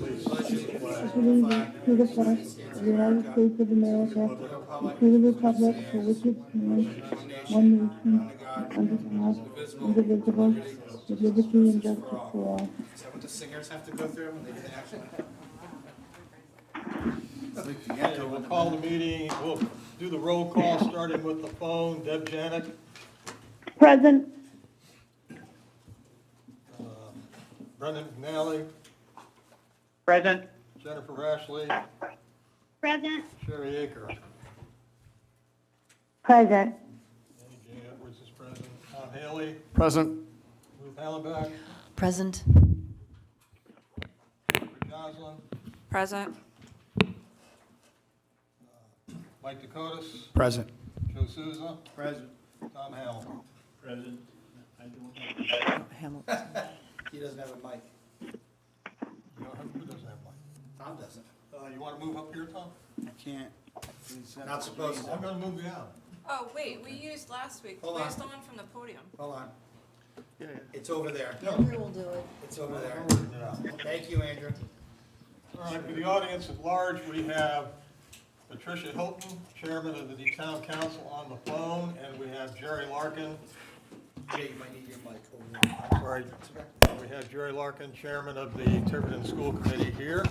allegiance to the flag of the United States of America, and to the republic for which it stands, one nation, under God, indivisible, with liberty and justice for all. Is that what the singers have to go through when they do the action? Okay, we'll call the meeting, we'll do the roll call, starting with the phone. Deb Janik, Present. Brendan McNally, Present. Jennifer Rashley, Present. Sherry Aker. Present. Annie Jane Edwards is present. Tom Haley, Present. Ruth Hallenbeck, Present. Richard Goslin, Present. Mike Dakotas, Present. Joe Souza, Present. Tom Hamilton. Present. Hamilton. He doesn't have a mic. Who doesn't have one? Tom doesn't. You want to move up here, Tom? I can't. Not supposed to. I'm going to move you out. Oh, wait, we used last week. Hold We on. used the one from the podium. Hold on. It's over there. Andrew will do it. It's over there. Yeah. Thank you, Andrew. All right, for the audience at large, we have Patricia Hilton, Chairman of the Town Council, on the phone, and we have Jerry Larkin. Jay, you might need your mic over there. All right, we have Jerry Larkin, Chairman of the Tiverton School Committee here.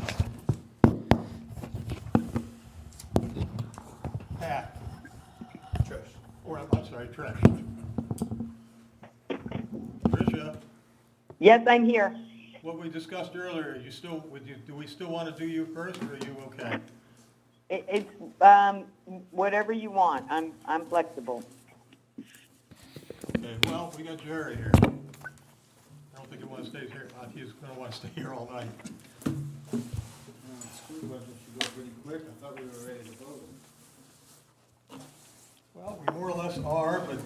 Pat, Trish. or I'm sorry, Trish. Tricia, Yes, I'm here. what we discussed earlier, do we still want to do you first, or are you okay? It's whatever you want. I'm flexible. Okay, well, we got Jerry here. I don't think he wants to stay here, he's going to want to stay here all night. School budget should go pretty quick. I thought we were ready to vote. Well, we more or less are, but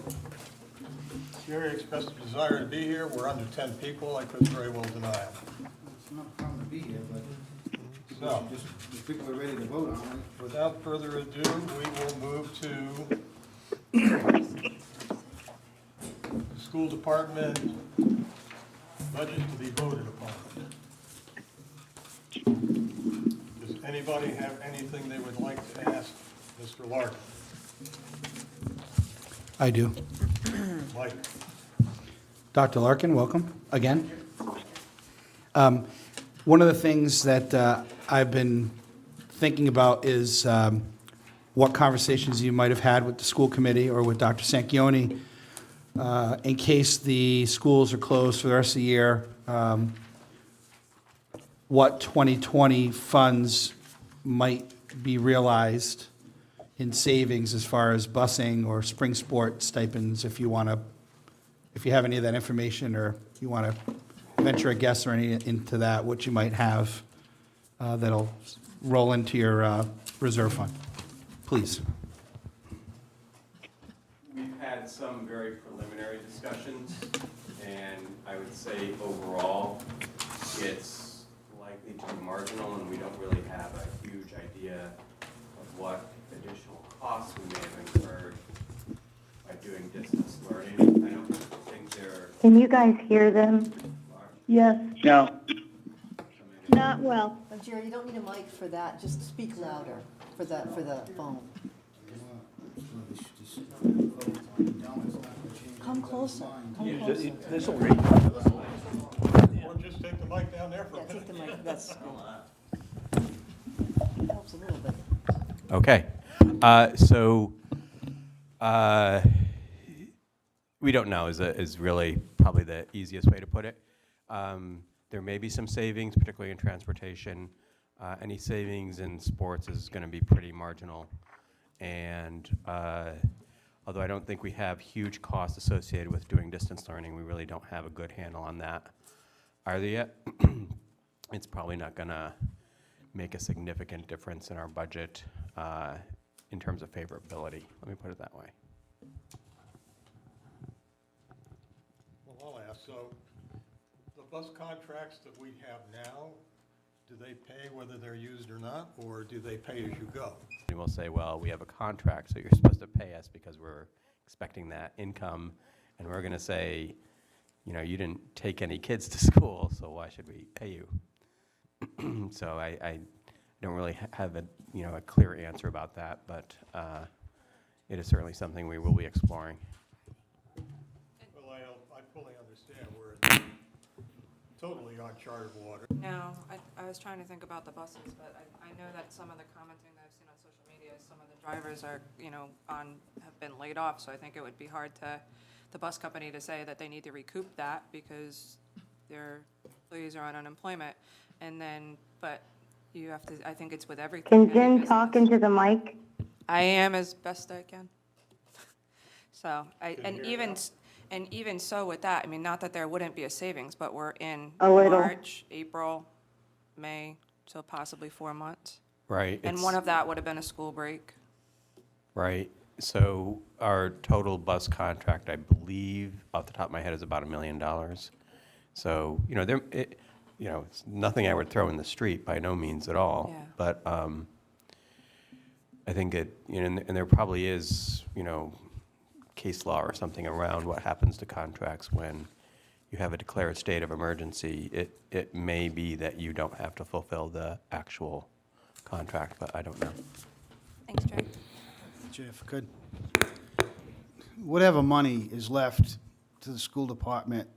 Jerry expressed a desire to be here. We're under 10 people. I couldn't very well deny him. It's not fun to be here, but So, just, if people are ready to vote on it. without further ado, we will move to the school department budget to be voted upon. Does anybody have anything they would like to ask Mr. Larkin? I do. Mike? Dr. Larkin, welcome again. One of the things that I've been thinking about is what conversations you might have had with the school committee or with Dr. Sanchioni in case the schools are closed for the rest of the year. What 2020 funds might be realized in savings as far as busing or spring sport stipends, if you have any of that information, or you want to venture a guess or any into that, what you might have that'll roll into your reserve fund, please. We've had some very preliminary discussions, and I would say overall, it's likely to be marginal, and we don't really have a huge idea of what additional costs we may have incurred by doing distance learning. I don't think they're Can you guys hear them? large. Yes. No. So maybe- Not well. Jerry, you don't need a mic for that. Just speak louder for the phone. Come closer. Come closer. This will read. Or just take the mic down there for Yeah, a take minute. the mic. That's helps a little bit. Okay, we don't know is really probably the easiest way to put it. There may be some savings, particularly in transportation. Any savings in sports is going to be pretty marginal. And although I don't think we have huge costs associated with doing distance learning, we really don't have a good handle on that either yet. It's probably not going to make a significant difference in our budget in terms of favorability. Let me put it that way. Well, I'll ask, so the bus contracts that we have now, do they pay whether they're used or not, or do they pay as you go? And we'll say, well, we have a contract, so you're supposed to pay us because we're expecting that income. And we're going to say, you know, you didn't take any kids to school, so why should we pay you? So I don't really have a, a clear answer about that, but it is certainly something we will be exploring. Well, I fully understand we're totally uncharted water. No, I was trying to think about the buses, but I know that some of the commenting that I've seen on social media, some of the drivers are, have been laid off, so I think it would be hard the bus company to say that they need to recoup that because their employees are on unemployment. And then, but you have to, I think it's with everything. Can any Jen business. talk into the mic? I am as best I can. So, Can you hear now? even so with that, I mean, not that there wouldn't be a savings, but we're in A little. March, April, May, so possibly 4 months. Right. And it's- one of that would have been a school break. Right. So our total bus contract, I believe, off the top of my head, is about $1 million. So, it's nothing I would throw in the street by no means at all. Yeah. But I think and there probably is, case law or something around what happens to contracts when you have a declared state of emergency. It may be that you don't have to fulfill the actual contract, but I don't know. Thanks, Jay. Jay, if I could. Whatever money is left to the school department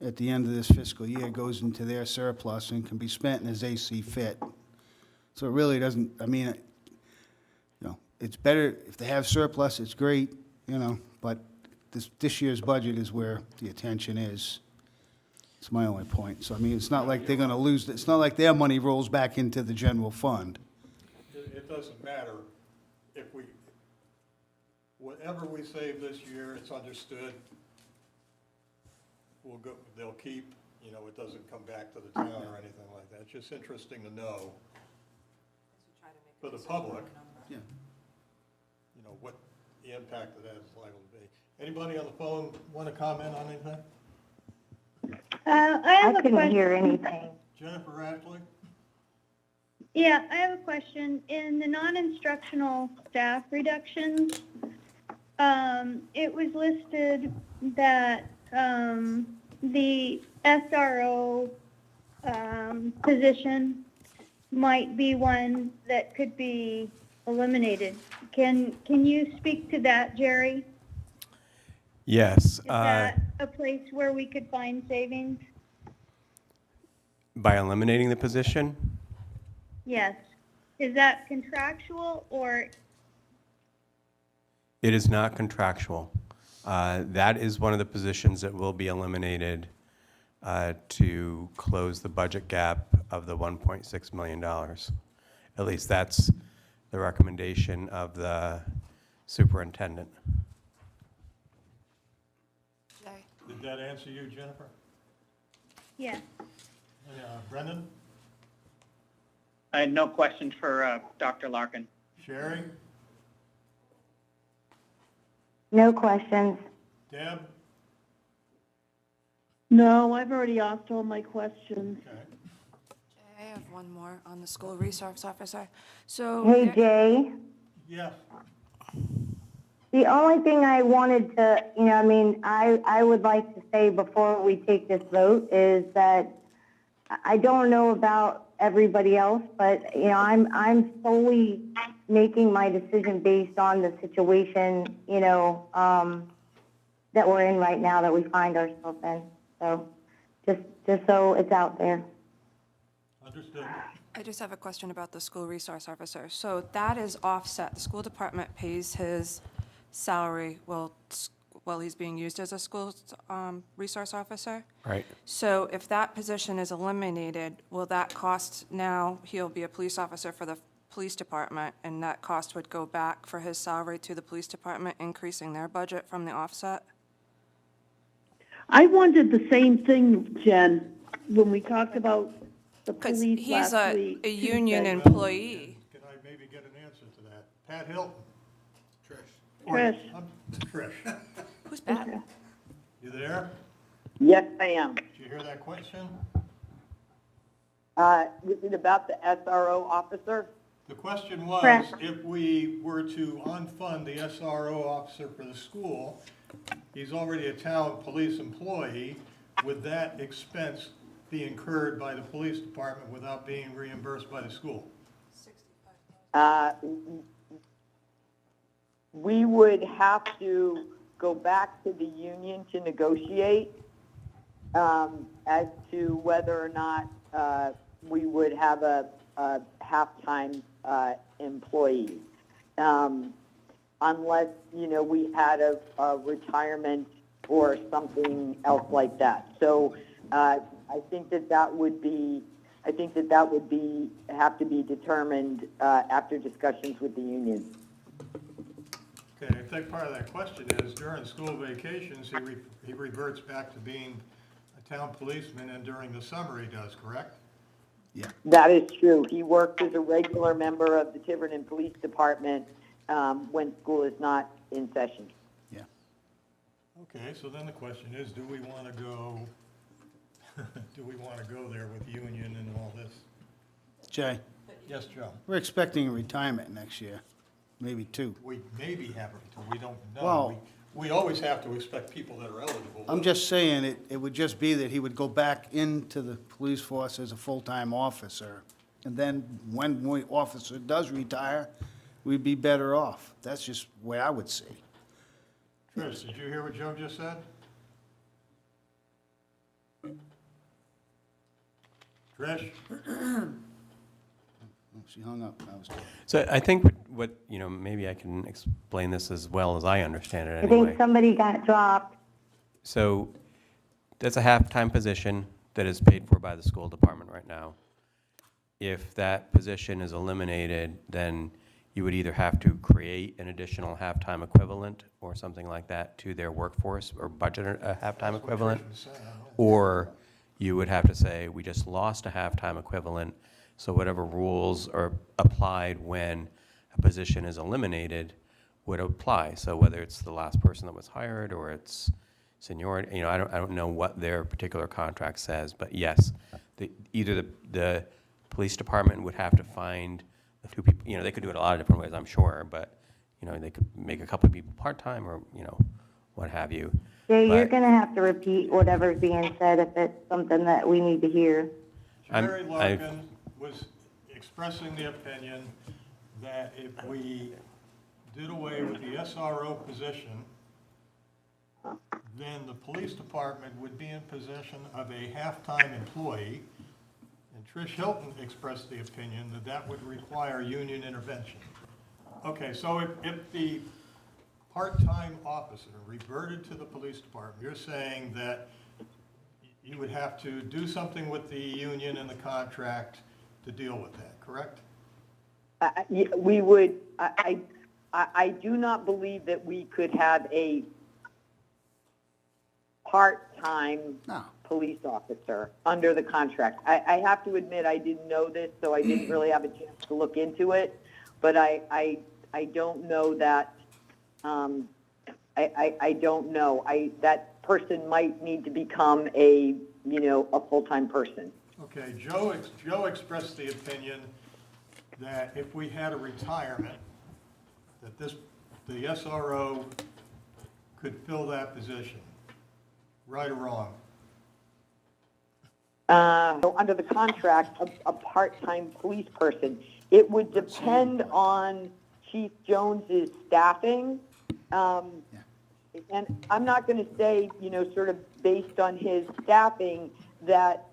at the end of this fiscal year goes into their surplus and can be spent as they see fit. So it really doesn't, it's better, if they have surplus, it's great, but this year's budget is where the attention is. It's my only point. So, it's not like they're gonna lose, it's not like their money rolls back into the general fund. It doesn't matter if whatever we save this year, it's understood, they'll keep, it doesn't come back to the town or anything like that. It's just interesting to know for the public, Yeah. what the impact of that is liable to be. Anybody on the phone want to comment on anything? I couldn't hear anything. Jennifer Ashley? Yeah, I have a question. In the non-instructional staff reductions, it was listed that the SRO position might be one that could be eliminated. Can you speak to that, Jerry? Yes. Is that a place where we could find savings? By eliminating the position? Yes. Is that contractual or? It is not contractual. That is one of the positions that will be eliminated to close the budget gap of the $1.6 million. At least that's the recommendation of the superintendent. Jay? Did that answer you, Jennifer? Yes. Brendan? I had no questions for Dr. Larkin. Sherry? No questions. Deb? No, I've already asked all my questions. Okay. Jay, I have one more on the school resource officer. So. Hey, Jay, Yes. the only thing I wanted to, I would like to say before we take this vote is that I don't know about everybody else, but, I'm solely making my decision based on the situation, that we're in right now, that we find ourselves in. So, just so it's out there. Understood. I just have a question about the school resource officer. So that is offset. The school department pays his salary while he's being used as a school resource officer. Right. So if that position is eliminated, will that cost, now he'll be a police officer for the police department, and that cost would go back for his salary to the police department, increasing their budget from the offset? I wondered the same thing, Jen, when we talked about the Because police he's last week. a union Tuesday. employee. Can I maybe get an answer to that? Pat Hilton? Trish? Trish. Trish, Who's Pat? you there? Yes, I am. Did you hear that question? Is it about the SRO officer? The question was, Correct. if we were to unfund the SRO officer for the school, he's already a town police employee, would that expense be incurred by the police department without being reimbursed by the school? We would have to go back to the union to negotiate as to whether or not we would have a half-time employee. Unless, we had a retirement or something else like that. So I think that would have to be determined after discussions with the union. Okay, I think part of that question is during school vacations, he reverts back to being a town policeman, and during the summer he does, correct? Yeah. That is true. He works as a regular member of the Tiverton Police Department when school is not in session. Yeah. Okay, so then the question is, do we want to go there with union and all this? Jay, Yes, Joe? we're expecting a retirement next year, maybe 2. We maybe have it, but we don't know. Well- We always have to expect people that are eligible. I'm just saying, it would just be that he would go back into the police force as a full-time officer. And then when the officer does retire, we'd be better off. That's just the way I would see. Trish, did you hear what Joe just said? Trish? She hung up. I was So I think what, maybe I can explain this as well as I understand it I anyway. think somebody got dropped. So that's a half-time position that is paid for by the school department right now. If that position is eliminated, then you would either have to create an additional half-time equivalent or something like that to their workforce, or budget a half-time equivalent. Or you would have to say, we just lost a half-time equivalent, so whatever rules are applied when a position is eliminated would apply. So whether it's the last person that was hired or it's seniority, I don't know what their particular contract says, but yes, either the police department would have to find the 2 people, they could do it a lot of different ways, I'm sure, but, they could make a couple of people part-time or, what have you. Jay, you're But- going to have to repeat whatever's being said if it's something that we need to hear. Jerry Larkin was expressing the opinion that if we did away with the SRO position, then the police department would be in possession of a half-time employee. And Trish Hilton expressed the opinion that that would require union intervention. Okay, so if the part-time officer reverted to the police department, you're saying that you would have to do something with the union and the contract to deal with that, correct? We would, I do not believe that we could have a part-time No. police officer under the contract. I have to admit, I didn't know this, so I didn't really have a chance to look into it, but I don't know that, I don't know. That person might need to become a full-time person. Okay, Joe expressed the opinion that if we had a retirement, that the SRO could fill that position, right or wrong? So under the contract, a part-time police person, it would depend on Chief Jones's staffing. And I'm not going to say, sort of based on his staffing, that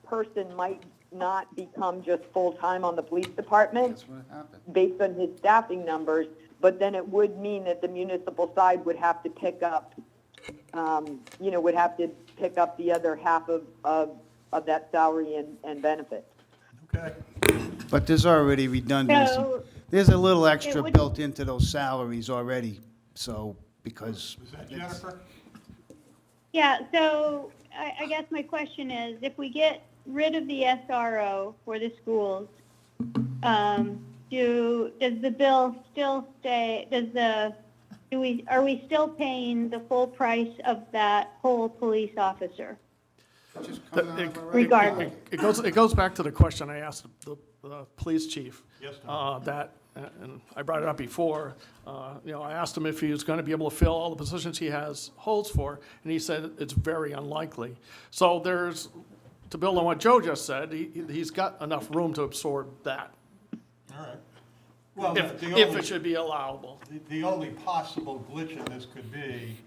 person might not become just full-time on the police department That's what happened. based on his staffing numbers, but then it would mean that the municipal side would have to pick up, would have to pick up the other half of that salary and benefits. Okay, But there's already redundancy. So There's a little extra would- built into those salaries already, so, because. is that Jennifer? Yeah, so I guess my question is, if we get rid of the SRO for the schools, does the bill still stay, are we still paying the full price of that whole police officer? Regardless. It goes back to the question I asked the police chief. Yes, Tom. And I brought it up before, I asked him if he was going to be able to fill all the positions he holds for, and he said it's very unlikely. So there's to build on what Joe just said, he's got enough room to absorb that, All right. Well, if it should be allowable. the only possible glitch in this could be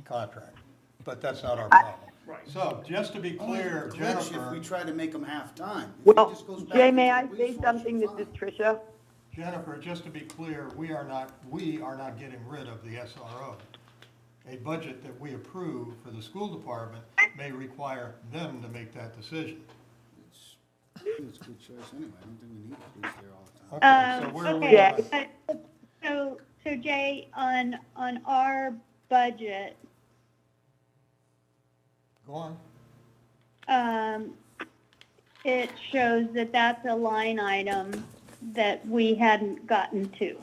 contract, but that's not our problem. Right. So, just to be clear, Glitch if Jennifer, we try to make them half-time. If it Well, just goes back Jay, into may the I police say force, something? you're This is fine. Tricia. Jennifer, just to be clear, we are not getting rid of the SRO. A budget that we approve for the school department may require them to make that decision. I think it's a good choice anyway. I don't think we need police there all the time. Okay, so where are we Okay, at? so Jay, on our budget, Go on. it shows that that's a line item that we hadn't gotten to.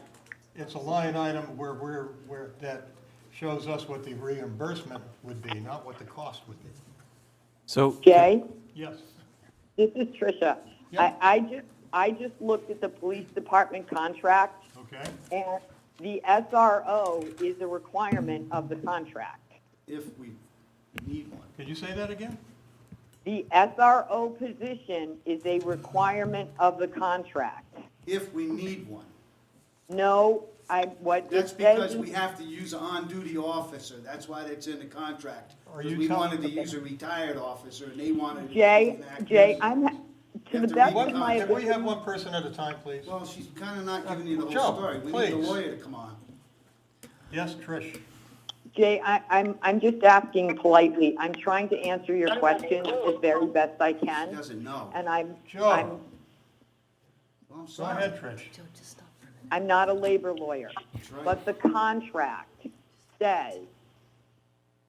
It's a line item where that shows us what the reimbursement would be, not what the cost would be. So, Jay, Yes. this is Tricia. Yeah. I just looked at the police department contract, Okay. and the SRO is a requirement of the contract. If we need one. Could you say that again? The SRO position is a requirement of the contract. If we need one. No, what That's it says because is- we have to use an on-duty officer. That's why that's in the contract. Are Because you we telling- wanted to use a retired officer and they wanted. to Jay, enact Jay, this. to You the have to best read of the my Can we have ability, one person at a time, please? Well, she's kind of not giving you the Joe, whole story. We need the please. lawyer to come on. Yes, Trish? Jay, I'm just asking politely. I'm trying to answer your question as very best I She can, doesn't know. and I'm Joe. I'm Well, I'm Go sorry. ahead, Trish. I'm not a labor lawyer, That's right. but the contract says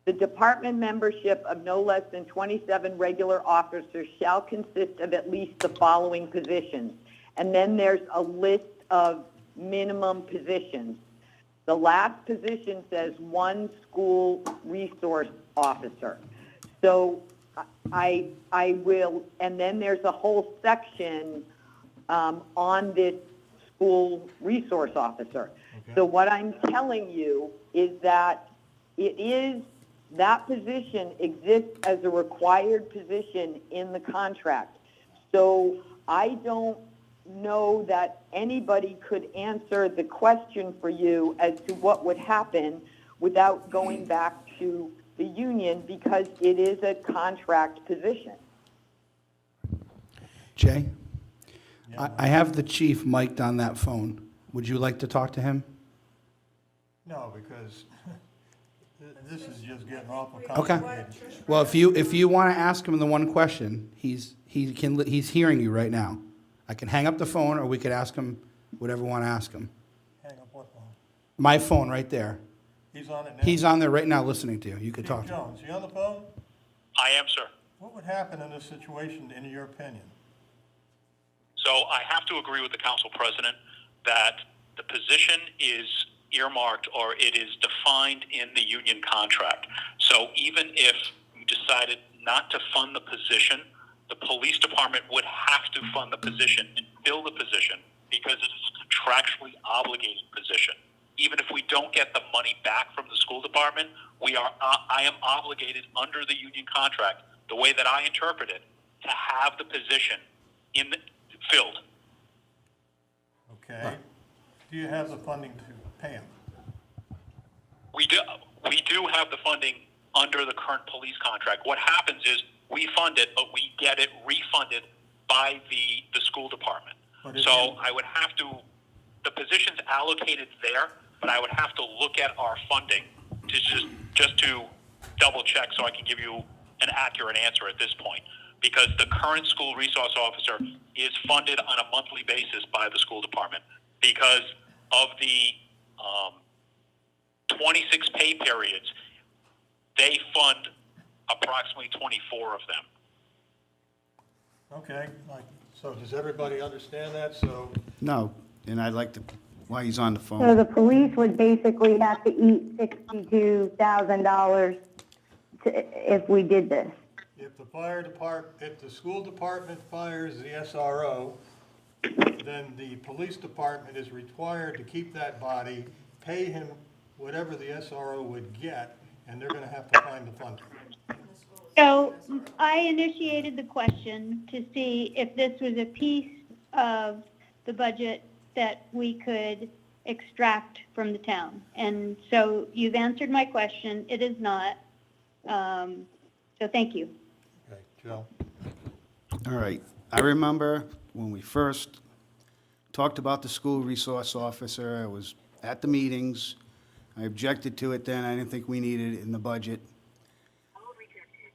the department membership of no less than 27 regular officers shall consist of at least the following positions. And then there's a list of minimum positions. The last position says one school resource officer. So I will, and then there's a whole section on this school resource officer. Okay. So what I'm telling you is that that position exists as a required position in the contract. So I don't know that anybody could answer the question for you as to what would happen without going back to the union, because it is a contract position. Jay, I have the chief mic'd on that phone. Would you like to talk to him? No, because this is just getting awful Okay. complicated. Well, if you want to ask him the one question, he's hearing you right now. I can hang up the phone, or we could ask him whatever you want to ask him. Hang up what phone? My phone right there. He's on it now? He's on there right now listening to you. You could Chief talk to him. Jones, you on the phone? I am, sir. What would happen in this situation, in your opinion? So I have to agree with the council president that the position is earmarked or it is defined in the union contract. So even if you decided not to fund the position, the police department would have to fund the position and fill the position because it is a contractually obligated position. Even if we don't get the money back from the school department, I am obligated under the union contract, the way that I interpret it, to have the position filled. Okay. Do you have the funding to pay him? We do have the funding under the current police contract. What happens is we fund it, but we get it refunded by the school department. So I would have to, the position's allocated there, but I would have to look at our funding to just to double check so I can give you an accurate answer at this point. Because the current school resource officer is funded on a monthly basis by the school department because of the 26 pay periods. They fund approximately 24 of them. Okay, so does everybody understand that? So, No, and I'd like to, while he's on the So phone. the police would basically have to eat $62,000 if we did this. if the school department fires the SRO, then the police department is required to keep that body, pay him whatever the SRO would get, and they're gonna have to find the funding. So I initiated the question to see if this was a piece of the budget that we could extract from the town. And so you've answered my question. It is not. So thank you. Okay, Joe? All right. I remember when we first talked about the school resource officer, I was at the meetings. I objected to it then. I didn't think we needed it in the budget.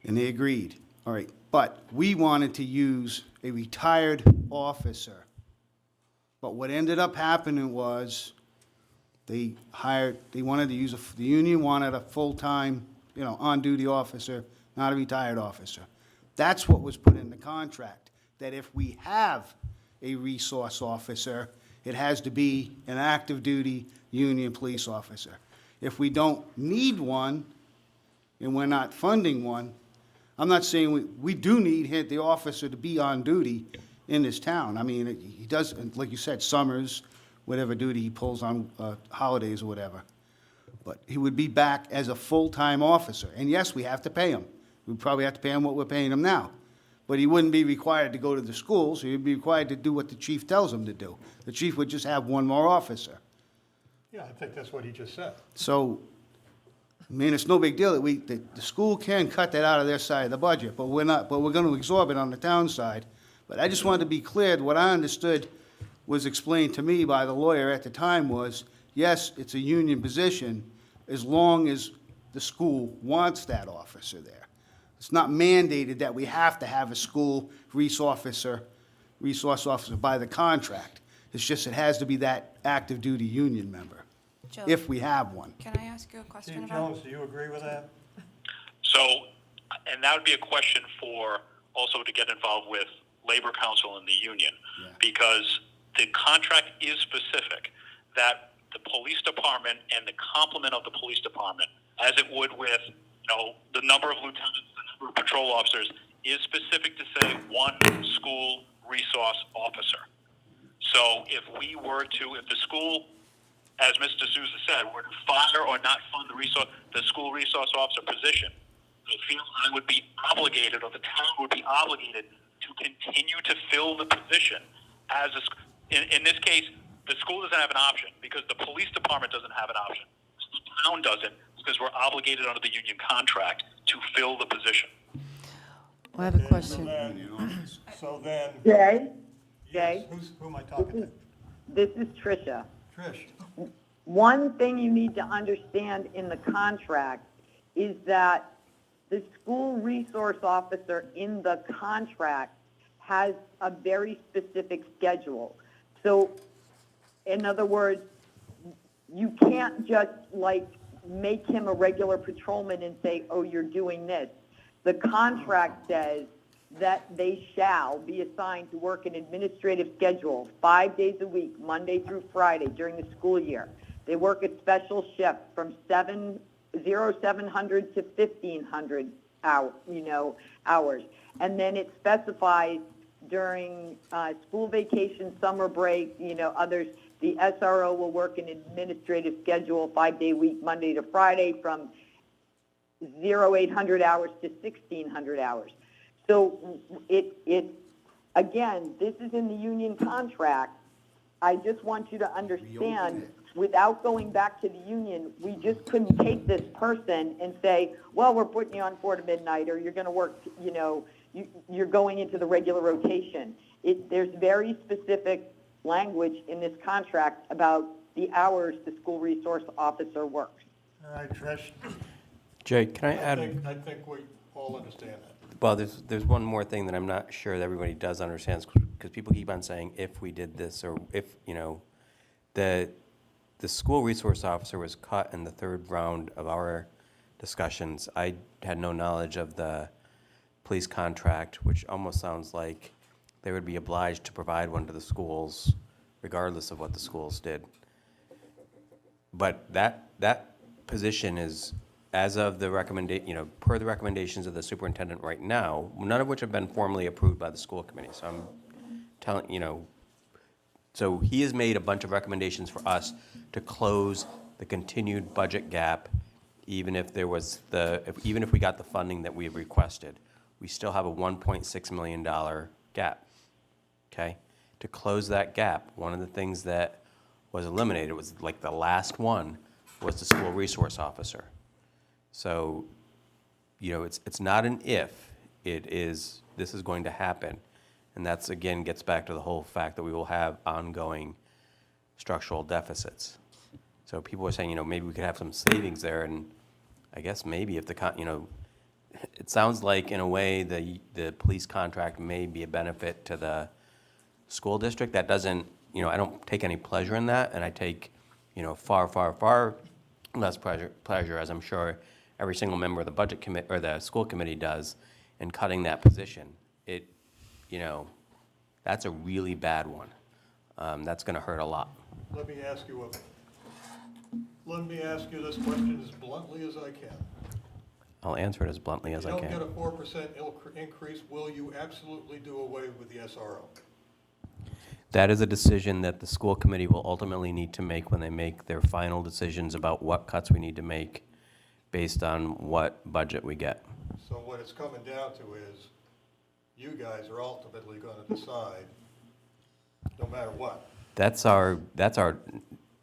And they agreed. All right. But we wanted to use a retired officer. But what ended up happening was the union wanted a full-time, on-duty officer, not a retired officer. That's what was put in the contract, that if we have a resource officer, it has to be an active-duty union police officer. If we don't need one, and we're not funding one, I'm not saying we do need the officer to be on duty in this town. I mean, he does, like you said, summers, whatever duty he pulls on holidays or whatever. But he would be back as a full-time officer. And yes, we have to pay him. We probably have to pay him what we're paying him now. But he wouldn't be required to go to the schools. He'd be required to do what the chief tells him to do. The chief would just have one more officer. Yeah, I think that's what he just said. So, I mean, it's no big deal that the school can cut that out of their side of the budget, but we're going to absorb it on the town side. But I just wanted to be clear, what I understood was explained to me by the lawyer at the time was, yes, it's a union position as long as the school wants that officer there. It's not mandated that we have to have a school resource officer by the contract. It's just it has to be that active duty union member, Joe, if we have one. can I ask you a question Chief about? Jones, do you agree with that? So, and that would be a question for also to get involved with Labor Council and the union, because the contract is specific that the police department and the complement of the police department, as it would with, the number of lieutenants, the number of patrol officers, is specific to say one school resource officer. So if the school, as Mr. Souza said, were to fire or not fund the school resource officer position, I feel I would be obligated, or the town would be obligated, to continue to fill the position as in this case, the school doesn't have an option because the police department doesn't have an option. The town doesn't because we're obligated under the union contract to fill the position. I have a Okay, question. So then, Jay? yes, who am I talking to? This is Tricia. Trish? One thing you need to understand in the contract is that the school resource officer in the contract has a very specific schedule. So, in other words, you can't just make him a regular patrolman and say, oh, you're doing this. The contract says that they shall be assigned to work an administrative schedule 5 days a week, Monday through Friday during the school year. They work a special shift from 700 to 1500 hours. And then it specifies during school vacation, summer break, others, the SRO will work an administrative schedule 5-day week, Monday to Friday, from 0800 hours to 1600 hours. So again, this is in the union contract. I just want you to understand, without going back to the union, we just couldn't take this person and say, well, we're putting you on 4 to midnight, or you're going to work, you're going into the regular rotation. There's very specific language in this contract about the hours the school resource officer works. All right, Trish? Jay, can I I add? think we all understand that. Well, there's one more thing that I'm not sure that everybody does understand, because people keep on saying, if we did this, or if, the school resource officer was cut in the third round of our discussions. I had no knowledge of the police contract, which almost sounds like they would be obliged to provide one to the schools, regardless of what the schools did. But that position is, as of the per the recommendations of the superintendent right now, none of which have been formally approved by the school committee. So I'm telling, so he has made a bunch of recommendations for us to close the continued budget gap even if there was even if we got the funding that we have requested, we still have a $1.6 million gap, okay? To close that gap, one of the things that was eliminated was like the last one was the school resource officer. So, you know, it's not an if, this is going to happen. And that's, again, gets back to the whole fact that we will have ongoing structural deficits. So people are saying, you know, maybe we could have some savings there, and I guess maybe if you know, it sounds like in a way the police contract may be a benefit to the school district. That doesn't, you know, I don't take any pleasure in that, and I take, you know, far, far, far less pleasure, as I'm sure every single member of the budget committee or the school committee does, in cutting that position. It, you know, that's a really bad one. That's going to hurt a lot. Let me ask you this question as bluntly as I can. I'll answer it as bluntly as I If can. you don't get a 4% increase, will you absolutely do away with the SRO? That is a decision that the school committee will ultimately need to make when they make their final decisions about what cuts we need to make based on what budget we get. So what it's coming down to is, you guys are ultimately going to decide, no matter what. That's our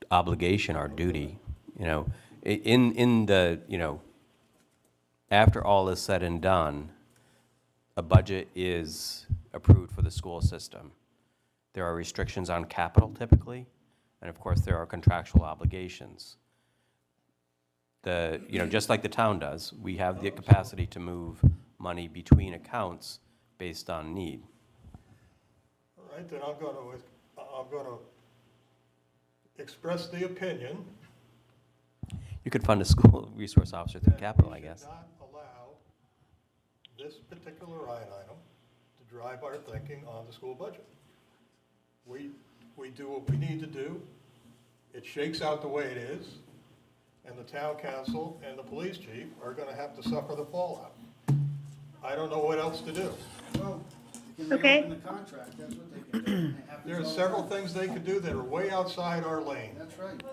obligation, our duty, you know. In the, you know, after all is said and done, a budget is approved for the school system. There are restrictions on capital typically, and of course there are contractual obligations. You know, just like the town does, we have the capacity to move money between accounts based on need. All right, then I'm going to express the opinion. You could fund a school resource officer through capital, I guess. That we should not allow this particular line item to drive our thinking on the school budget. We do what we need to do. It shakes out the way it is, and the town council and the police chief are going to have to suffer the fallout. I don't know what else to do. Well, you can Okay. reopen the contract, that's what they can do. It happens There are all the several time. things they could do that are way outside our lane. That's right.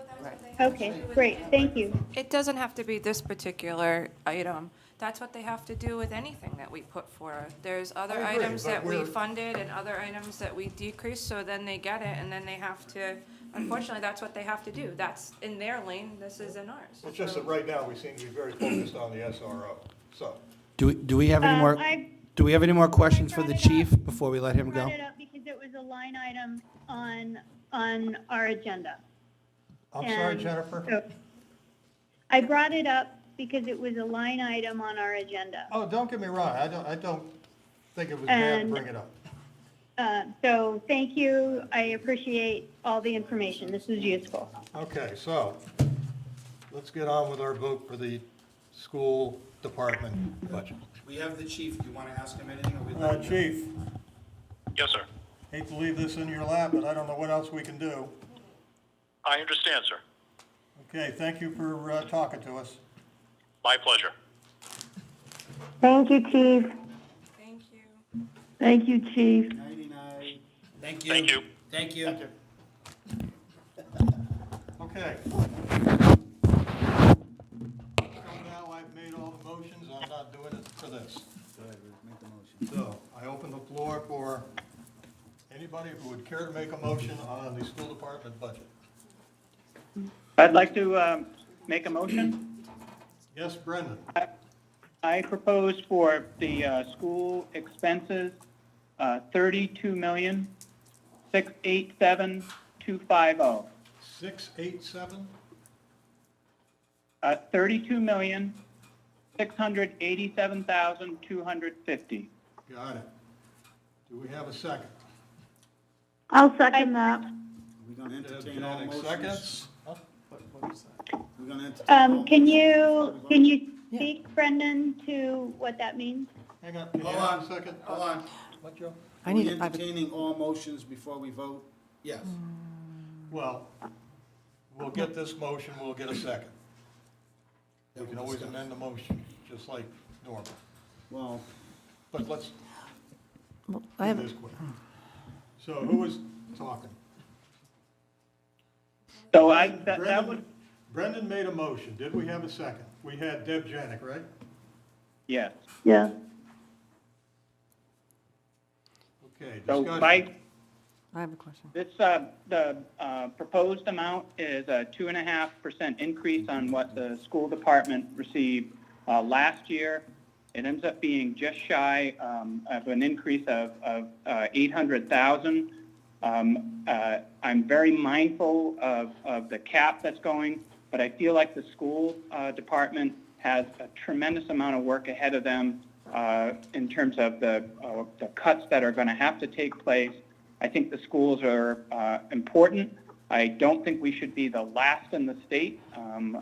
Okay, great, thank you. It doesn't have to be this particular item. That's what they have to do with anything that we put forward. There's other I agree, items but that we we're- funded and other items that we decreased, so then they get it, and then they have to, unfortunately, that's what they have to do. That's in their lane, this is in ours. It's just that right now, we seem to be very focused on the SRO, so. Do we have any more, I do we have any more questions for the brought it chief up. before we let him go? brought it up because it was a line item on our agenda. I'm sorry, And Jennifer? so- I brought it up because it was a line item on our agenda. Oh, don't get me wrong, I don't think it was bad to And- bring it up. So thank you. I appreciate all the information. This is useful. Okay, so, let's get on with our vote for the school department budget. We have the chief. Do you want to ask him anything, or we Chief, Yes, sir. hate to leave this in your lap, but I don't know what else we can do. I understand, sir. Okay, thank you for talking to us. My pleasure. Thank you, Chief. Thank you. Thank you, Chief. 99. Thank you. Thank you. Thank you. Okay. So now I've made all the motions, I'm not doing it for this. Go ahead, Rick, make the motion. So, I open the floor for anybody who would care to make a motion on the school department budget. I'd like to make a motion. Yes, Brendan? I propose for the school expenses, $32,687,250. 687? $32,687,250. Got it. Do we have a second? I'll second that. Are we going to entertain all Janet motions? seconds? We're going to entertain all Can motions? you speak, Brendan, to what that means? Hang on, can you Hold have on. a second? Hold on. What, Joe? Are we entertaining all motions before we vote? Yes. Well, we'll get this motion, we'll get a second. We can always amend the motion, just like normal. Well, But let's I do have, this quick. So who was talking? So that would, Brendan made a motion. Did we have a second? we had Deb Janik, right? Yes. Yeah. Okay, So discussion. I have a question. This, the proposed amount is a 2.5% increase on what the school department received last year. It ends up being just shy of an increase of 800,000. I'm very mindful of the cap that's going, but I feel like the school department has a tremendous amount of work ahead of them in terms of the cuts that are going to have to take place. I think the schools are important. I don't think we should be the last in the state.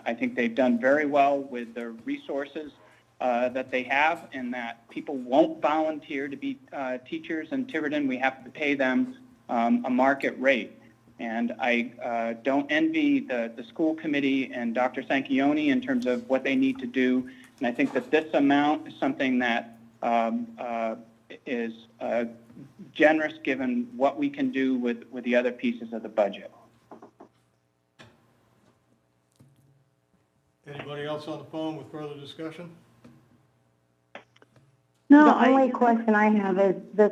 I think they've done very well with the resources that they have, and that people won't volunteer to be teachers in Tiverton. We have to pay them a market rate. And I don't envy the school committee and Dr. Sanchioni in terms of what they need to do. And I think that this amount is something that is generous given what we can do with the other pieces of the budget. Anybody else on the phone with further discussion? No, The only question I have is this,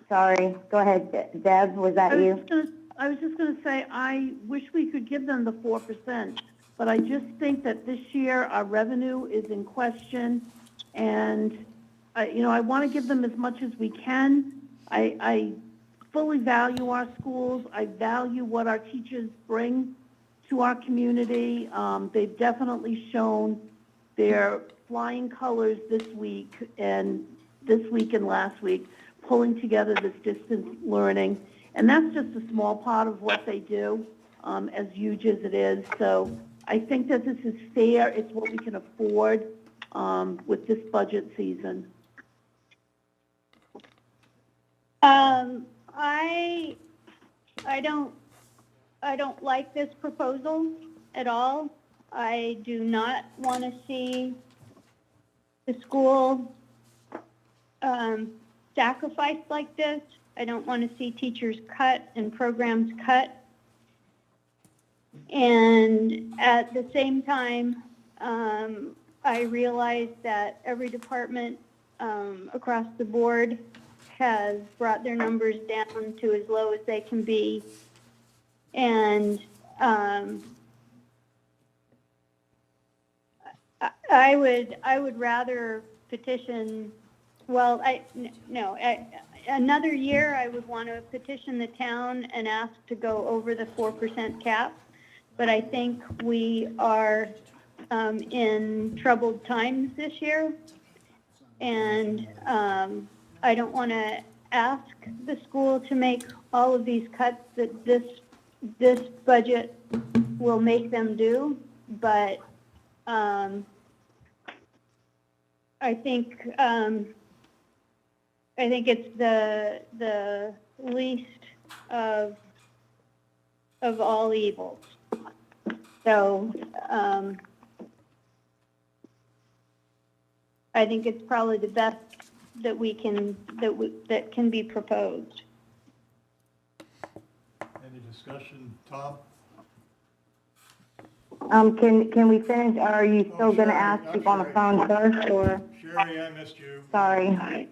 sorry, go ahead, Deb, was that you? I was just going to say, I wish we could give them the 4%, but I just think that this year our revenue is in question, and I want to give them as much as we can. I fully value our schools. I value what our teachers bring to our community. They've definitely shown their flying colors this week and last week, pulling together this distance learning. And that's just a small part of what they do, as huge as it is. So I think that this is fair. It's what we can afford with this budget season. I don't like this proposal at all. I do not want to see the school sacrificed like this. I don't want to see teachers cut and programs cut. And at the same time, I realize that every department across the board has brought their numbers down to as low as they can be. And I would rather petition, another year I would want to petition the town and ask to go over the 4% cap. But I think we are in troubled times this year. And I don't want to ask the school to make all of these cuts that this budget will make them do, but I think it's the least of all evils. So I think it's probably the best that that can be proposed. Any discussion, Tom? Can we finish, or are you still going to ask people on the phone first, or? Sherry, I missed you. Sorry.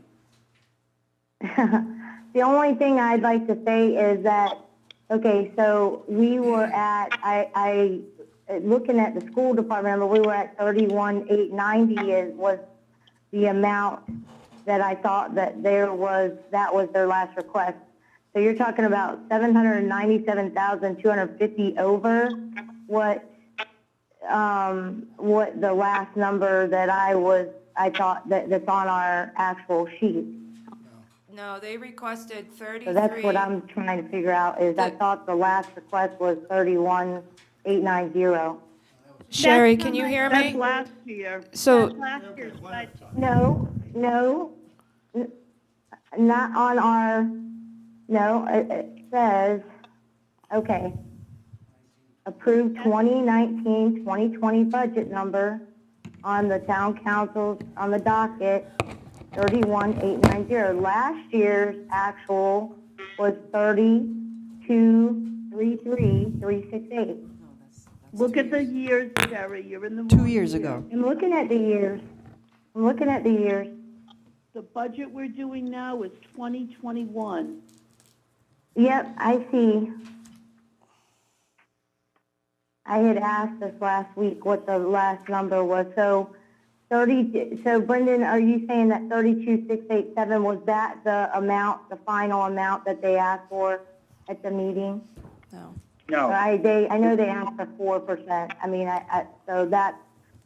The only thing I'd like to say is that, okay, so we were at, looking at the school department, we were at 31,890 was the amount that I thought that that was their last request. So you're talking about 797,250 over what the last number that I thought that's on our actual sheet. No, they requested 33. So that's what I'm trying to figure out, is I thought the last request was 31,890. Sherry, can you hear me? That's last year. So- That's last year's budget. No, not on our, no, it says, okay, approved 2019-2020 budget number on the town council's, on the docket, 31,890. Last year's actual was 32,333,368. Look at the years, Terry, you're in the wrong 2 years year. ago. I'm looking at the years. I'm looking at the years. The budget we're doing now is 2021. Yep, I see. I had asked this last week what the last number was. So Brendan, are you saying that 32,687, was that the amount, the final amount that they asked for at the meeting? No. No, I know they asked for 4%. I mean, so that's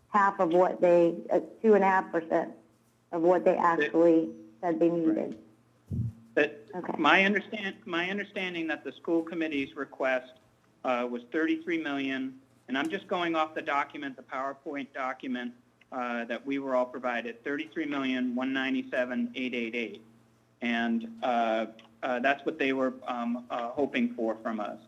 half of what they, 2.5% of what they actually said they needed. but Okay. my understanding that the school committee's request was 33 million, and I'm just going off the document, the PowerPoint document that we were all provided, 33,197,888, and that's what they were hoping for from us.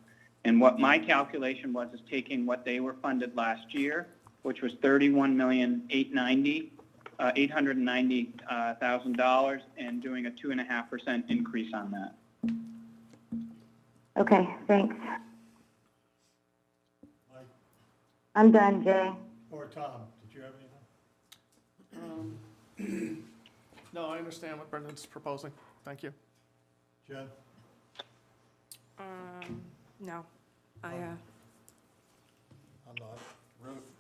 And what my calculation was is taking what they were funded last year, which was $31,890,000, and doing a 2.5% increase on that. Okay, thanks. I'm done, Jay. Or Tom, did you have anything? No, I understand what Brendan's proposing. Thank you. Jen? No, I'm not. Ruth?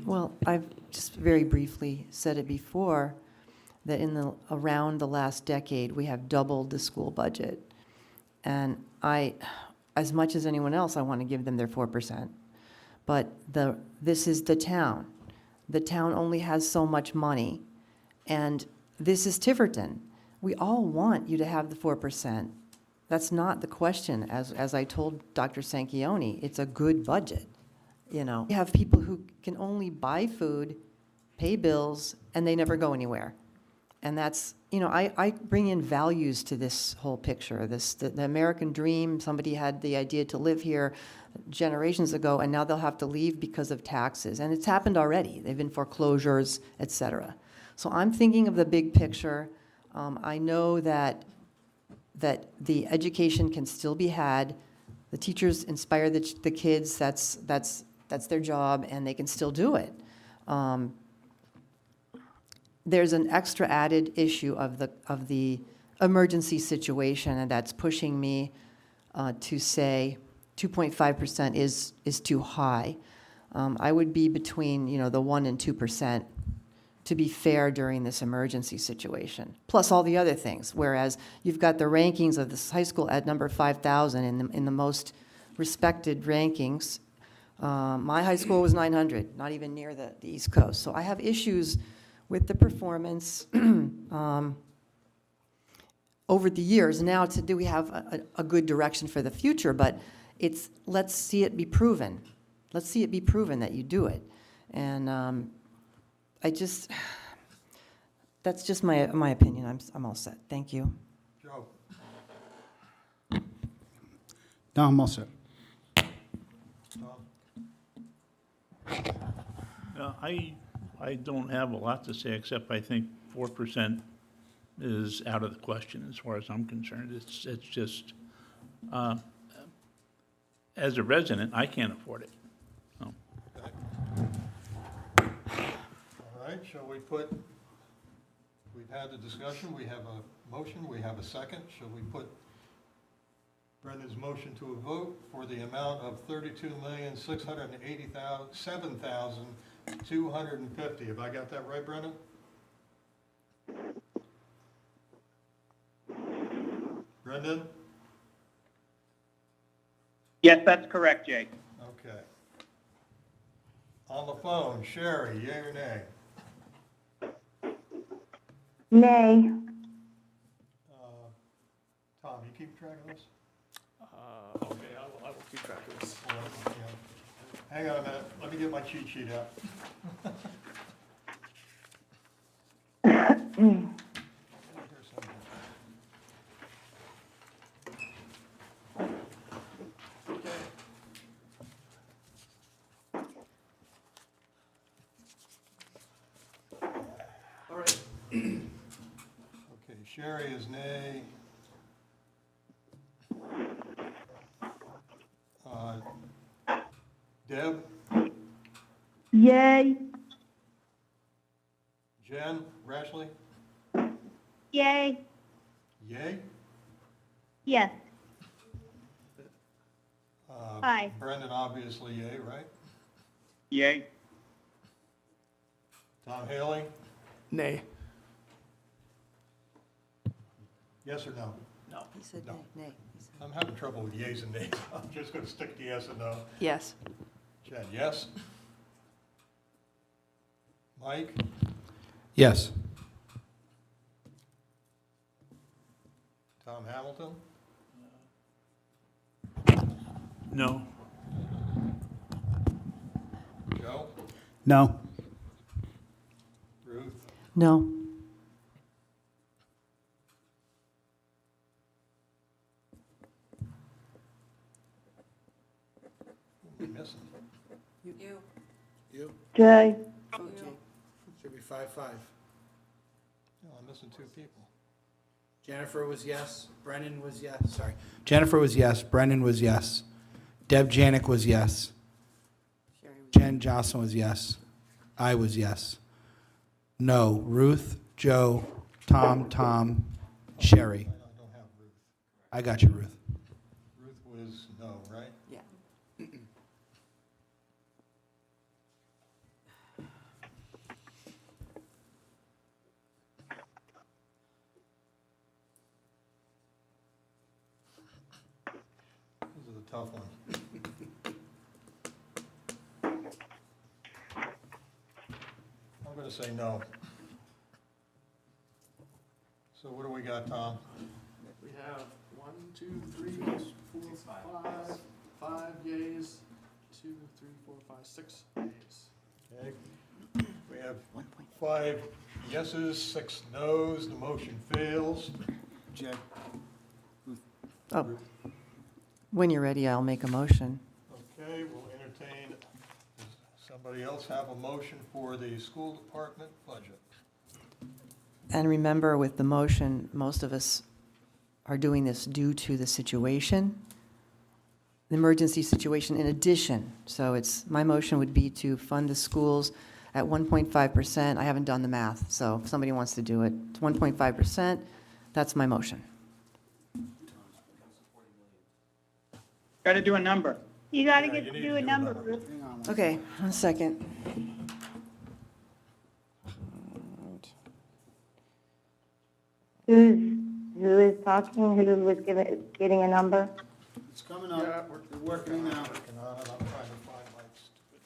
Well, I've just very briefly said it before, that around the last decade, we have doubled the school budget. And as much as anyone else, I want to give them their 4%. But this is the town. The town only has so much money. And this is Tiverton. We all want you to have the 4%. That's not the question. As I told Dr. Sanchioni, it's a good budget. You know, you have people who can only buy food, pay bills, and they never go anywhere. And that's, you know, I bring in values to this whole picture. The American dream, somebody had the idea to live here generations ago, and now they'll have to leave because of taxes. And it's happened already. They've been foreclosures, et cetera. So I'm thinking of the big picture. I know that the education can still be had. The teachers inspire the kids. That's their job, and they can still do it. There's an extra added issue of the emergency situation, and that's pushing me to say 2.5% is too high. I would be between, you know, the 1% and 2% to be fair during this emergency situation, plus all the other things. Whereas you've got the rankings of this high school at number 5,000 in the most respected rankings. My high school was 900, not even near the East Coast. So I have issues with the performance over the years. Now, do we have a good direction for the future? But let's see it be proven. Let's see it be proven that you do it. And that's just my opinion. I'm all set. Thank you. Joe? No, I'm all set. Tom? I don't have a lot to say, except I think 4% is out of the question as far as I'm concerned. It's just, as a resident, I can't afford it. So. All right, shall we we've had the discussion, we have a motion, we have a second. Shall we put Brendan's motion to a vote for the amount of $32,687,250? Have I got that right, Brendan? Brendan? Yes, that's correct, Jay. Okay. On the phone, Sherry, yea or nay? Nay. Tom, you keep track of this? Okay, I will keep track of this. Well, yeah. Hang on a minute, let me get my cheat sheet out. All right. Okay, Sherry is nay. Deb? Yay. Jen? Rashleigh? Yay, Yay? yes. Uh, Aye. Brendan, obviously yay, right? Yay. Tom Haley? Nay. Yes or no? No. He said No. nay. I'm having trouble with yays and nays. I'm just gonna stick to yes and no. Yes. Jen, yes? Mike? Yes. Tom Hamilton? No. Joe? No. Ruth? No. Who am I missing? You. You? Jay. Should be 5-5. No, I'm missing two people. Jennifer was yes, Brennan was yes, sorry. Jennifer was yes, Brennan was yes, Deb Janik was yes, Jen Jocelyn was yes, I was yes. No, Ruth, Joe, Tom, Sherry. I don't have Ruth. I got you, Ruth. Ruth was no, right? Yeah. This is a tough one. I'm gonna say no. So what do we got, Tom? We have 1, 2, 3, 4, 5 yays, 2, 3, 4, 5, 6 yays. Okay. We have 5 yeses, 6 nos, the motion fails. Jed? Oh, when you're ready, I'll make a motion. Okay, we'll entertain, does somebody else have a motion for the school department budget? And remember, with the motion, most of us are doing this due to the situation, the emergency situation in addition. So my motion would be to fund the schools at 1.5%. I haven't done the math, so if somebody wants to do it, it's 1.5%. That's my motion. Got to do a number. You got to Yeah, get you to need do to a do number, another. Ruth. Hang on. Okay, 1 second. Who is talking? Who was getting a number? It's coming up. We're working now. Working on it, I'm trying to find my stupid.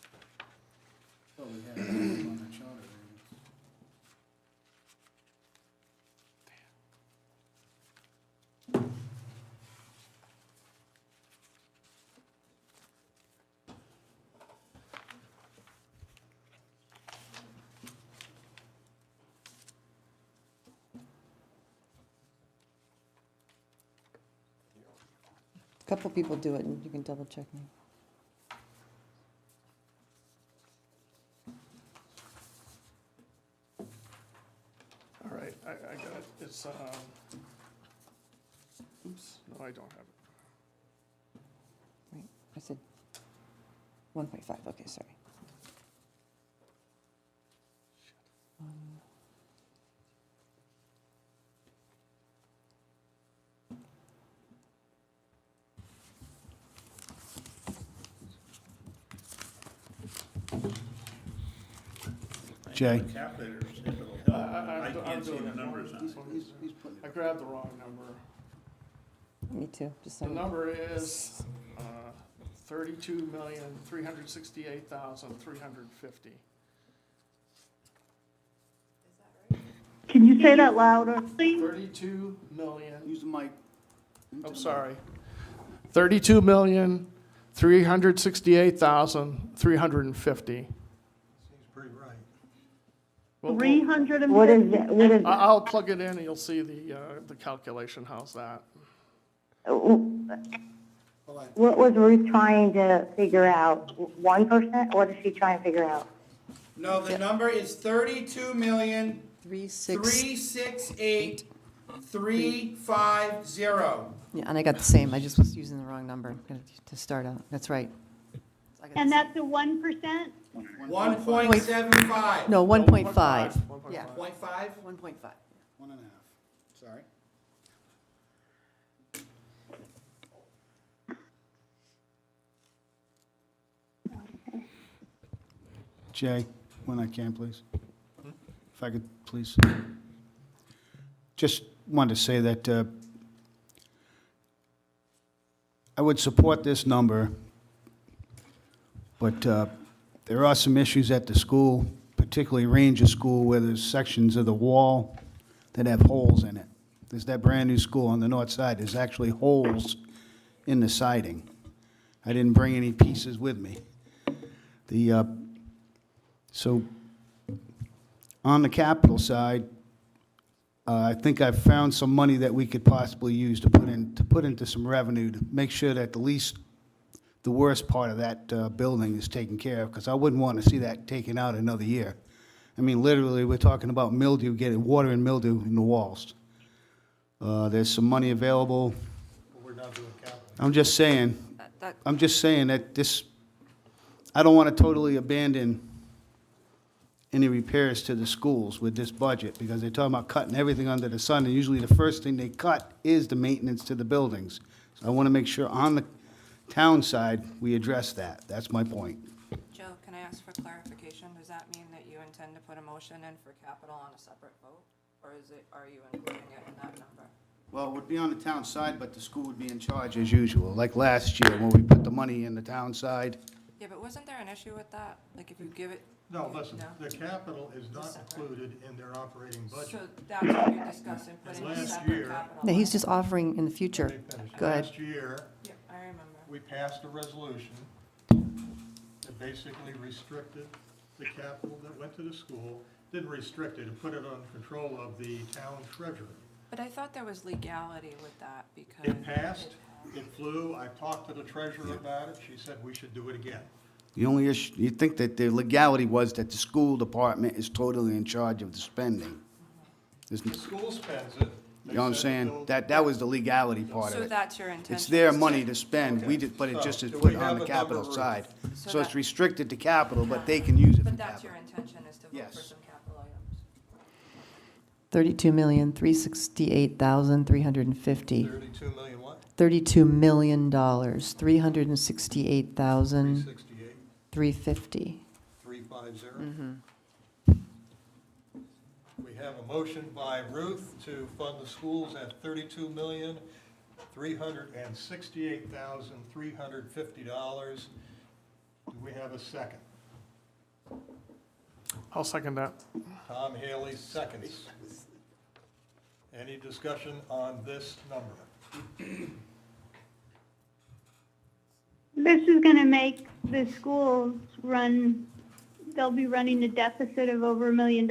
Oh, we had it on the chart already. A couple people do it, and you can double check me. All right, I got it. It's, oops, no, I don't have it. Wait, I said 1.5, okay, sorry. Jay? Calculators, it'll help. I I'm can't see doing the it. numbers on it. I grabbed the wrong number. Me too, just The so. number is 32,368,350. Can you say that louder, please? 32 million, Use the mic. I'm sorry. 32,368,350. Seems pretty right. Well, 350? What is it? What is I'll plug it in and you'll see the calculation. How's that? what was Ruth trying to figure out? 1%? What is she trying to figure out? No, the number is 32,368,350. 350. Yeah, and I got the same, I just was using the wrong number to start out, that's right. And that's a 1%? 1.75. No, 1.5. 1.5. Yeah. 0.5? 1.5. 1.5, sorry. Jay, when I can, please. If I could, please. Just wanted to say that I would support this number, but there are some issues at the school, particularly Ranger School, where there's sections of the wall that have holes in it. There's that brand-new school on the north side, there's actually holes in the siding. I didn't bring any pieces with me. So, on the capital side, I think I've found some money that we could possibly use to put into some revenue to make sure that the least, the worst part of that building is taken care of, because I wouldn't want to see that taken out another year. I mean, literally, we're talking about mildew, getting water and mildew in the walls. There's some money available. We're not doing capital. I'm just saying that this, I don't want to totally abandon any repairs to the schools with this budget, because they're talking about cutting everything under the sun, and usually the first thing they cut is the maintenance to the buildings. So I want to make sure on the town side, we address that. That's my point. Joe, can I ask for clarification? Does that mean that you intend to put a motion in for capital on a separate vote? Or are you including it in that number? Well, it would be on the town side, but the school would be in charge as usual, like last year when we put the money in the town side. Yeah, but wasn't there an issue with that? Like if you give it? No, listen, the capital is not included in their operating budget. So that's what you're discussing, putting a Last separate year- capital. No, he's line. just offering in the future. Let me finish. Go ahead. Last year, Yeah, I remember. we passed a resolution that basically restricted the capital that went to the school, didn't restrict it, it put it under control of the town treasurer. But I thought there was legality with that because. It passed, it flew, I talked to the treasurer about it, she said we should do it again. The only issue, you think that the legality was that the school department is totally in charge of the spending. The school spends it. You know what I'm saying? That was the legality part of So it. that's your intention? It's their is to- money to spend, but it just is So, do put we on have the a capital number, Ruth? side. So So it's that- restricted to capital, but they can use it for But that's your capital. intention is to vote for Yes. some capital items? 32,368,350. 32 million what? $32 million, 368,350. 368, 350. We have a motion by Ruth to fund the schools at $32,368,350. Do we have a second? I'll second that. Tom Haley seconds. Any discussion on this number? This is gonna make the schools they'll be running a deficit of over $1 million.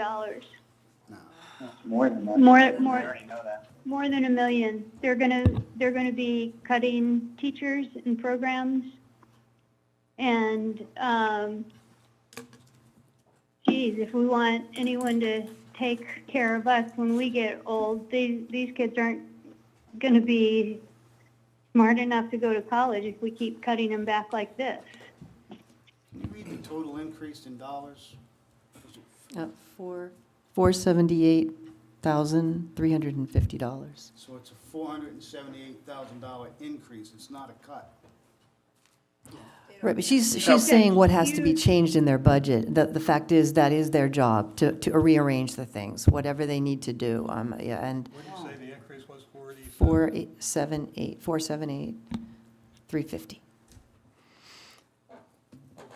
More than that. More- I more- already know that. More than $1 million. They're gonna be cutting teachers and programs. And, geez, if we want anyone to take care of us when we get old, these kids aren't gonna be smart enough to go to college if we keep cutting them back like this. Can you read the total increase in dollars? $478,350. So it's a $478,000 increase, it's not a cut. Right, but she's saying what has to be changed in their budget. The fact is, that is their job, to rearrange the things, whatever they need to do. Yeah, and What did you say the increase was, 487? 350.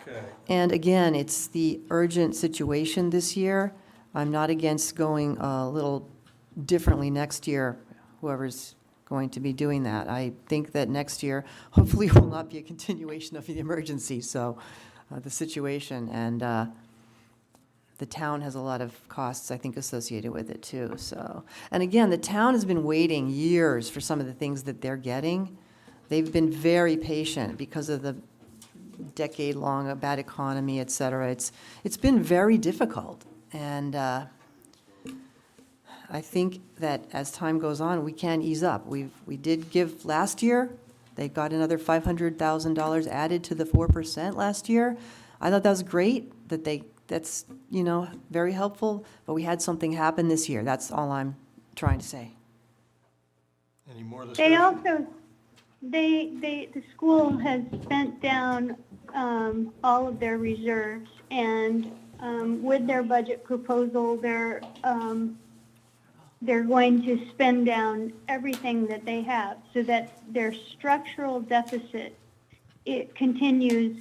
Okay. And again, it's the urgent situation this year. I'm not against going a little differently next year, whoever's going to be doing that. I think that next year, hopefully, will not be a continuation of the emergency, so the situation. And the town has a lot of costs, I think, associated with it, too. So, and again, the town has been waiting years for some of the things that they're getting. They've been very patient because of the decade-long bad economy, et cetera. It's been very difficult. And I think that as time goes on, we can ease up. We did give last year, They got another $500,000 added to the 4% last year. I thought that was great, that's, very helpful, but we had something happen this year. That's all I'm trying to say. Any more discussion? They also, the school has spent down all of their reserves, and with their budget proposal, they're going to spend down everything that they have, so that their structural deficit, it's continuing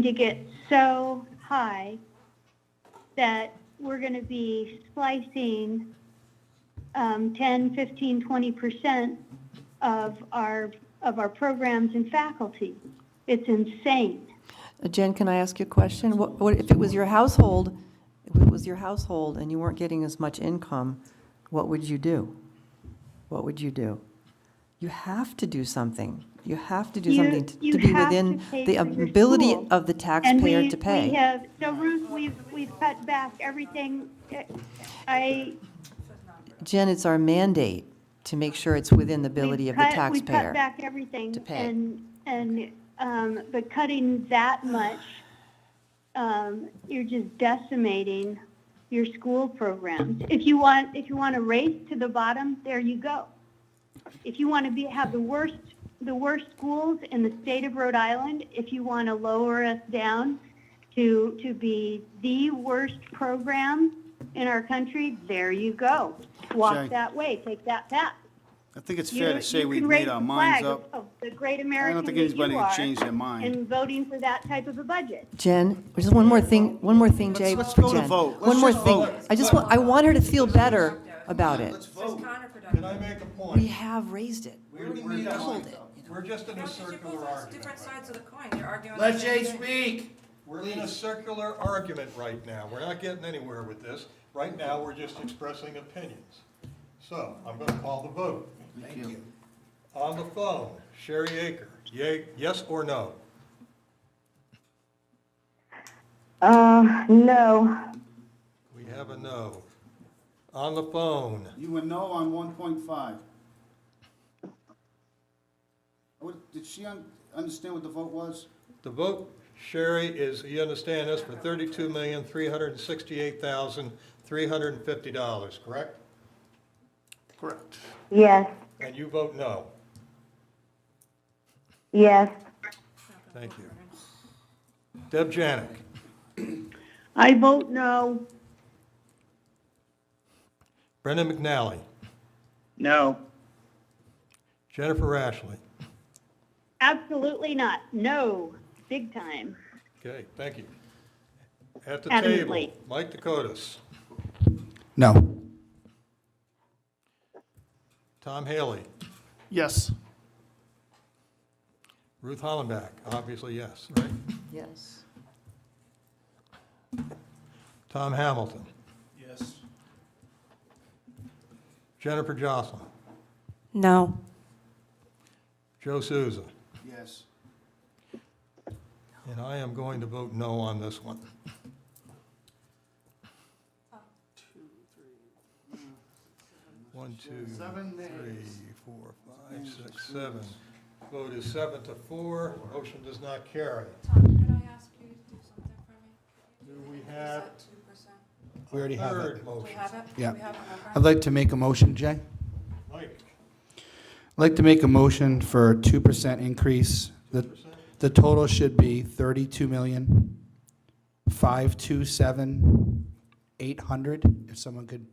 to get so high that we're going to be slicing 10, 15, 20% of our programs and faculty. It's insane. Jen, can I ask you a question? What if it was your household? If it was your household and you weren't getting as much income, what would you do? What would you do? You have to do something. You have to do something to be have within to pay the for your ability school. of the And taxpayer to pay. so Ruth, we've cut back everything. Jen, it's our mandate to make sure it's within the ability of the We've cut taxpayer. back everything. to pay. But cutting that much, you're just decimating your school programs. If you want to race to the bottom, there you go. If you want to have the worst schools in the state of Rhode Island, if you want to lower us down to be the worst program in our country, there you go. Walk Jay. that way, take that path. I think it's fair to say we've can made raise our the minds flag up. of the great I American don't think that anybody you can are change their mind. in voting for that type of a budget. Jen, just one more thing, Jay. let's go to Jen. vote. One Let's more just thing. vote. I want her to feel better about it. Let's vote. Can I make a point? We have raised it. We doubled it. We're just in a circular argument. Different sides of the coin, you're arguing. Let the same Jay thing. speak. We're in a circular argument right now. We're not getting anywhere with this. Right now, we're just expressing opinions. So, I'm going to call the vote. Thank you. On the phone, Sherry Aker, yay, yes or no? No. We have a no. On the phone, You were no on 1.5. Did she understand what the vote was? the vote, Sherry, is, you understand this, for $32,368,350, correct? Correct. Yes. And you vote no. Yes. Thank you. Deb Janik, I vote no. Brendan McNally, No. Jennifer Ashley. Absolutely not. No. Big time. Okay, thank you. At the Adamantly. table, Mike Dakotas, No. Tom Haley, Yes. Ruth Hollenbach, obviously yes, right? Yes. Tom Hamilton, Yes. Jennifer Jocelyn, No. Joe Souza, Yes. and I am going to vote no on this one. 1, 2, 3, 4, 5, 6, 7. Vote is 7-4. Motion does not carry. Tom, could I ask you to do something for me? Do we have Is that 2%? We already have it. third Do we motion? have it? Yeah. Do we have a number? I'd like to make a motion, Jay. Mike, I'd like to make a motion for a 2% increase. 2%? The total should be 32,527,800. If someone could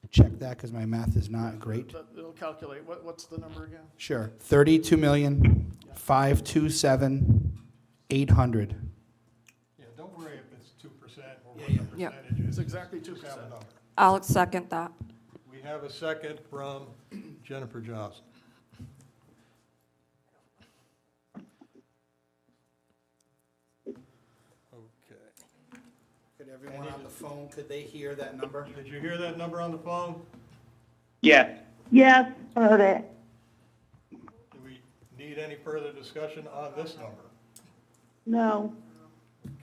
check that, because my math is not great. It'll calculate. What's the number again? Sure, 32,527,800. Yeah, don't worry if it's 2% or what the Yeah. percentage is. It's exactly Just have a 2%. number. I'll second that. We have a second from Jennifer Johnson. Okay. Could everyone on the phone, could they hear that number? Did you hear that number on the phone? Yes. Yes. Heard it. Do we need any further discussion on this number? No.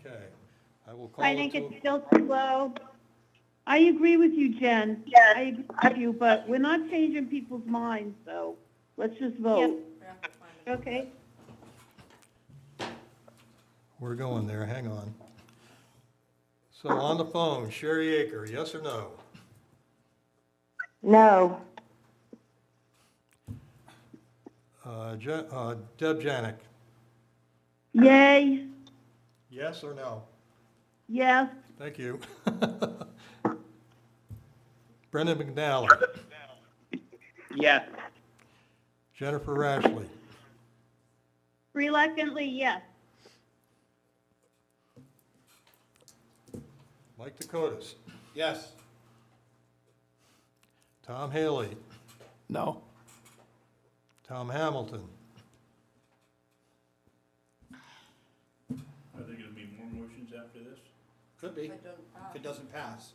Okay. I will call I it think to, it's still too low. I agree with you, Jen. I agree with you, but we're not changing people's minds, so. Let's just vote. Okay. We're going there, hang on. So on the phone, Sherry Aker, yes or no? No. Deb Janik, Yay, yes or no? yes, Thank you. Brendan McNally, Yes. Jennifer Rashley, Reluctantly, yes. Mike Dakotas, Yes. Tom Haley, No. Tom Hamilton, Are there gonna be more motions after this? Could be, if it doesn't pass.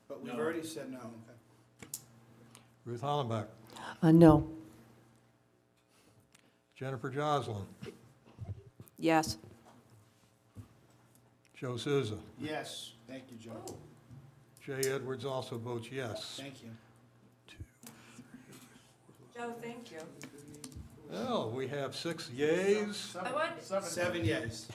But we've No. already said no. Ruth Hollenbach, No. Jennifer Joslin, Yes. Joe Souza, Yes, thank you, Joe. Jay Edwards also votes yes. Thank you. Joe, thank you. Well, we have 6 yays, I want, 7 yeas.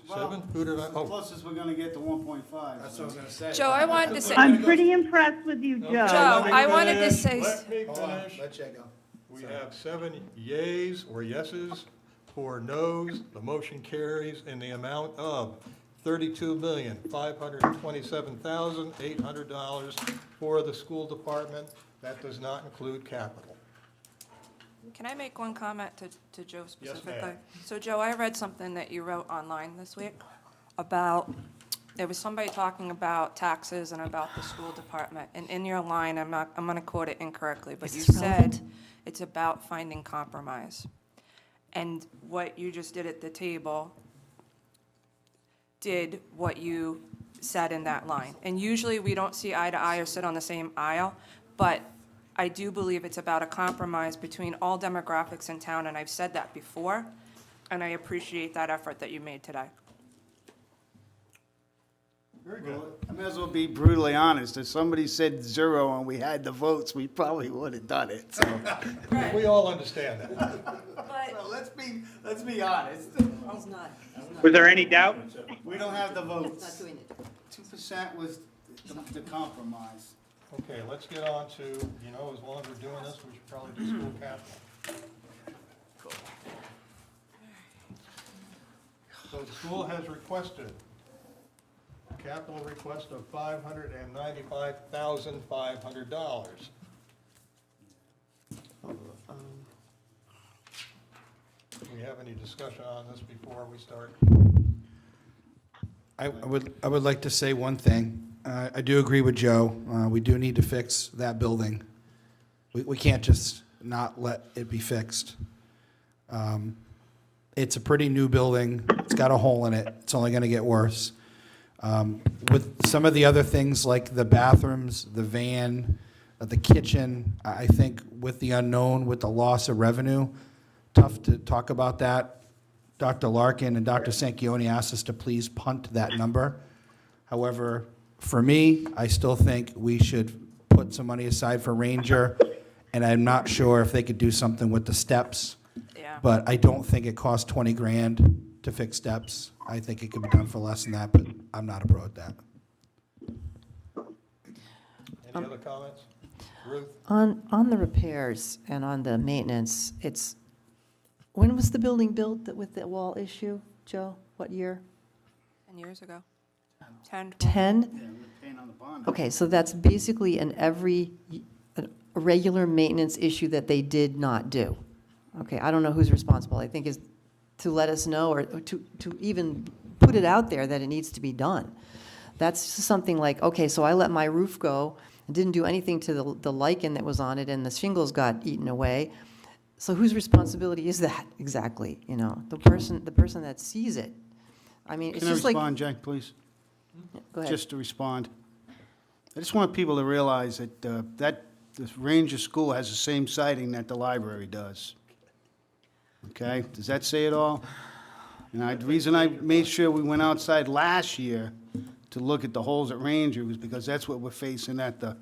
7, who did I, oh, Closest we're gonna get to 1.5. That's what I was gonna say. Joe, I wanted to say, I'm pretty impressed with you, Okay, Joe. Joe, let me I wanted to finish, say- Let me Hold on, finish. let you go. We have 7 yays or yeses, 4 noes. The motion carries in the amount of $32,527,800 for the school department. That does not include capital. can I make one comment to Joe Yes, specifically? ma'am. So Joe, I read something that you wrote online this week about, there was somebody talking about taxes and about the school department. And in your line, I'm gonna quote it incorrectly, but Is you this said relevant? it's about finding compromise. And what you just did at the table did what you said in that line. And usually, we don't see eye to eye or sit on the same aisle, but I do believe it's about a compromise between all demographics in town, and I've said that before, and I appreciate that effort that you made today. Very good. I may as well be brutally honest. If somebody said 0 and we had the votes, we probably would have done it, so. We all understand that. But Let's be honest. Was there any doubt? We don't have the votes. 2% was the compromise. Okay, let's get on to, you know, as long as we're doing this, we should probably do school capital. So the school has requested a capital request of $595,500. Do we have any discussion on this before we start? I would like to say one thing. I do agree with Joe. We do need to fix that building. We can't just not let it be fixed. It's a pretty new building. It's got a hole in it. It's only going to get worse. With some of the other things like the bathrooms, the van, the kitchen, I think with the unknown, with the loss of revenue, tough to talk about that. Dr. Larkin and Dr. Sanquioni asked us to please punt that number. However, for me, I still think we should put some money aside for Ranger, and I'm not sure if they could do something with the steps. Yeah. But I don't think it costs 20 grand to fix steps. I think it could be done for less than that, but I'm not a pro at that. Any other comments? Ruth? On the repairs and on the maintenance, when was the building built with the wall issue, Joe? What year? 10 years ago. 10, 12. 10? Yeah, we're paying on the bond. Okay, so that's basically a regular maintenance issue that they did not do. Okay, I don't know who's responsible. I think is to let us know or to even put it out there that it needs to be done. That's something like, okay, so I let my roof go and didn't do anything to the lichen that was on it and the shingles got eaten away. So whose responsibility is that exactly, you know? The person that sees it. I mean, it's Can I just like. respond, Jack, please? Go ahead. Just to respond. I just want people to realize that this Ranger School has the same siding that the library does. Okay? Does that say it all? And the reason I made sure we went outside last year to look at the holes at Ranger was because that's what we're facing at the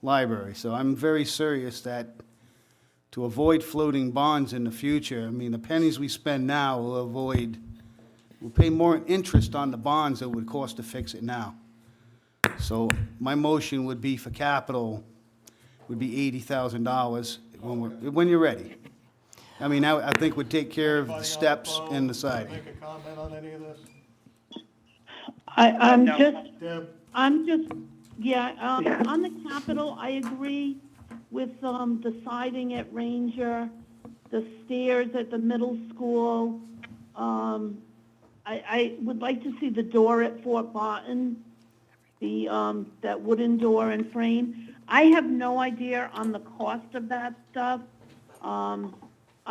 library. So I'm very serious that to avoid floating bonds in the future. I mean, the pennies we spend now we'll pay more interest on the bonds than it would cost to fix it now. So my motion would be for capital, would be $80,000 when you're ready. I mean, I think would take care of the steps and the siding. Make a comment on any of this? I'm No. just, Deb? on the capital, I agree with, the siding at Ranger, the stairs at the middle school. I would like to see the door at Fort Barton, that wooden door and frame. I have no idea on the cost of that stuff. I'm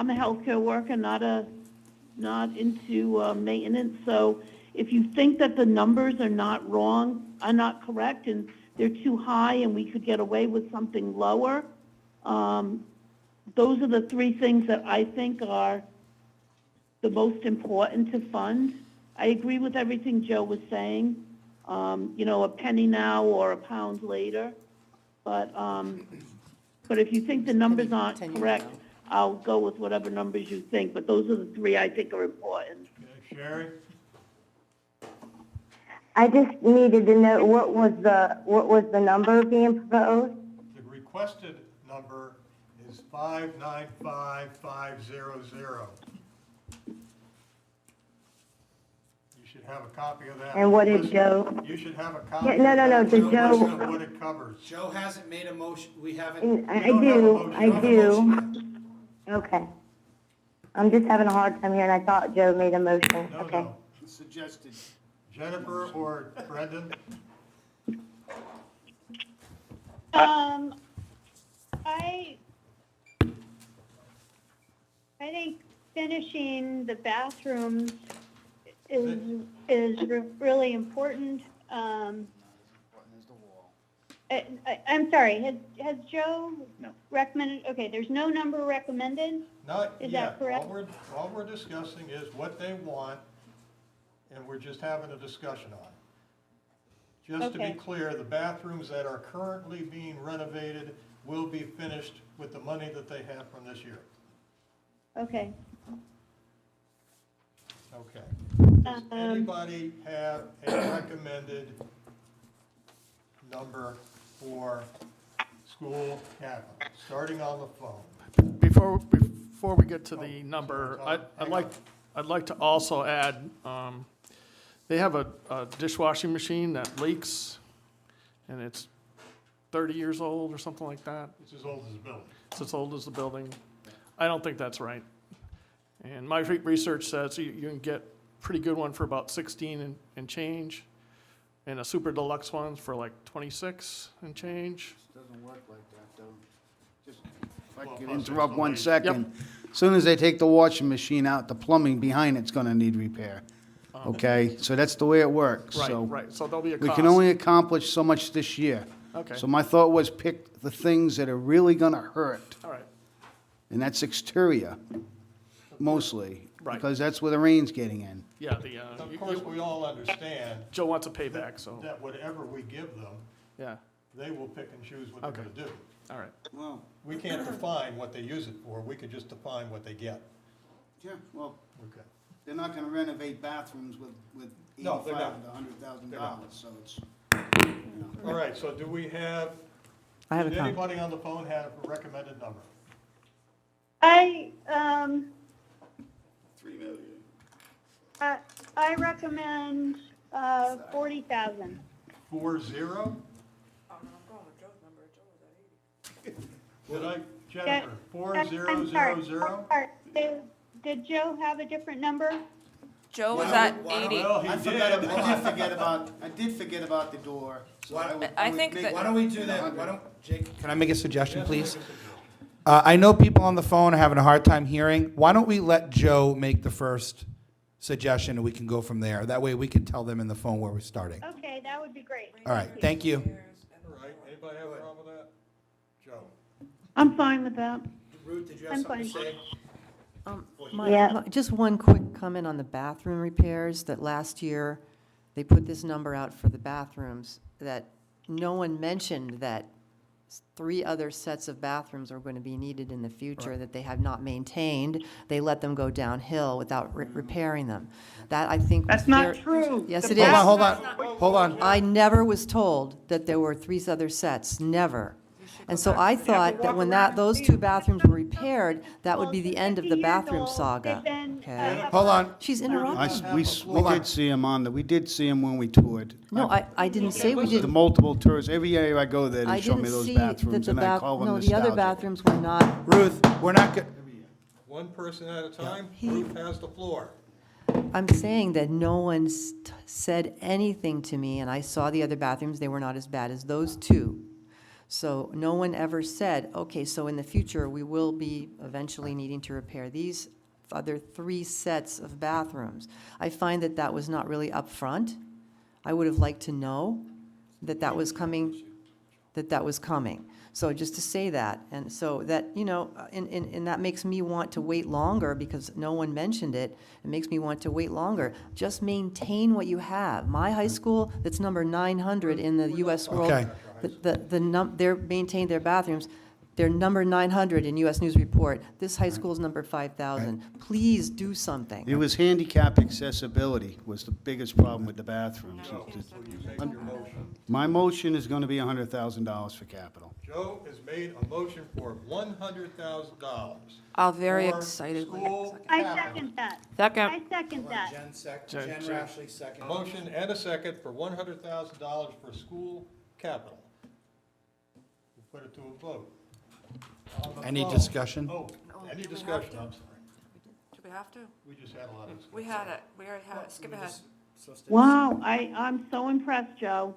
a healthcare worker, not into maintenance, so if you think that the numbers are not correct, and they're too high and we could get away with something lower, those are the three things that I think are the most important to fund. I agree with everything Joe was saying, a penny now or a pound later, but if you think the numbers aren't correct, I'll go with whatever numbers you think, but those are the three I think are important. Okay, Sherry? I just needed to know what was the number being proposed? The requested number is 595,500. You should have a copy of that. And what did Joe? You should have a copy Yeah, of no, that. did list Joe? of what it covers. Joe hasn't made a motion, we haven't. I don't have a do, motion. I You don't have a do. motion Okay. I'm just having a hard time here, and I thought Joe made a motion. No, Okay. no. Suggested. Jennifer or Brendan? I think finishing the bathrooms is really important. I'm sorry, has Joe recommended, okay, there's no number recommended? Not Is yet. that correct? All we're discussing is what they want, and we're just having a discussion on it. Just to be Okay. clear, the bathrooms that are currently being renovated will be finished with the money that they have from this year. Okay. Okay. Does anybody have a recommended number for school capital, starting on the phone? Before we get to the number, I'd like to also add, they have a dishwashing machine that leaks, and it's 30 years old or something like that. It's as old as the building. It's as old as the building. I don't think that's right. And my research says you can get a pretty good one for about 16 and change, and a super deluxe one for like 26 and change. Doesn't work like that, though. Just, if I Well, could plus interrupt one installation. second. As Soon as they take the washing machine out, the plumbing behind it's gonna need repair. Okay, so that's the way it works, so. Right, so there'll be a We cost. can only accomplish so much this year. Okay. So my thought was pick the things that are really gonna hurt, All right, and that's exterior, mostly. Right. Because that's where the rain's getting in. yeah, Of course, we all understand Joe wants a payback, so, that whatever we give them, yeah, they will pick and choose what they're Okay. gonna do. all right. Well, We can't define what they use it for, we could just define what they get. yeah, well, Okay. they're not gonna renovate bathrooms with No, they're not. $85,000 to $100,000, They're not. so it's, All right, so do we have, I have a does comment. anybody on the phone have a recommended number? I 3 million. I recommend 40,000. 40? Oh, no, I'm going with Joe's number. Joe was at 80. Did I, Jennifer, I'm sorry. 4000? Did Joe have a different number? Joe was at 80. Well, he I did. did forget about the door, so I would. I think that- Why don't we do that? Why don't, Jake, can I make a suggestion, Yes, please? make a suggestion. I know people on the phone are having a hard time hearing. Why don't we let Joe make the first suggestion and we can go from there? That way we can tell them in the phone where we're starting. Okay, that would be great. All right, thank you. All right, anybody have a problem with that? Joe? I'm fine with that. Ruth, did you have something to say? Yeah. Just one quick comment on the bathroom repairs, that last year, they put this number out for the bathrooms, that no one mentioned that 3 other sets of bathrooms are going to be needed in the future that they have not maintained. They let them go downhill without repairing them. That, I think. That's was not very- true. Yes, The it is. Hold on, hold on. I never was told that there were 3 other sets, never. And so I thought that when those 2 bathrooms were repaired, that would be the end of the bathroom saga. Okay? Hold on. She's I, interrupting. we did see him we did see him when we toured. No, I didn't say we The didn't. multiple tours, every year I go there, I they show me didn't those see that bathrooms, the and I call them no, the other nostalgic. bathrooms were not. Ruth, we're not, One person at a time. Ruth has the floor. I'm saying that no one said anything to me, and I saw the other bathrooms, they were not as bad as those 2. So no one ever said, okay, so in the future, we will be eventually needing to repair these other 3 sets of bathrooms. I find that that was not really upfront. I would have liked to know that that was coming, So just to say that, and so that, and that makes me want to wait longer because no one mentioned it. It makes me want to wait longer. Just maintain what you have. My high school, that's number 900 in the U.S. world. Okay. They're maintained their bathrooms. They're number 900 in U.S. News Report. This high school is number 5,000. Please do something. It was handicap accessibility was the biggest problem with the bathrooms. My motion is gonna be $100,000 for capital. Joe has made a motion for $100,000. I'll very for excitedly. school I capital. second that. Second. I second that. Jen Rashley, second. Motion and a second for $100,000 for school capital. We'll put it to a vote. On the Any phone. discussion? Oh, any discussion, I'm sorry. Do we have to? We just had a lot of discussion. We had it. We already had it. Skip ahead. Wow, I'm so impressed, Joe.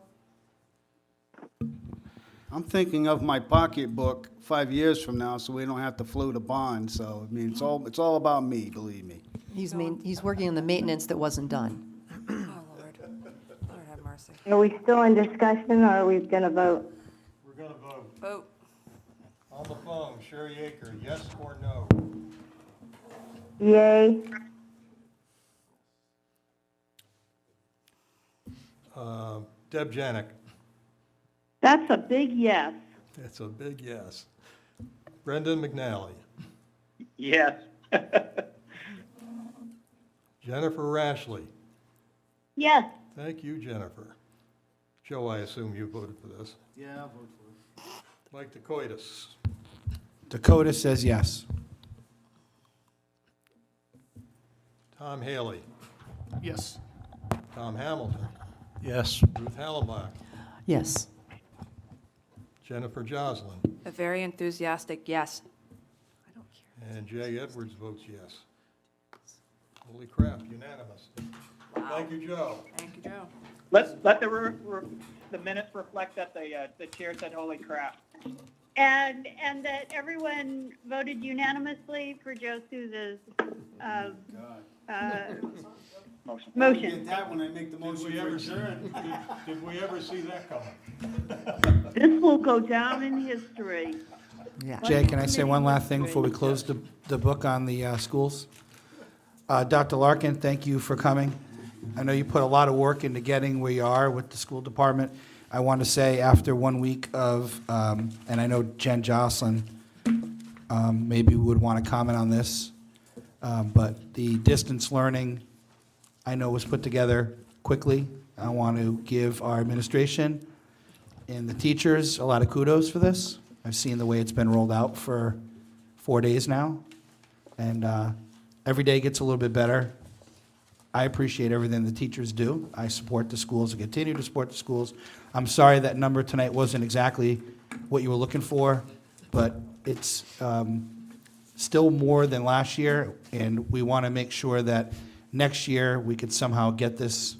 I'm thinking of my pocketbook 5 years from now, so we don't have to float a bond, so, I mean, it's all about me, believe me. He's working on the maintenance that wasn't done. Oh, Lord. Lord have mercy. Are we still in discussion, or are we going to vote? We're gonna vote. Vote. On the phone, Sherry Aker, yes or no? Yay. Deb Janik, That's a big yes. that's a big yes. Brendan McNally, Yes. Jennifer Rashley, Yes. thank you, Jennifer. Joe, I assume you voted for this. Yeah, I'll vote for it. Mike DeCoitis, Dakota says yes. Tom Haley, Yes. Tom Hamilton, Yes. Ruth Hallenbach, Yes. Jennifer Joslin, A very enthusiastic yes. and Jay Edwards votes yes. Holy crap, unanimous. Thank you, Joe. Thank you, Joe. Let the minutes reflect that the chair said, holy crap. And that everyone voted unanimously for Joe Souza's Motion. motion. that when I make the Did we ever, did we ever see that coming? This will go down in history. Yeah. Jay, can I say one last thing before we close the book on the schools? Dr. Larkin, thank you for coming. I know you put a lot of work into getting where you are with the school department. I want to say after 1 week of, and I know Jen Jocelyn maybe would want to comment on this, but the distance learning, I know was put together quickly. I want to give our administration and the teachers a lot of kudos for this. I've seen the way it's been rolled out for 4 days now, and every day gets a little bit better. I appreciate everything the teachers do. I support the schools and continue to support the schools. I'm sorry that number tonight wasn't exactly what you were looking for, but it's still more than last year, and we want to make sure that next year we could somehow get this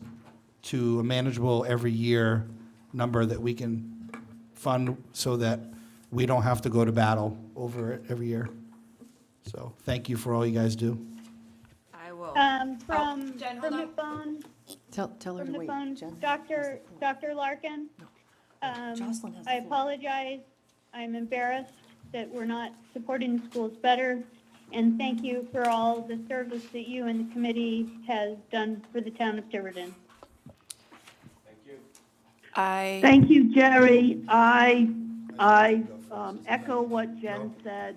to a manageable every year number that we can fund so that we don't have to go to battle over it every year. So thank you for all you guys do. I will. From hold the phone, Tell her from to the wait. phone, Jen. Dr. Larkin, Jocelyn has the I floor. apologize. I'm embarrassed that we're not supporting the schools better. And thank you for all the service that you and the committee has done for the town of Tiverton. I Thank you, Jerry. I I echo what Jen said.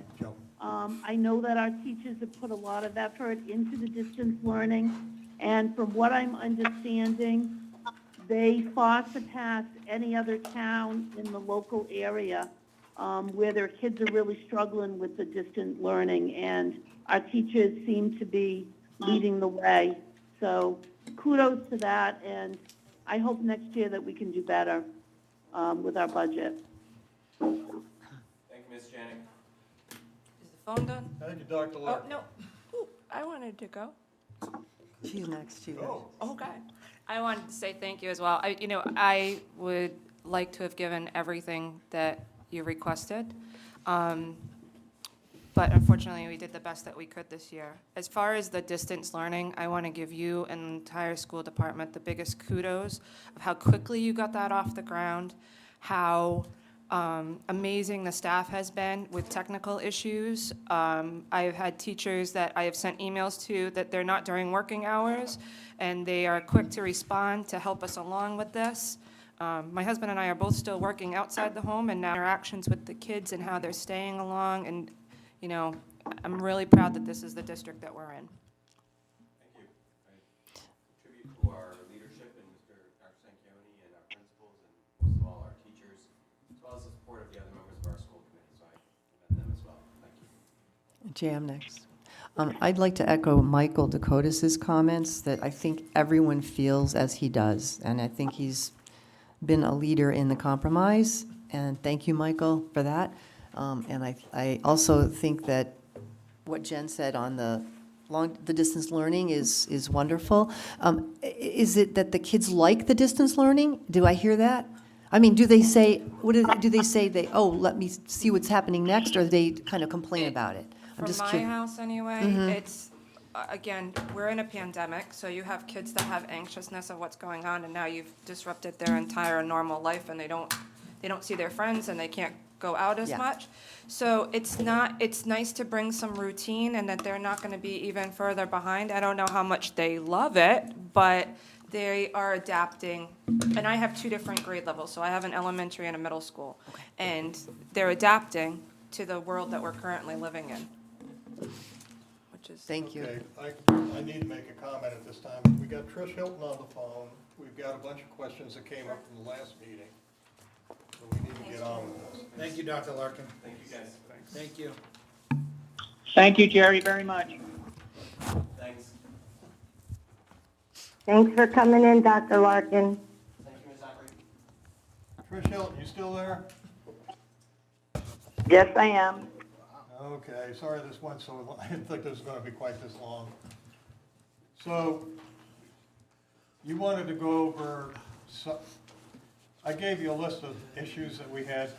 I know that our teachers have put a lot of effort into the distance learning, and from what I'm understanding, they far surpass any other town in the local area where their kids are really struggling with the distant learning, and our teachers seem to be leading the way. So kudos to that, and I hope next year that we can do better with our budget. Thank you, Ms. Janik. Is the phone done? Thank you, Dr. Oh, Larkin. no. Ooh, I wanted to go. She's next, she's next. Okay. I wanted to say thank you as well. I would like to have given everything that you requested. But unfortunately, we did the best that we could this year. As far as the distance learning, I want to give you and the entire school department the biggest kudos of how quickly you got that off the ground, how amazing the staff has been with technical issues. I've had teachers that I have sent emails to that they're not during working hours, and they are quick to respond to help us along with this. My husband and I are both still working outside the home, and now interactions with the kids and how they're staying along, and I'm really proud that this is the district that we're in. Thank you. I attribute to our leadership and Dr. Sanchioni and our principals and most of all our teachers, as well as the support of the other members of our school committee. So I commend them as well. Thank you. Jay, I'm next. I'd like to echo Michael Dakotas' comments that I think everyone feels as he does, and I think he's been a leader in the compromise, and thank you, Michael, for that. And I also think that what Jen said on the distance learning is wonderful. Is it that the kids like the distance learning? Do I hear that? I mean, do they say, do they say let me see what's happening next, or do they kind of complain about it? I'm From just my curious. house anyway, it's, again, we're in a pandemic, so you have kids that have anxiousness of what's going on, and now you've disrupted their entire normal life, and they don't see their friends, and they can't go out as Yeah. much. So it's nice to bring some routine, and that they're not gonna be even further behind. I don't know how much they love it, but they are adapting. And I have 2 different grade levels, so I have an elementary and a middle school. And they're adapting to the world that we're currently living in. Which is. Thank you. Okay, I need to make a comment at this time. We got Trish Hilton on the phone. We've got a bunch of questions that came up from the last meeting. So we need to get on with this. Thank you, Dr. Larkin. Thank you, guys. Thanks. Thank you. Thank you, Jerry, very much. Thanks. Thanks for coming in, Dr. Larkin. Thank you, Ms. Zachary. Trish Hilton, you still there? Yes, I am. Okay, sorry this went so long. I didn't think this was going to be quite this long. So, you wanted to go over, I gave you a list of issues that we had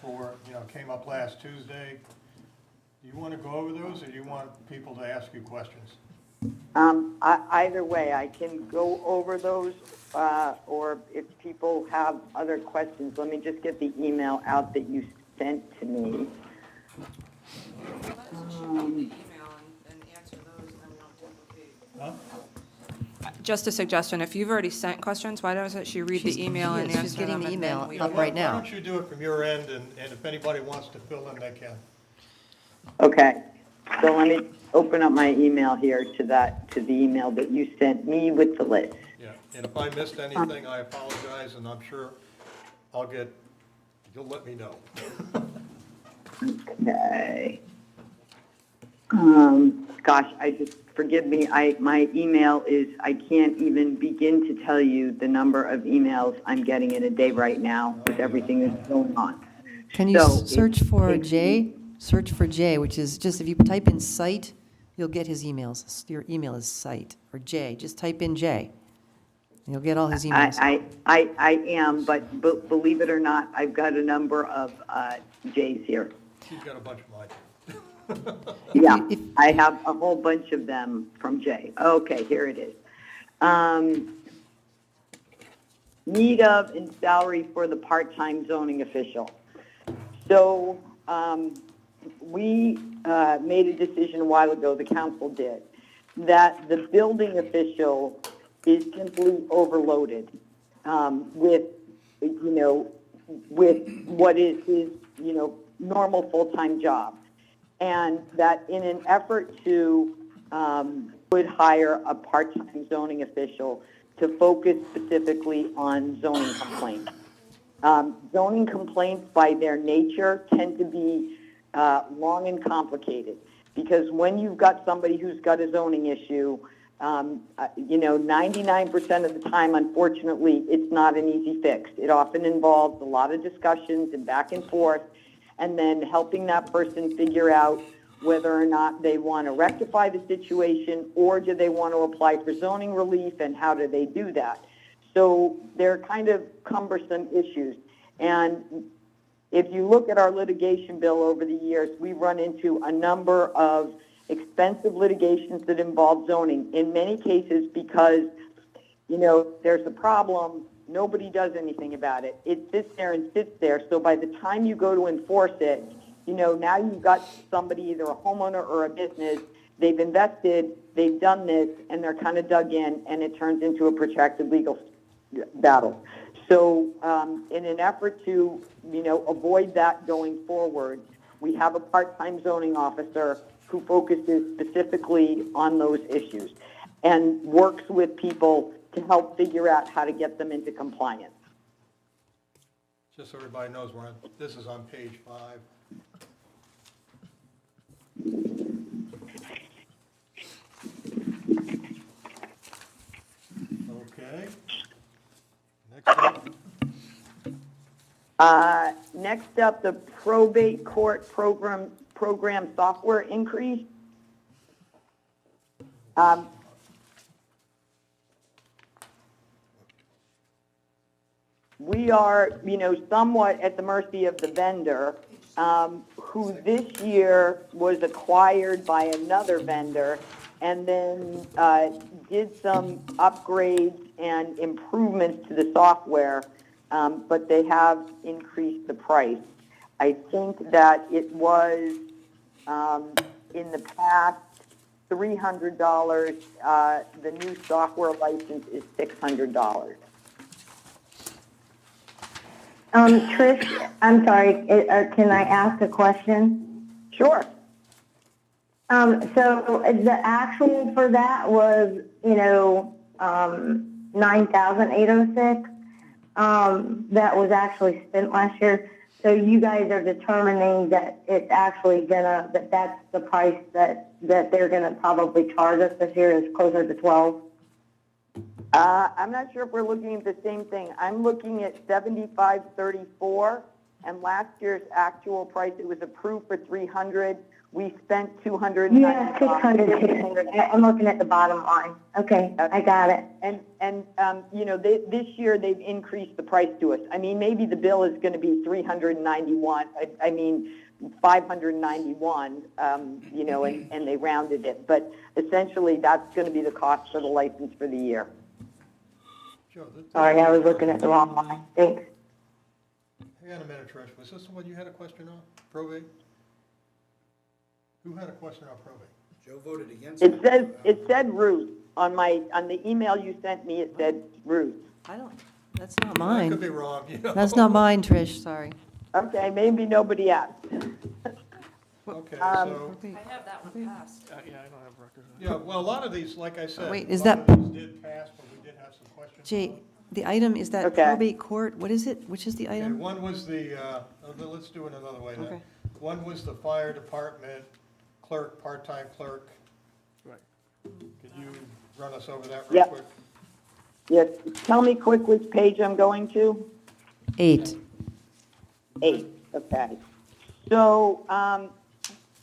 came up last Tuesday. Do you want to go over those, or do you want people to ask you questions? Either way, I can go over those, or if people have other questions, let me just get the email out that you sent to me. Just a suggestion, if you've already sent questions, why doesn't she read the email and answer them? She's getting the and then email we- up right now. Why don't you do it from your end, and if anybody wants to fill in, they can. Okay, so let me open up my email here to the email that you sent me with the list. Yeah, and if I missed anything, I apologize, and I'm sure you'll let me know. Okay. Gosh, forgive me, my email is, I can't even begin to tell you the number of emails I'm getting in a day right now with everything that's going on. Can you So, search for Jay? Search for Jay, which is just, if you type in site, you'll get his emails. Your email is site, or Jay, just type in Jay. And you'll get all his emails. I am, but believe it or not, I've got a number of J's here. She's got a bunch of mine. Yeah, I have a whole bunch of them from Jay. Okay, here it is. Need of and salary for the part-time zoning official. So we made a decision a while ago, the council did, that the building official is simply overloaded with what is his normal full-time jobs. And that in an effort to would hire a part-time zoning official to focus specifically on zoning complaints. Zoning complaints by their nature tend to be long and complicated, because when you've got somebody who's got a zoning issue, 99% of the time, unfortunately, it's not an easy fix. It often involves a lot of discussions and back and forth, and then helping that person figure out whether or not they want to rectify the situation, or do they want to apply for zoning relief, and how do they do that? So they're kind of cumbersome issues. And if you look at our litigation bill over the years, we run into a number of expensive litigations that involve zoning. In many cases, because, there's a problem, nobody does anything about it. It sits there and sits there. So by the time you go to enforce it, now you've got somebody, either a homeowner or a business, they've invested, they've done this, and they're kind of dug in, and it turns into a protracted legal battle. So in an effort to, avoid that going forward, we have a part-time zoning officer who focuses specifically on those issues and works with people to help figure out how to get them into compliance. Just so everybody knows, this is on page 5. Okay. Next up, the probate court program software increase. We are, somewhat at the mercy of the vendor, who this year was acquired by another vendor, and then did some upgrades and improvements to the software, but they have increased the price. I think that it was, in the past, $300. The new software license is $600. Trish, I'm sorry, can I ask a question? Sure. So the actual for that was, 9,806. That was actually spent last year. So you guys are determining that it's actually that's the price that they're gonna probably charge us this year, is closer to 12. I'm not sure if we're looking at the same thing. I'm looking at 7534, and last year's actual price, it was approved for 300. We spent 200. Yeah, 600. I'm looking at the bottom line. Okay, I got it. And this year they've increased the price to us. I mean, maybe the bill is going to be 391. 591. And they rounded it, but essentially that's going to be the cost for the license for the year. Sorry, I was looking at the wrong line. Thanks. Hang on a minute, Trish. Was this the one you had a question on? Probate? Who had a question on probate? Joe voted against it. It said Ruth on the email you sent me. It said Ruth. That's not mine. I could be wrong. That's not mine, Trish, sorry. Okay, maybe nobody asked. Okay, so. I have that one passed. Yeah, I don't have records. Yeah, well, a lot of these, like I said, Wait, a is lot that- of these did pass, but we did have some questions. Jay, the item, is that Okay. probate court? What is it? Which is the Okay, item? one was let's do it another way then. Okay. One was the fire department clerk, part-time clerk. Right. Could you run us over that real Yep. quick? Yes. Tell me quick which page I'm going to. 8. 8. Okay. So,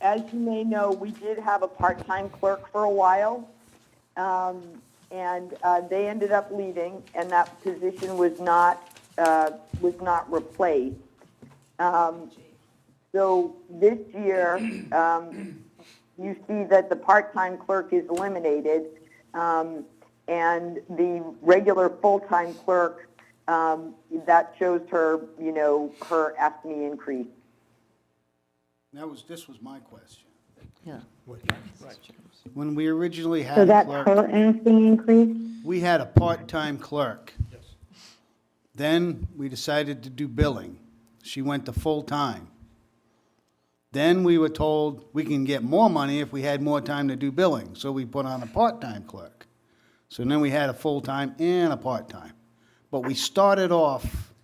as you may know, we did have a part-time clerk for a while, and they ended up leaving, and that position was not replaced. So this year, you see that the part-time clerk is eliminated, and the regular full-time clerk, that shows her, her AFSCME increase. This was my question. Yeah. When we originally had So a that's clerk, her asking increase? we had a part-time clerk. Yes. Then we decided to do billing. She went to full-time. Then we were told we can get more money if we had more time to do billing, so we put on a part-time clerk. So then we had a full-time and a part-time. But we started off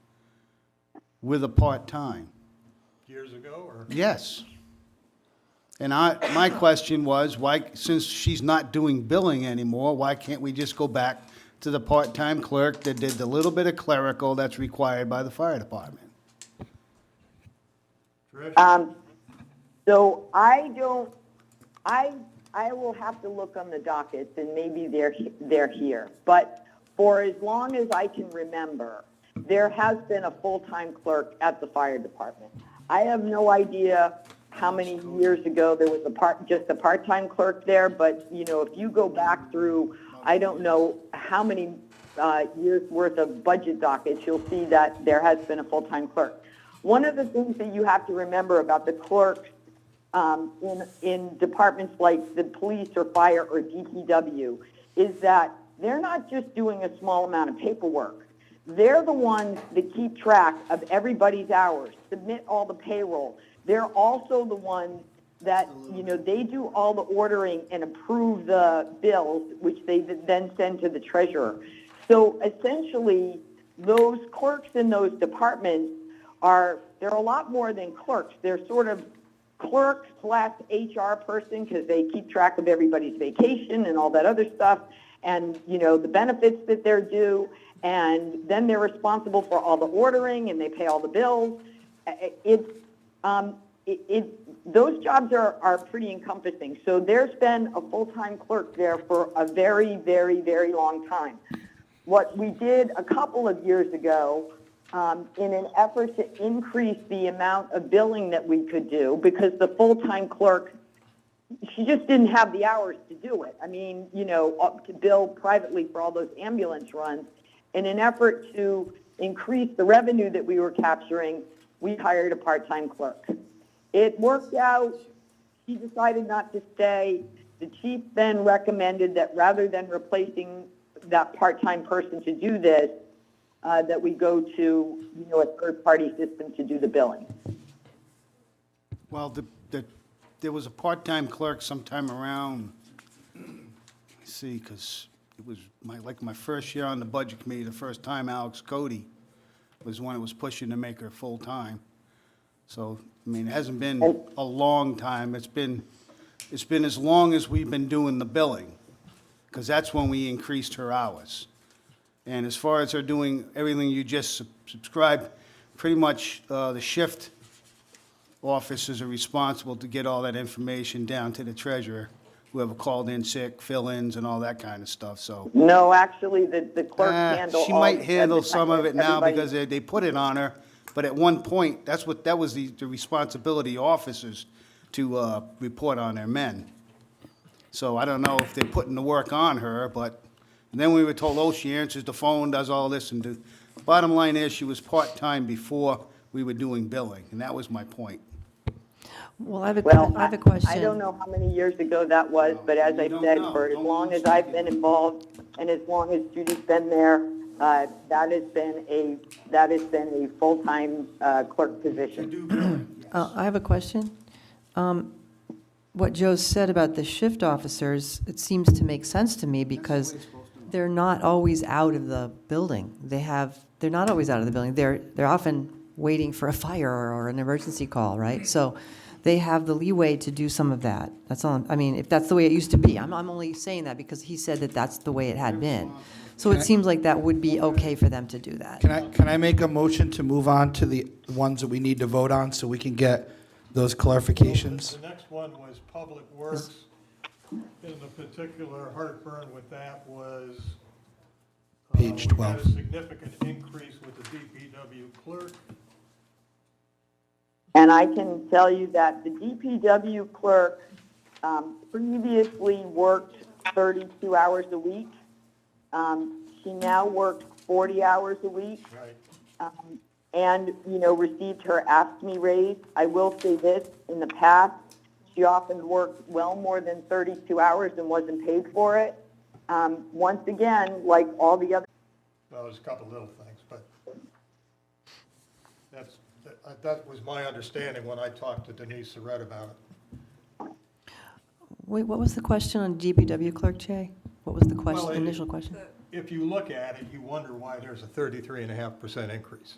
with a part-time. Years ago, or? Yes. And my question was, why, since she's not doing billing anymore, why can't we just go back to the part-time clerk that did the little bit of clerical that's required by the fire department? Trish? So I don't, I will have to look on the dockets, and maybe they're here. But for as long as I can remember, there has been a full-time clerk at the fire department. I have no idea how many years ago there was just a part-time clerk there, but, you know, if you go back through, I don't know how many years worth of budget dockets, you'll see that there has been a full-time clerk. One of the things that you have to remember about the clerks in departments like the police or fire or DPW is that they're not just doing a small amount of paperwork. They're the ones that keep track of everybody's hours, submit all the payroll. They're also the ones that, you know, they do all the ordering and approve the bills, which they then send to the treasurer. So essentially, those clerks in those departments they're a lot more than clerks. They're sort of clerks / HR person, because they keep track of everybody's vacation and all that other stuff, and, you know, the benefits that they're due, and then they're responsible for all the ordering, and they pay all the bills. Those jobs are pretty encompassing. So there's been a full-time clerk there for a very, very, very long time. What we did a couple of years ago, in an effort to increase the amount of billing that we could do, because the full-time clerk, she just didn't have the hours to do it. I mean, you know, to bill privately for all those ambulance runs. In an effort to increase the revenue that we were capturing, we hired a part-time clerk. It worked out. She decided not to stay. The chief then recommended that rather than replacing that part-time person to do this, that we go to, you know, a third-party system to do the billing. Well, there was a part-time clerk sometime around, let's see, because it was my first year on the budget committee, the first time Alex Cody was one that was pushing to make her full-time. So, I mean, it hasn't been a long time. It's been as long as we've been doing the billing, because that's when we increased her hours. And as far as her doing everything you just subscribed, pretty much the shift officers are responsible to get all that information down to the treasurer, whoever called in sick, fill-ins, and all that kind of stuff, so. No, actually, the clerk handle. She might handle some of it now because they put it on her, but at one point, that was the responsibility of officers to report on their men. So I don't know if they're putting the work on her, but then we were told, oh, she answers the phone, does all this, and bottom line is, she was part-time before we were doing billing, and that was my point. Well, I have a question. I don't know how many years ago that was, but as I said, for as long as I've been involved and as long as Judy's been there, that has been a full-time clerk position. I have a question. What Joe said about the shift officers, it seems to make sense to me because they're not always out of the building. They're not always out of the building. They're often waiting for a fire or an emergency call, right? So they have the leeway to do some of that. That's all. I mean, if that's the way it used to be. I'm only saying that because he said that that's the way it had been. So it seems like that would be okay for them to do that. Can I make a motion to move on to the ones that we need to vote on so we can get those clarifications? The next one was Public Works. In the particular heartburn with that was Page 12. We had a significant increase with the DPW clerk. And I can tell you that the DPW clerk previously worked 32 hours a week. She now works 40 hours a week. Right. And, you know, received her AFSCME raise. I will say this, in the past, she often worked well more than 32 hours and wasn't paid for it. Once again, like all the other... Well, there's a couple little things, but That was my understanding when I talked to Denise Surratt about it. Wait, what was the question on DPW clerk, Jay? What was the question, Well, initial question? If you look at it, you wonder why there's a 33.5% increase.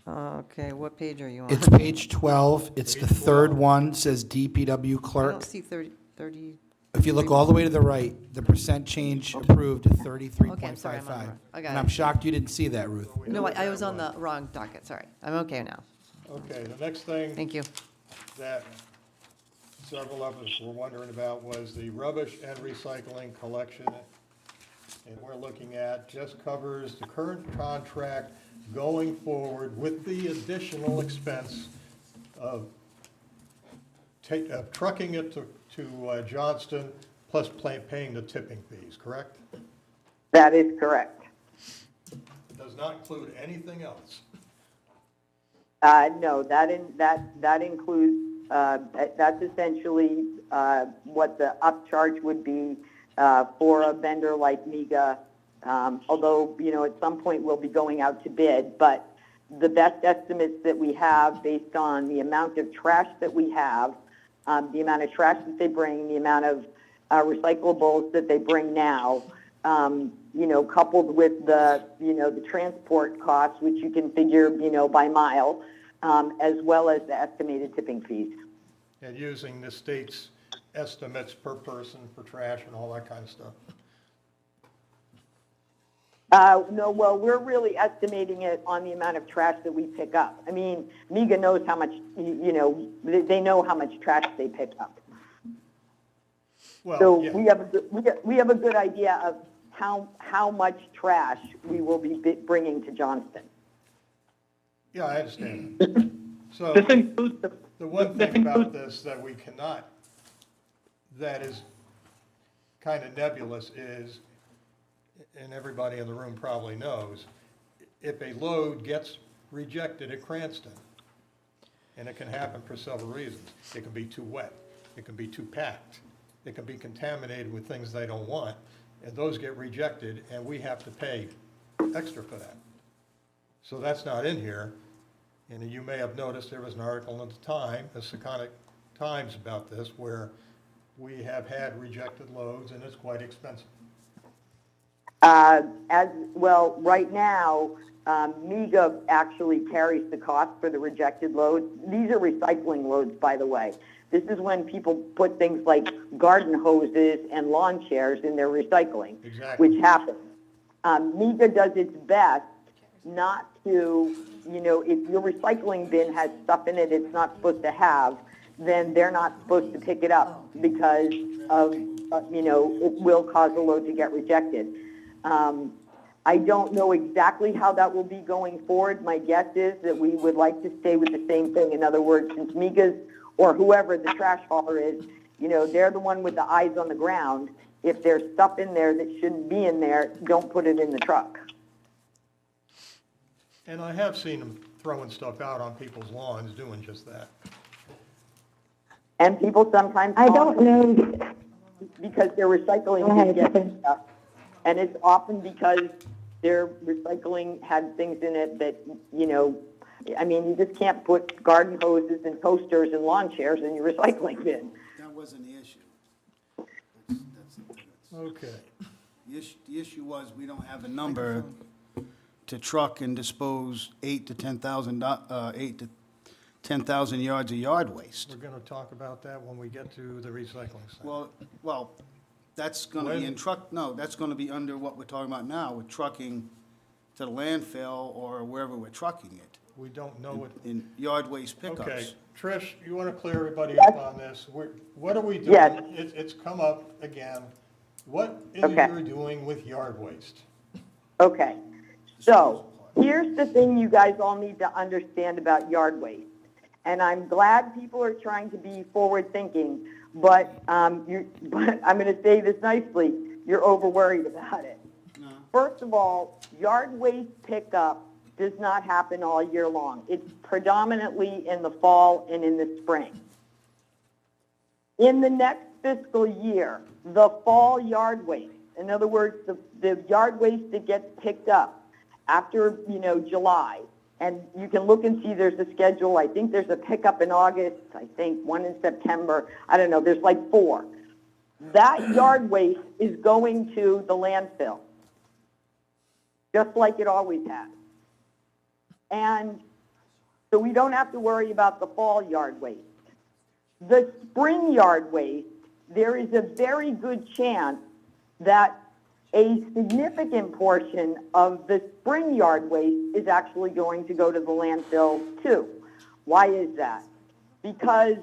Okay, what page are you on? It's page 12, it's the Page third 12. one, says DPW I don't clerk. see 30. If you look all the way to the right, the percent change approved at 33.55. Okay, I'm sorry, I'm on the wrong- I got And it. I'm shocked you didn't see that, Ruth. No, I was on the wrong docket, sorry. I'm okay now. Okay, the next thing Thank you. that several of us were wondering about was the rubbish and recycling collection. And we're looking at just covers the current contract going forward with the additional expense of trucking it to Johnston, plus paying the tipping fees, correct? That is correct. Does not include anything else. No, that includes, that's essentially what the upcharge would be for a vendor like MEGA, although, at some point we'll be going out to bid, but the best estimates that we have based on the amount of trash that we have, the amount of trash that they bring, the amount of recyclables that they bring now, coupled with the transport costs, which you can figure, by mile, as well as the estimated tipping fees. And using the state's estimates per person for trash and all that kind of stuff. No, well, we're really estimating it on the amount of trash that we pick up. I mean, MEGA knows how much, they know how much trash they pick up. Well, So yeah. we have a good idea of how much trash we will be bringing to Johnston. Yeah, I understand. So This includes the one thing about this that we cannot, that is kind of nebulous is, and everybody in the room probably knows, if a load gets rejected at Cranston, and it can happen for several reasons. It can be too wet, it can be too packed, it can be contaminated with things they don't want, and those get rejected, and we have to pay extra for that. So that's not in here, and you may have noticed there was an article at the time, the Seconic Times, about this, where we have had rejected loads, and it's quite expensive. As well, right now, MEGA actually carries the cost for the rejected loads. These are recycling loads, by the way. This is when people put things like garden hoses and lawn chairs in their recycling, Exactly. which happens. MEGA does its best not to, if your recycling bin has stuff in it it's not supposed to have, then they're not supposed to pick it up because of, it will cause a load to get rejected. I don't know exactly how that will be going forward. My guess is that we would like to stay with the same thing. In other words, since MEGA's or whoever the trash hauler is, they're the one with the eyes on the ground. If there's stuff in there that shouldn't be in there, don't put it in the truck. And I have seen them throwing stuff out on people's lawns doing just that. And people sometimes I don't know. because their recycling didn't get stuff. And it's often because their recycling had things in it that, you just can't put garden hoses and toasters and lawn chairs in your recycling bin. That wasn't the issue. Okay. The issue was, we don't have a number to truck and dispose 8 to 10,000 yards of yard waste. We're going to talk about that when we get to the recycling side. Well, that's gonna be in that's gonna be under what we're talking about now, with trucking to the landfill or wherever we're trucking it, We don't know what. in yard waste pickups. Okay, Trish, you want to clear everybody up on this? What are we doing? Yes. It's come up again. What is Okay. you're doing with yard waste? Okay, so here's the thing you guys all need to understand about yard waste. And I'm glad people are trying to be forward-thinking, but I'm going to say this nicely, you're over-worried about it. No. First of all, yard waste pickup does not happen all year long. It's predominantly in the fall and in the spring. In the next fiscal year, the fall yard waste, in other words, the yard waste that gets picked up after, July, and you can look and see there's a schedule. I think there's a pickup in August, I think one in September. I don't know, there's like 4. That yard waste is going to the landfill, just like it always has. And so we don't have to worry about the fall yard waste. The spring yard waste, there is a very good chance that a significant portion of the spring yard waste is actually going to go to the landfill too. Why is that? Because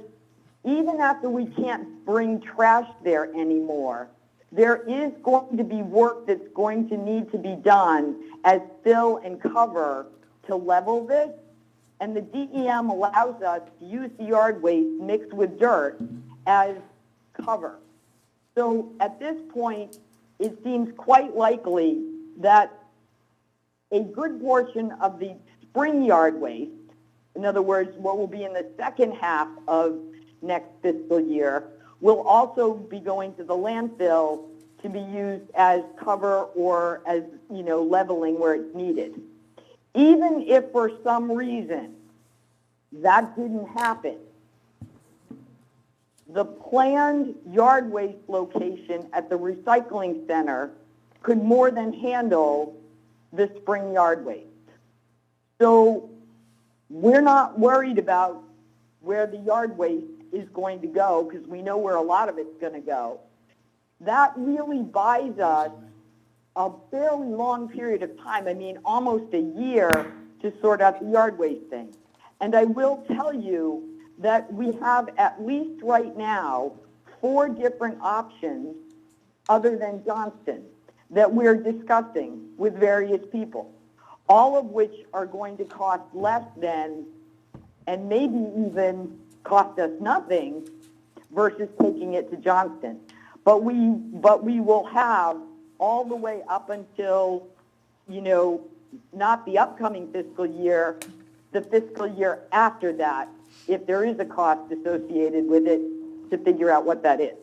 even after we can't bring trash there anymore, there is going to be work that's going to need to be done as fill and cover to level this. And the DEM allows us to use the yard waste mixed with dirt as cover. So at this point, it seems quite likely that a good portion of the spring yard waste, in other words, what will be in the second half of next fiscal year, will also be going to the landfill to be used as cover or as, leveling where it's needed. Even if for some reason that didn't happen, the planned yard waste location at the recycling center could more than handle the spring yard waste. So we're not worried about where the yard waste is going to go because we know where a lot of it's going to go. That really buys us a fairly long period of time, almost a year to sort out the yard waste thing. And I will tell you that we have at least right now 4 different options other than Johnston that we're discussing with various people, all of which are going to cost less than, and maybe even cost us nothing versus taking it to Johnston. But we will have all the way up until, not the upcoming fiscal year, the fiscal year after that, if there is a cost associated with it, to figure out what that is.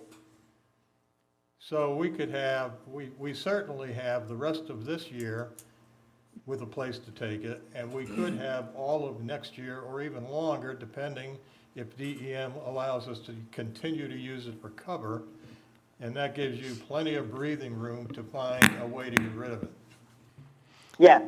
So we could have, we certainly have the rest of this year with a place to take it, and we could have all of next year or even longer, depending if DEM allows us to continue to use it for cover, and that gives you plenty of breathing room to find a way to get rid of it. Yes,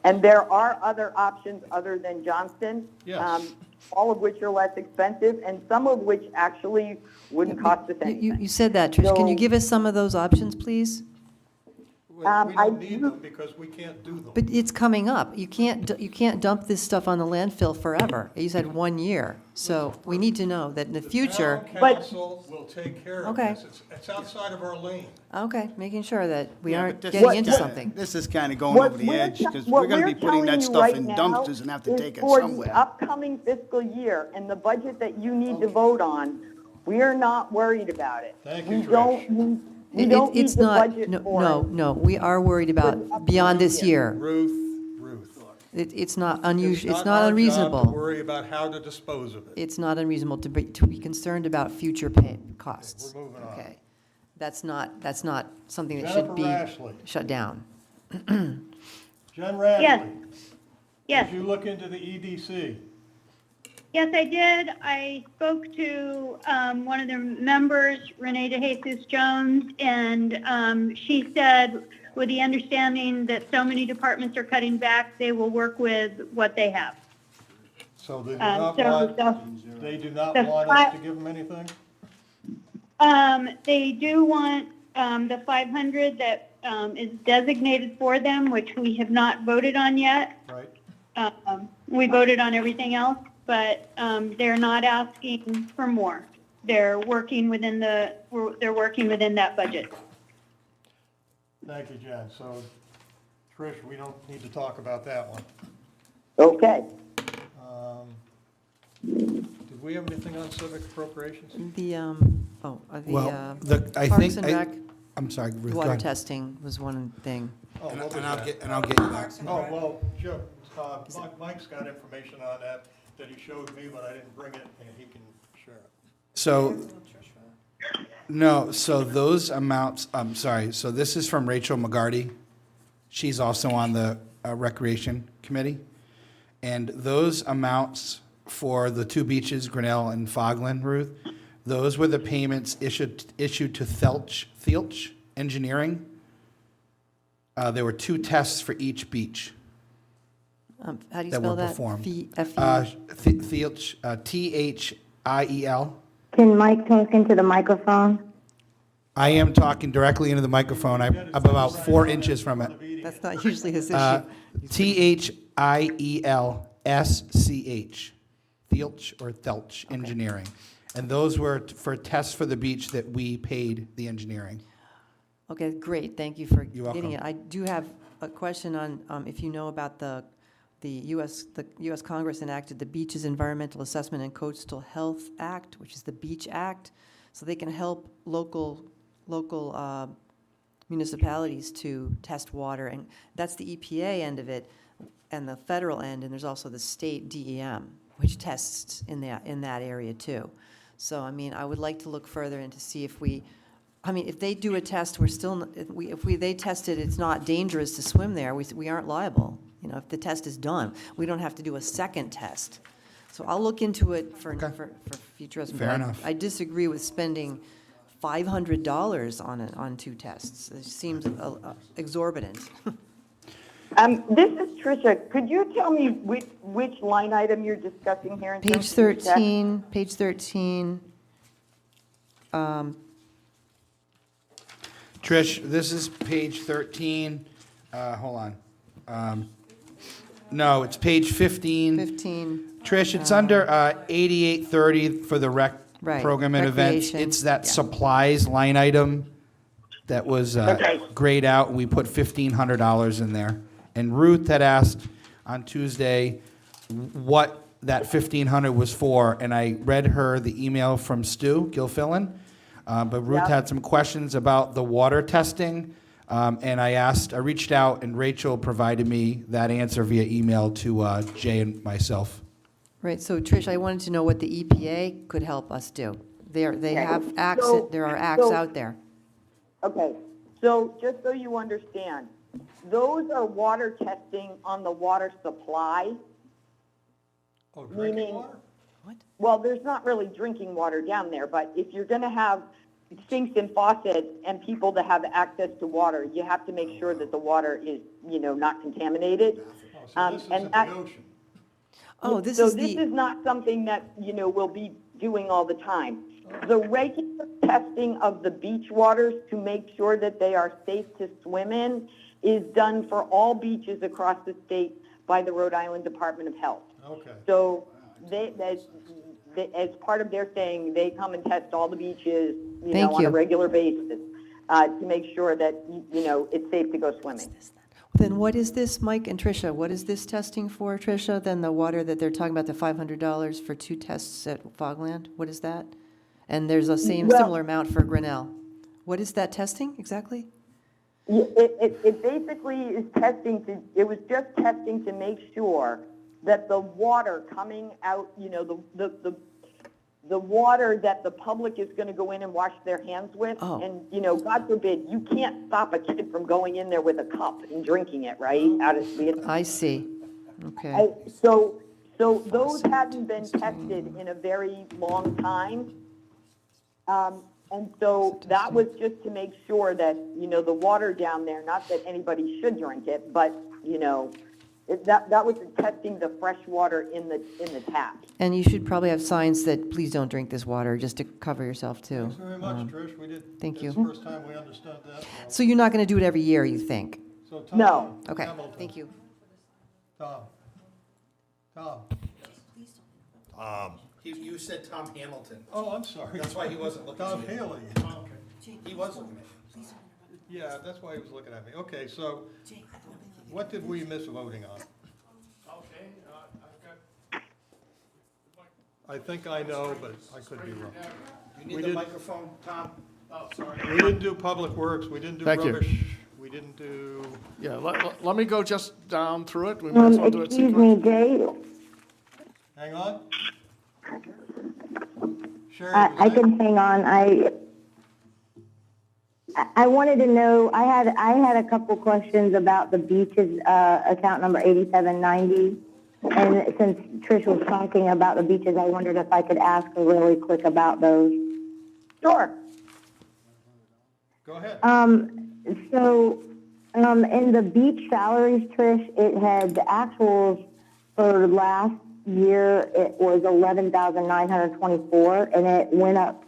and there are other options other than Johnston. Yes. All of which are less expensive, and some of which actually wouldn't cost us anything. You said that, Trish. Can you So- give us some of those options, please? We don't need them because we can't do them. But it's coming up. You can't dump this stuff on the landfill forever. You said 1 year. So we need to know that in the future. Town council will take care of Okay. this. It's outside of our lane. Okay, making sure that we Yeah, aren't but this getting is into kinda- something. This is kind of going over the edge, because we're going to be putting that stuff in dumpsters and have to take it For the somewhere. upcoming fiscal year and the budget that you need to vote on, we are not worried about it. Thank We you, don't need, we don't need It's the not, budget no, for no, it. no. We are worried about beyond this year. Ruth. It's not unusual, it's our not job to unreasonable. worry about how to dispose of it. It's not unreasonable to be concerned about future pay costs. We're moving on. Okay. That's not something that Jennifer should be Rashley. shut down. Jen Radley. Yes. Yes. Did you look into the EDC? Yes, I did. I spoke to one of their members, Renee DeJesus Jones, and she said, with the understanding that so many departments are cutting back, they will work with what they have. So they do not the want us to give them anything? They do want the 500 that is designated for them, which we have not voted on yet. Right. We voted on everything else, but they're not asking for more. They're working within that budget. Thank you, Jen. So, Trish, we don't need to talk about that one. Okay. Did we have anything on civic appropriations? Well, I Parks think, and Rec, I'm sorry, Ruth, go water ahead. testing was one thing. Oh, what was And that? I'll get you that. Oh, well, Joe, Mike's got information on that he showed me, but I didn't bring it, and he can share it. So, no, so those amounts, I'm sorry, so this is from Rachel McGarty. She's also on the Recreation Committee. And those amounts for the two beaches, Grinnell and Fogland, Ruth, those were the payments issued to Thielch Engineering. There were 2 tests for each beach How do you that spell were that? performed. Thielch. Thiel, Thiel. Can Mike talk into the microphone? I am talking directly into the microphone. I'm about 4 inches from it. That's not usually his issue. Thielsch, Thielch or Thelch Engineering. And those were for tests for the beach that we paid the engineering. Okay, great, thank you for You're getting welcome. it. I do have a question on, if you know about the U.S. Congress enacted the Beaches Environmental Assessment and Coastal Health Act, which is the Beach Act, so they can help local municipalities to test water, and that's the EPA end of it, and the federal end, and there's also the state DEM, which tests in that area too. So, I mean, I would like to look further into see if if they do a test, if they test it, it's not dangerous to swim there, we aren't liable. You know, if the test is done, we don't have to do a second test. So I'll look into it for future. Fair enough. I disagree with spending $500 on 2 tests. It seems exorbitant. This is Tricia. Could you tell me which line item you're discussing here? In Page terms of the check? 13, page 13. Trish, this is page 13. Hold on. No, it's page 15. 15. Trish, it's under 8830 for the rec Right, program and events. recreation, It's that yeah. supplies line item that was Okay. grayed out, and we put $1,500 in there. And Ruth had asked on Tuesday what that $1,500 was for, and I read her the email from Stu Gilfillan. But Ruth Yep. had some questions about the water testing, and I reached out, and Rachel provided me that answer via email to Jay and myself. Right, so Trish, I wanted to know what the EPA could help us do. They have acts, So- there are acts so- out there. Okay, so just so you understand, those are water testing on the water supply. Oh, drinking Meaning- water? Well, there's not really drinking water down there, but if you're going to have sinks and faucets and people that have access to water, you have to make sure that the water is, not contaminated. Oh, so this and isn't that- the ocean. Oh, this So is this the, is not something that, we'll be doing all the time. The regular testing of the beach waters to make sure that they are safe to swim in is done for all beaches across the state by the Rhode Island Department of Health. Okay. So as part of their thing, they come and test all the beaches, Thank on you. a regular basis to make sure that, it's safe to go swimming. then what is this, Mike and Tricia, what is this testing for, Tricia? Then the water that they're talking about, the $500 for 2 tests at Fogland, what is that? And there's a similar amount for Grinnell. What is that testing exactly? It basically is it was just testing to make sure that the water coming out, the water that the public is going to go in and wash their hands with, Oh. and, God forbid, you can't stop a kid from going in there with a cup and drinking it, right? I see, okay. So those hadn't been tested in a very long time. And so that was just to make sure that, the water down there, not that anybody should drink it, but, that was testing the fresh water in the tap. And you should probably have signs that please don't drink this water, just to cover yourself too. Thanks very much, Trish. We did. thank It's you. the first time we understood that. So you're not going to do it every year, you think? So Tom No. Okay, Hamilton. thank you. Tom. You said Tom Hamilton. Oh, I'm sorry. That's why he wasn't looking Tom at me. Haley. He was looking at me. Yeah, that's why he was looking at me. Okay, so what did we miss voting on? Okay, I've got, I think I know, but I could be wrong. You We need the did- microphone, Tom? oh, sorry. We didn't do Public Works, we didn't do Thank you. rubbish, we didn't do, Yeah, let me go just down through it. We might as well do it Excuse me, sequentially. Jay, hang on. Sherry, I was that- can hang on. I wanted to know, I had a couple questions about the beaches, account number 8790. And since Trish was talking about the beaches, I wondered if I could ask her really quick about those. Sure. Go ahead. In the beach salaries, Trish, it had the actuals for last year, it was 11,924, and it went up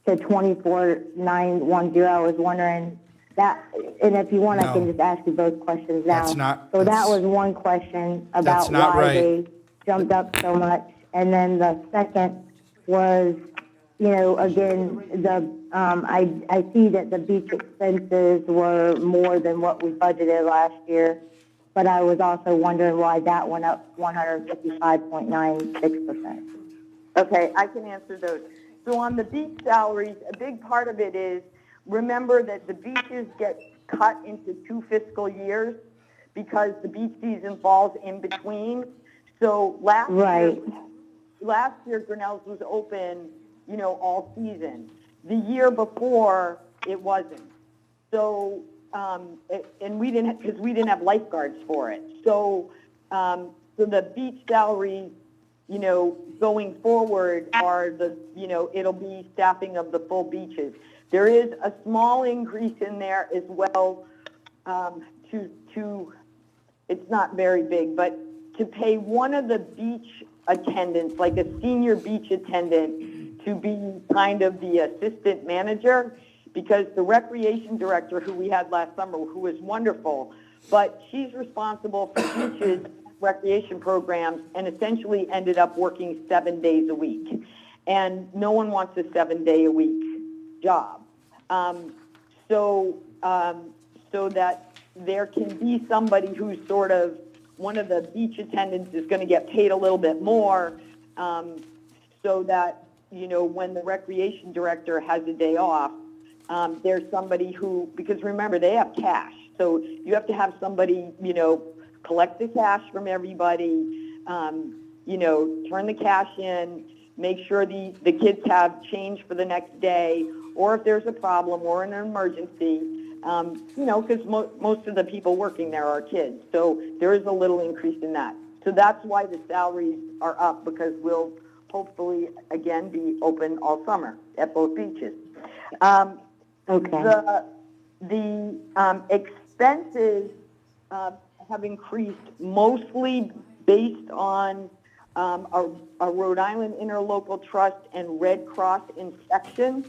to 24,910. I was wondering that, and if you want, I can No. just ask you both questions now. That's not- So that that's- was one question That's about not why right. they jumped up so much. And then the second was, again, I see that the beach expenses were more than what we budgeted last year, but I was also wondering why that went up 155.96%. Okay, I can answer those. So on the beach salaries, a big part of it is, remember that the beaches get cut into 2 fiscal years because the beach season falls in between. So last year Grinnell's was open, all season. The year before, it wasn't. So, and we didn't, because we didn't have lifeguards for it. So the beach salaries, going forward are it'll be staffing of the full beaches. There is a small increase in there as well, it's not very big, but to pay one of the beach attendants, like a senior beach attendant, to be kind of the assistant manager, because the recreation director who we had last summer, who was wonderful, but she's responsible for beaches, recreation programs, and essentially ended up working 7 days a week. And no one wants a 7-day-a-week job. So that there can be somebody who's sort of, one of the beach attendants is going to get paid a little bit more, so that, when the recreation director has a day off, there's somebody who, because remember, they have cash. So you have to have somebody, collect the cash from everybody, turn the cash in, make sure the kids have change for the next day, or if there's a problem or an emergency, because most of the people working there are kids. So there is a little increase in that. So that's why the salaries are up, because we'll hopefully, again, be open all summer at both beaches. Okay. The expenses have increased mostly based on a Rhode Island Interlocal Trust and Red Cross inspection.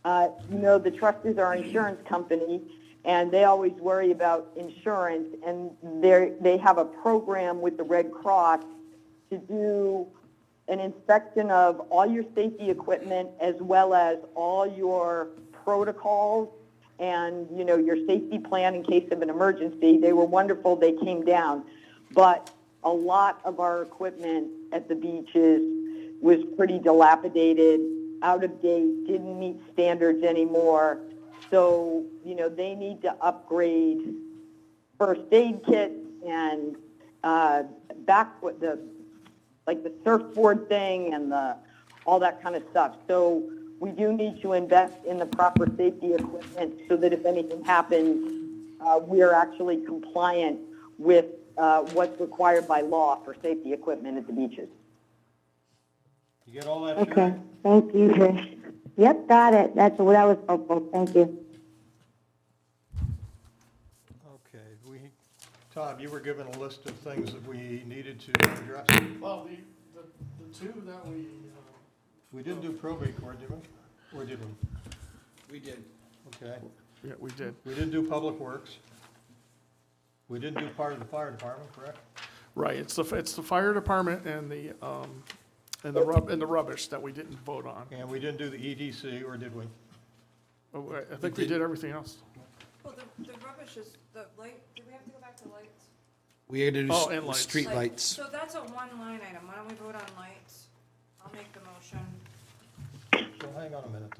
The trust is our insurance company, and they always worry about insurance, and they have a program with the Red Cross to do an inspection of all your safety equipment as well as all your protocols and, your safety plan in case of an emergency. They were wonderful. They came down. But a lot of our equipment at the beaches was pretty dilapidated, out of date, didn't meet standards anymore. So, they need to upgrade first aid kits and the surfboard thing and all that kind of stuff. So we do need to invest in the proper safety equipment so that if anything happens, we are actually compliant with what's required by law for safety equipment at the beaches. You get all that? Okay. Sharon? Thank you, Trish. Yep, got it. That was helpful. Thank you. Okay, Tom, you were given a list of things that we needed to address. Well, the two that We didn't do probate court, did we? Or did we? We did. Okay. yeah, we did. We didn't do public works. We didn't do part of the fire department, correct? Right, it's the fire department and the rubbish that we didn't vote on. And we didn't do the EDC, or did we? Oh, I think we did everything else. Well, the rubbish is, the light, do we have to go back to lights? We had to Oh, do and lights. street Like, lights. So that's a one line item. Why don't we vote on lights? I'll make the motion. So hang on a minute,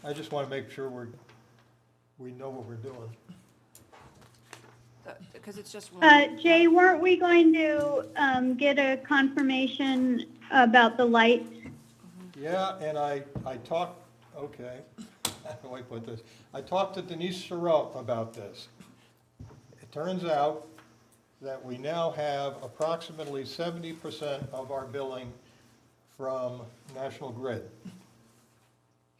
I just want to make sure we know what we're doing. Because it's just one. Jay, weren't we going to get a confirmation about the lights? Yeah, and I talked, okay, how do I put this? I talked to Denise Sorrell about this. It turns out that we now have approximately 70% of our billing from National Grid.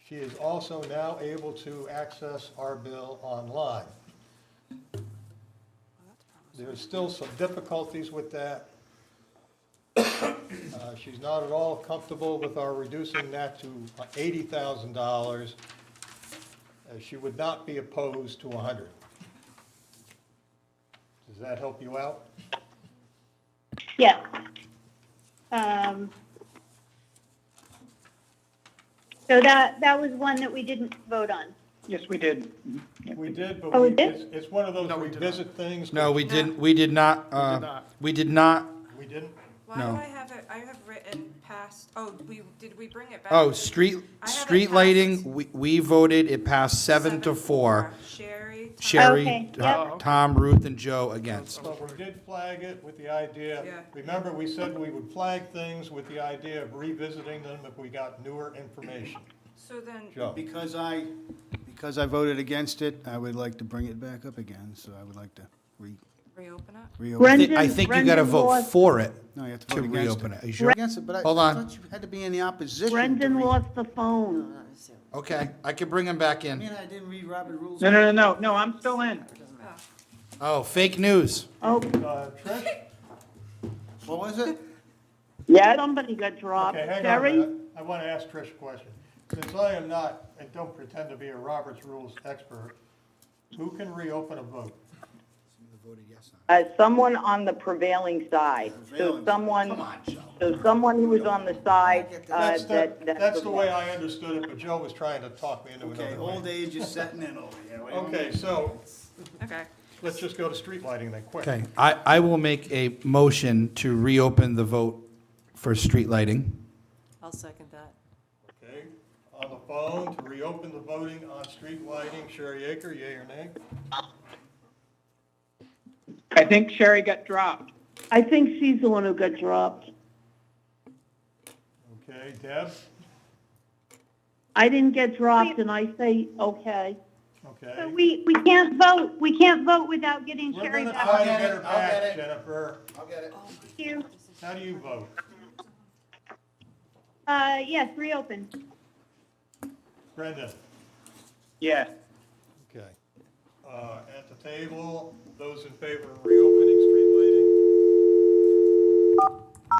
She is also now able to access our bill online. There's still some difficulties with that. She's not at all comfortable with our reducing that to $80,000. She would not be opposed to 100. Does that help you out? Yeah. So that was one that we didn't vote on. Yes, we did. We did, but Oh, we did? it's one of those No, we did revisit things. No, we didn't, we did not, we did not, We didn't? Why No. do I have it, I have written past, did we bring it back? oh, street I have it lighting, passed. we voted, it passed 7-4. Sherry, Tom, Sherry, Okay, yep. Tom, Ruth, and Joe against. But we did flag it with the idea, Yeah. remember, we said we would flag things with the idea of revisiting them if we got newer information. so then, Joe? Because I voted against it, I would like to bring it back up again, so I would like to reopen it? reopen. Brendan- I think you gotta Brendan vote lost- for it No, you have to to vote against reopen it. it. Are you sure? Against it, but I Hold on. thought you had to be in the opposition. Brendan lost the phone. Okay, I can bring him back I in. mean, I didn't read Robert rules. No, I'm still in. Oh, fake news. Oh, Trish? What was it? Yes? somebody got dropped. Okay, hang on a Sherry? minute. I want to ask Trish a question. Since I am not, and don't pretend to be a Roberts Rules expert, who can reopen a vote? Someone on the prevailing side. So someone, Come on, Joe. so someone who was on the side, That's the way I understood it, but Joe was trying to talk me into Okay, another way. old age is setting in over here. Wait a minute. Okay, so Okay. let's just go to street lighting then, quick. Okay, I will make a motion to reopen the vote for street lighting. I'll second that. Okay, on the phone, to reopen the voting on street lighting, Sherry Aker, yea or nay? I think Sherry got dropped. I think she's the one who got dropped. Okay, Deb? I didn't get dropped, and I say, okay. But Okay. we can't vote without getting We're Sherry gonna back. try to get get it, her I'll get back, it. Jennifer. I'll get it. Thank you. How do you vote? Yes, reopen. Brendan? Yes. Okay. At the table, those in favor of reopening street lighting?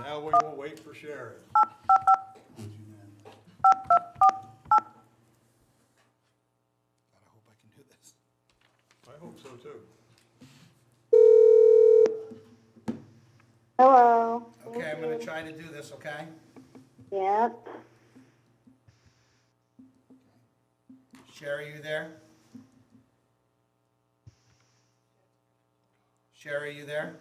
Now we will wait for Sherry. I hope I can do this. I hope so too. Hello. Okay, I'm gonna try to do this, okay? Yep. Sherry, you there? Sherry, you there?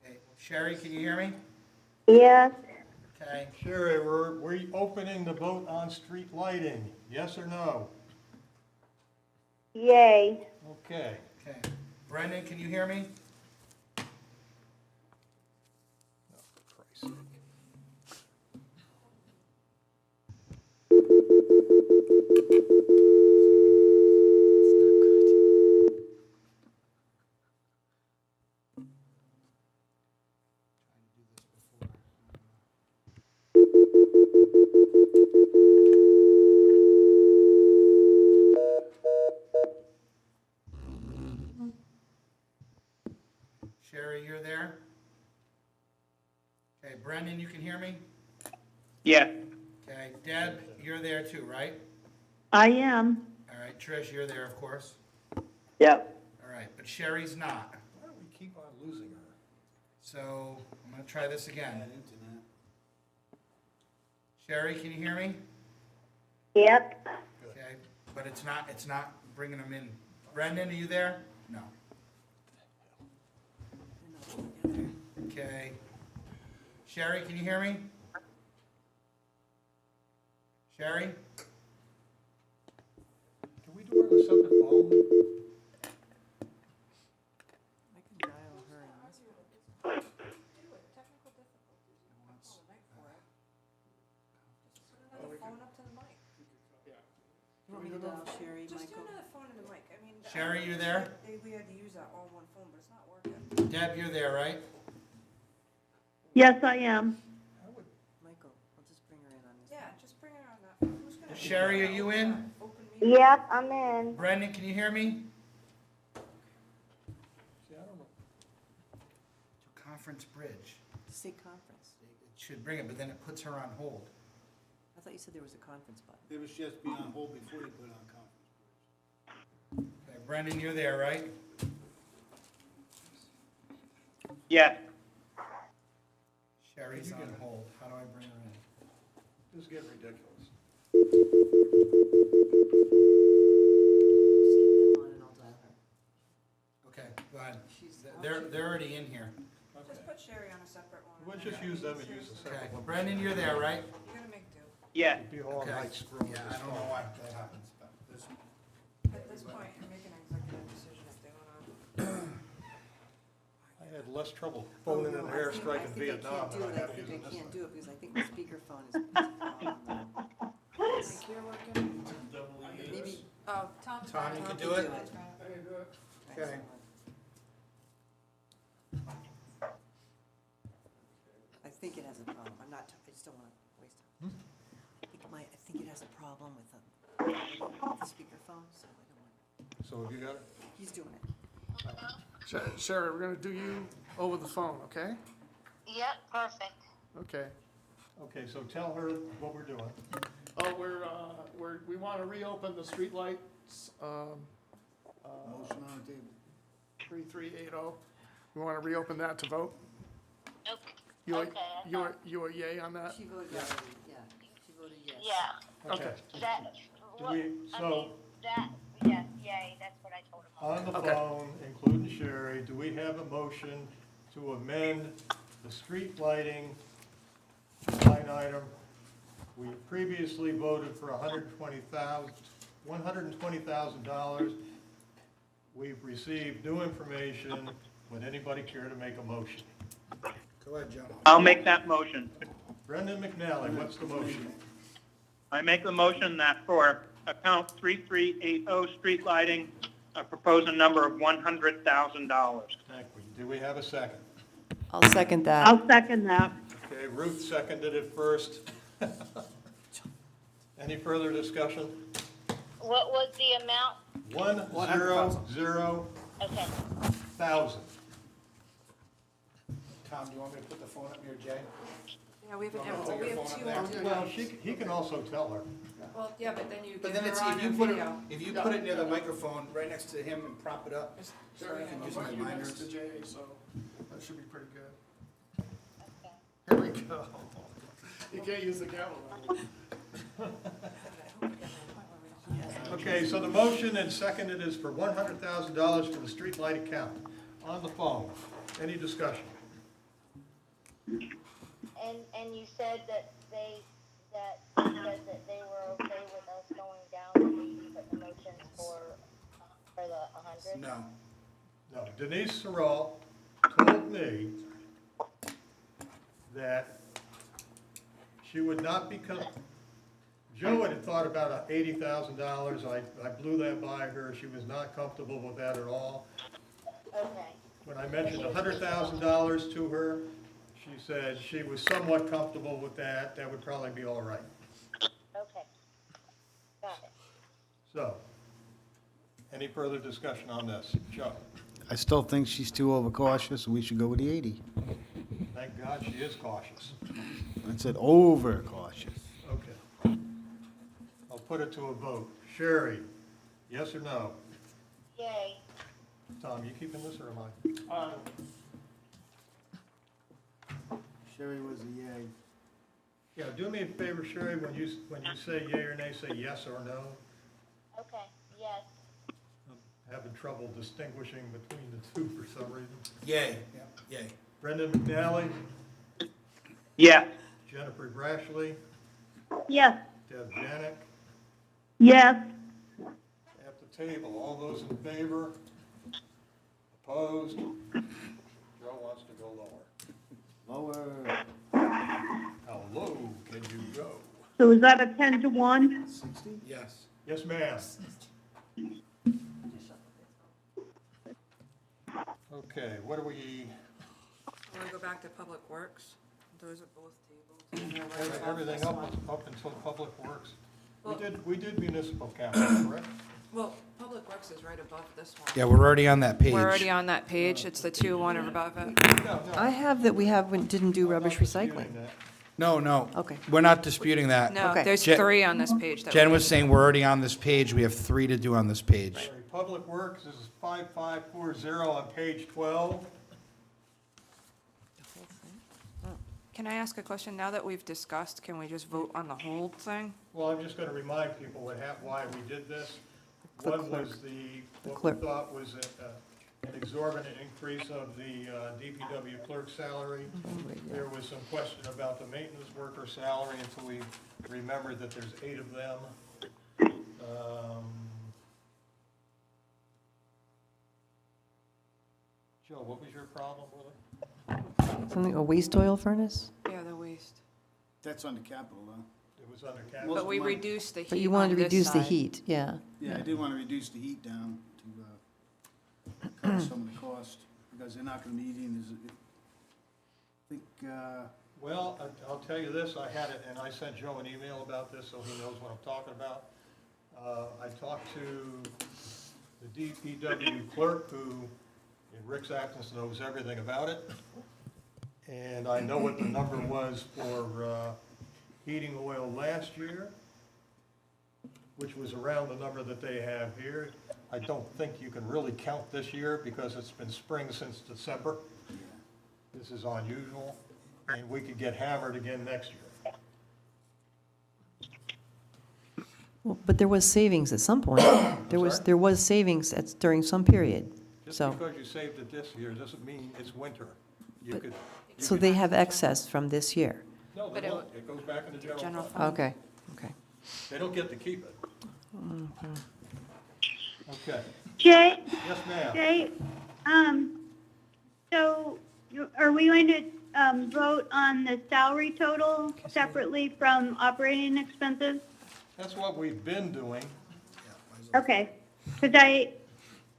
Hey, Sherry, can you hear me? Yes. Okay. Sherry, we're opening the vote on street lighting, yes or no? Yay. Okay. Okay. Brendan, can you hear me? Sherry, you're there? Okay, Brendan, you can hear me? Yes. Okay, Deb, you're there too, right? I am. All right, Trish, you're there, of course. Yep. All right, but Sherry's not. Why do we keep on losing her? So I'm gonna try this again. Sherry, can you hear me? Yep. Okay, but it's not bringing them in. Brendan, are you there? No. Okay. Sherry, can you hear me? Sherry? Can we do it on a separate phone? I can dial her in this one. Phone up to the mic. Sherry, you there? We had to use that all one phone, but it's not working. Deb, you're there, right? Yes, I am. Michael, I'll just bring her in on this. Yeah, just bring her on that. Who's gonna? Sherry, are you in? Open meeting. Yep, I'm in. Brendan, can you hear me? Conference Bridge. Say conference. It should bring it, but then it puts her on hold. I thought you said there was a conference button. It was just be on hold before you put it on conference. Okay, Brendan, you're there, right? Yes. Sherry's on hold. How do I bring her in? This is getting ridiculous. Just keep them on and I'll dial her. Okay, go ahead. They're already in here. Just put Sherry on a separate one. We'll just use them and use the Okay, second one. Brendan, you're there, right? You're gonna make do. Yes. Be all Okay. night screwing with Yeah, this I don't know phone. why that happens, but this. At this point, you're making an executive decision if they wanna. I had less trouble phoning an airstrike in Vietnam than I have I using this can't thing. do it because I think the speakerphone is a problem. Mike, you're working? Maybe. Oh, Tom's Tom, fine. you can Tom do it? Okay. Excellent. I think it has a problem. I just don't want to waste time. I think it has a problem with the speakerphone, so I don't want. So have you got it? He's doing it. Sherry, we're gonna do you over the phone, okay? Yep, perfect. Okay. Okay, so tell her what we're doing. Oh, we wanna reopen the streetlights, Motion on the table. 3380. We wanna reopen that to vote? Okay. You a yay on that? She voted yes. Yeah, she voted yes. Yeah, Okay. that, Do we, so, that, yes, yay, that's what I told him. on the Okay. phone, including Sherry, do we have a motion to amend the street lighting line item? We previously voted for $120,000. We've received new information. Would anybody care to make a motion? Go ahead, Joe. I'll make that motion. Brendan McNally, what's the motion? I make the motion that for account 3380 street lighting, propose a number of $100,000. Thank you. Do we have a second? I'll second that. I'll second that. Okay, Ruth seconded it first. Any further discussion? What was the amount? 100,000. Okay. Tom, do you want me to put the phone up near Jay? Yeah, we have Want me to put your phone up there? Well, he can also tell her. Well, yeah, but then you But get then it's, her on if your you put it, video. if you put it near the microphone, right next to him and prop it up. Sherry, You can I'll use put my you next binders. to Jay, so that should be pretty good. Here we go. You can't use the gavel. Okay, so the motion and seconded is for $100,000 for the street light account. On the phone, any discussion? And you said that they were okay with us going down to 80, but the motions for the 100? No. No, Denise Sorrell told me that she would not become, Joe had thought about $80,000. I blew that by her. She was not comfortable with that at all. Okay. When I mentioned $100,000 to her, she said she was somewhat comfortable with that. That would probably be all right. Okay. Got it. So, any further discussion on this? Joe? I still think she's too overcautious, and we should go with the 80. Thank God she is cautious. I said overcautious. Okay. I'll put it to a vote. Sherry, yes or no? Yay. Tom, you keeping this or am I? Sherry was a yay. Yeah, do me a favor, Sherry, when you say yea or nay, say yes or no. Okay, yes. I'm having trouble distinguishing between the two for some reason. Yay, yay. Brendan McNally, Yes. Jennifer Brashley, Yes. Deb Janik. Yes. At the table, all those in favor? Opposed? Joe wants to go lower. Lower. How low can you go? So is that a 10 to 1? 60? Yes. Yes, ma'am. Okay, what do we, When we go back to Public Works, those are both tables. They're right above everything this one. up until Public Works? Well- We did municipal capital, correct? Well, Public Works is right above this one. Yeah, we're already on that page. We're already on that page, it's the two, one above it. No, I have that we didn't do rubbish recycling. No, no. Okay. We're not disputing that. No, Okay. there's Jen- three on this page that Jen we was saying we're already on this page. We have 3 to do on this page. Sorry, Public Works is 5540 on page 12. Can I ask a question? Now that we've discussed, can we just vote on the whole thing? Well, I'm just going to remind people why we did this. The One clerk. was what we clerk. thought was an exorbitant increase of the DPW clerk salary. There was some question about the maintenance worker salary until we remembered that there's 8 of them. Joe, what was your problem with it? Something, a waste oil furnace? Yeah, the waste. That's under capital, though. It was under capital. But we reduced the heat But you wanted on to this reduce the side. heat, yeah. Yeah, I did want to reduce the heat down to cover some of the cost, because they're not going to be eating, I think, Well, I'll tell you this, I had it, and I sent Joe an email about this, so he knows what I'm talking about. I talked to the DPW clerk, who, Rick Atkins knows everything about it, and I know what the number was for heating oil last year, which was around the number that they have here. I don't think you can really count this year, because it's been spring since December. This is unusual, and we could get hammered again next year. Well, but there was savings at some point. There was savings during some period, Just so. because you saved it this year doesn't mean it's winter. You But- could. you So could- they have excess from this year? No, they But it don't. It goes back in the general General fund. Okay, okay. They don't get to keep it. Okay. Jay, Yes, ma'am. Jay, so are we going to, vote on the salary total separately from operating expenses? That's what we've been doing. Okay, because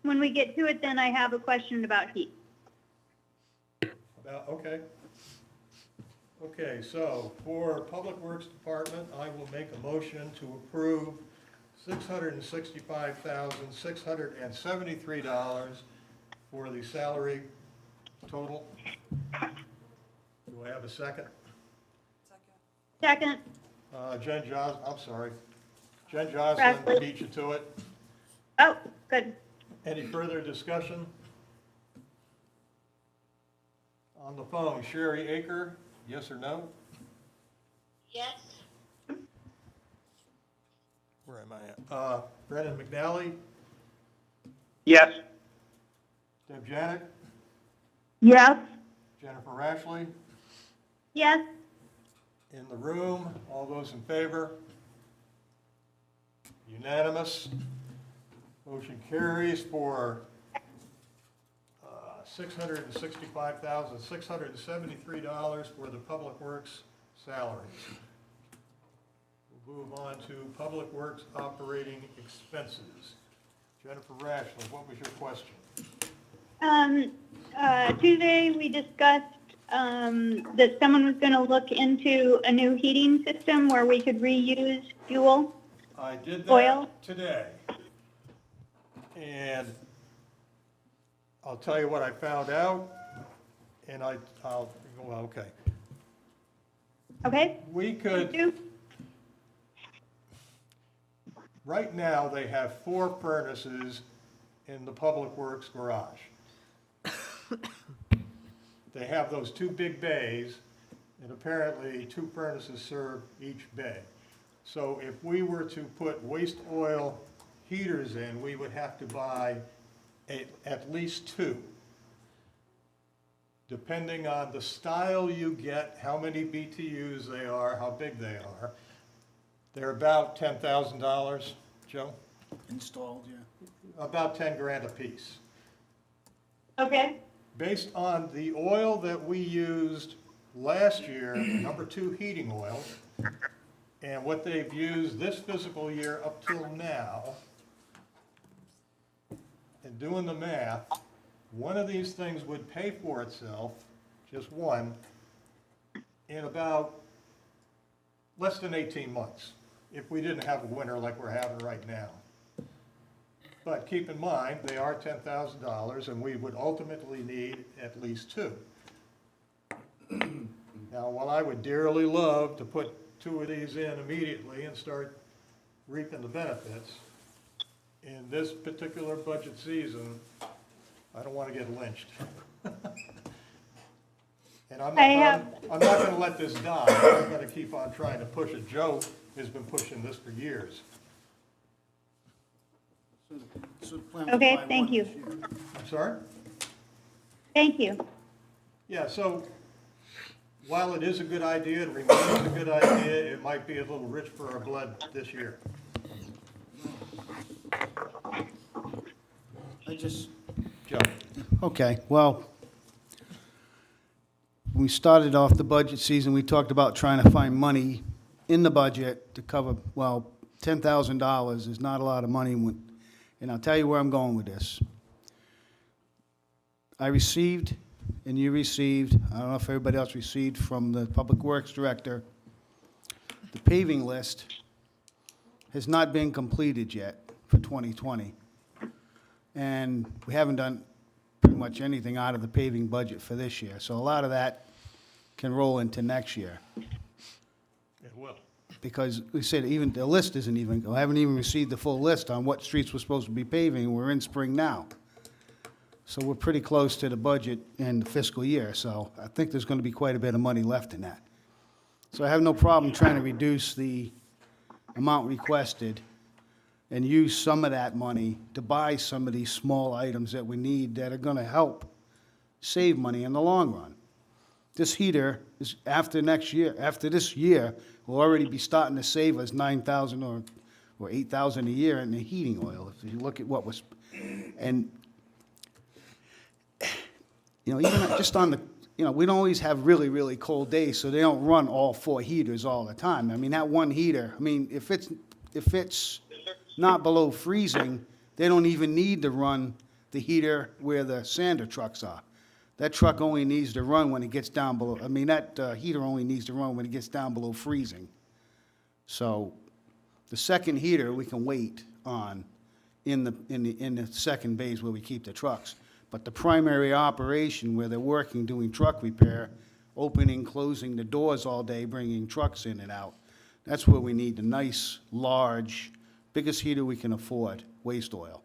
when we get to it, then I have a question about heat. Okay. Okay, so for Public Works Department, I will make a motion to approve $665,673 for the salary total. Do I have a second? Second, Jen Joslin Presley. beat you to it. oh, good. Any further discussion? On the phone, Sherry Aker, yes or no? Yes. Where am I at? Brendan McNally, Yes. Deb Janik, Yes, Jennifer Rashley, Yes, in the room, all those in favor? Unanimous. Motion carries for $665,673 for the Public Works salaries. We'll move on to Public Works operating expenses. Jennifer Rashley, what was your question? Tuesday we discussed, that someone was going to look into a new heating system where we could reuse fuel. I did Oil? that today. And I'll tell you what I found out, and well, okay. Okay? We could, Do? right now, they have 4 furnaces in the Public Works garage. They have those 2 big bays, and apparently 2 furnaces serve each bay. So if we were to put waste oil heaters in, we would have to buy at least 2. Depending on the style you get, how many BTUs they are, how big they are. They're about $10,000, Joe? installed, yeah. About 10 grand a piece. Okay. Based on the oil that we used last year, number 2 heating oil, and what they've used this fiscal year up till now, and doing the math, one of these things would pay for itself, just one, in about less than 18 months, if we didn't have a winter like we're having right now. But keep in mind, they are $10,000, and we would ultimately need at least two. Now, while I would dearly love to put two of these in immediately and start reaping the benefits, in this particular budget season, I don't want to get lynched. And I'm not going to let this die. I'm going to keep on trying to push it. Joe has been pushing this for years. Okay, thank you. I'm sorry? Thank you. Yeah, so while it is a good idea, it remains a good idea, it might be a little rich for our blood this year. Joe. Okay, well, we started off the budget season, we talked about trying to find money in the budget to cover, well, $10,000 is not a lot of money, and I'll tell you where I'm going with this. I received, and you received, I don't know if everybody else received from the Public Works Director, the paving list has not been completed yet for 2020. And we haven't done pretty much anything out of the paving budget for this year. So a lot of that can roll into next year. It will. Because we said even, the list isn't even, I haven't even received the full list on what streets we're supposed to be paving. We're in spring now. So we're pretty close to the budget and the fiscal year. So I think there's going to be quite a bit of money left in that. So I have no problem trying to reduce the amount requested and use some of that money to buy some of these small items that we need that are going to help save money in the long run. This heater is, after next year, after this year, will already be starting to save us $9,000 or $8,000 a year in the heating oil. If you look at what was, and even just on the, we don't always have really, really cold days, so they don't run all 4 heaters all the time. I mean, that one heater, if it's not below freezing, they don't even need to run the heater where the sander trucks are. That truck only needs to run when it gets down below, that heater only needs to run when it gets down below freezing. So the second heater, we can wait on in the second bays where we keep the trucks. But the primary operation where they're working, doing truck repair, opening, closing the doors all day, bringing trucks in and out, that's where we need the nice, large, biggest heater we can afford, waste oil.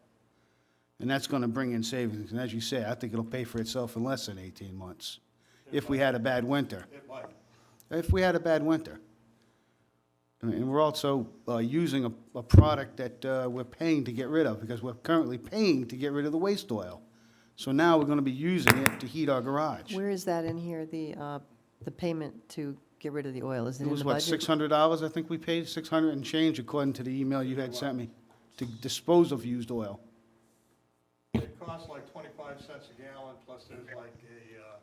And that's going to bring in savings. And as you say, I think it'll pay for itself in less than 18 months, if we had a bad winter. It might. If we had a bad winter. And we're also using a product that we're paying to get rid of, because we're currently paying to get rid of the waste oil. So now we're going to be using it to heat our garage. Where is that in here, the payment to get rid of the oil? Is it It in was, the what, budget? $600 I think we paid, 600 and change, according to the email you had sent me, to dispose of used oil. It costs like 25 cents a gallon, plus there's like a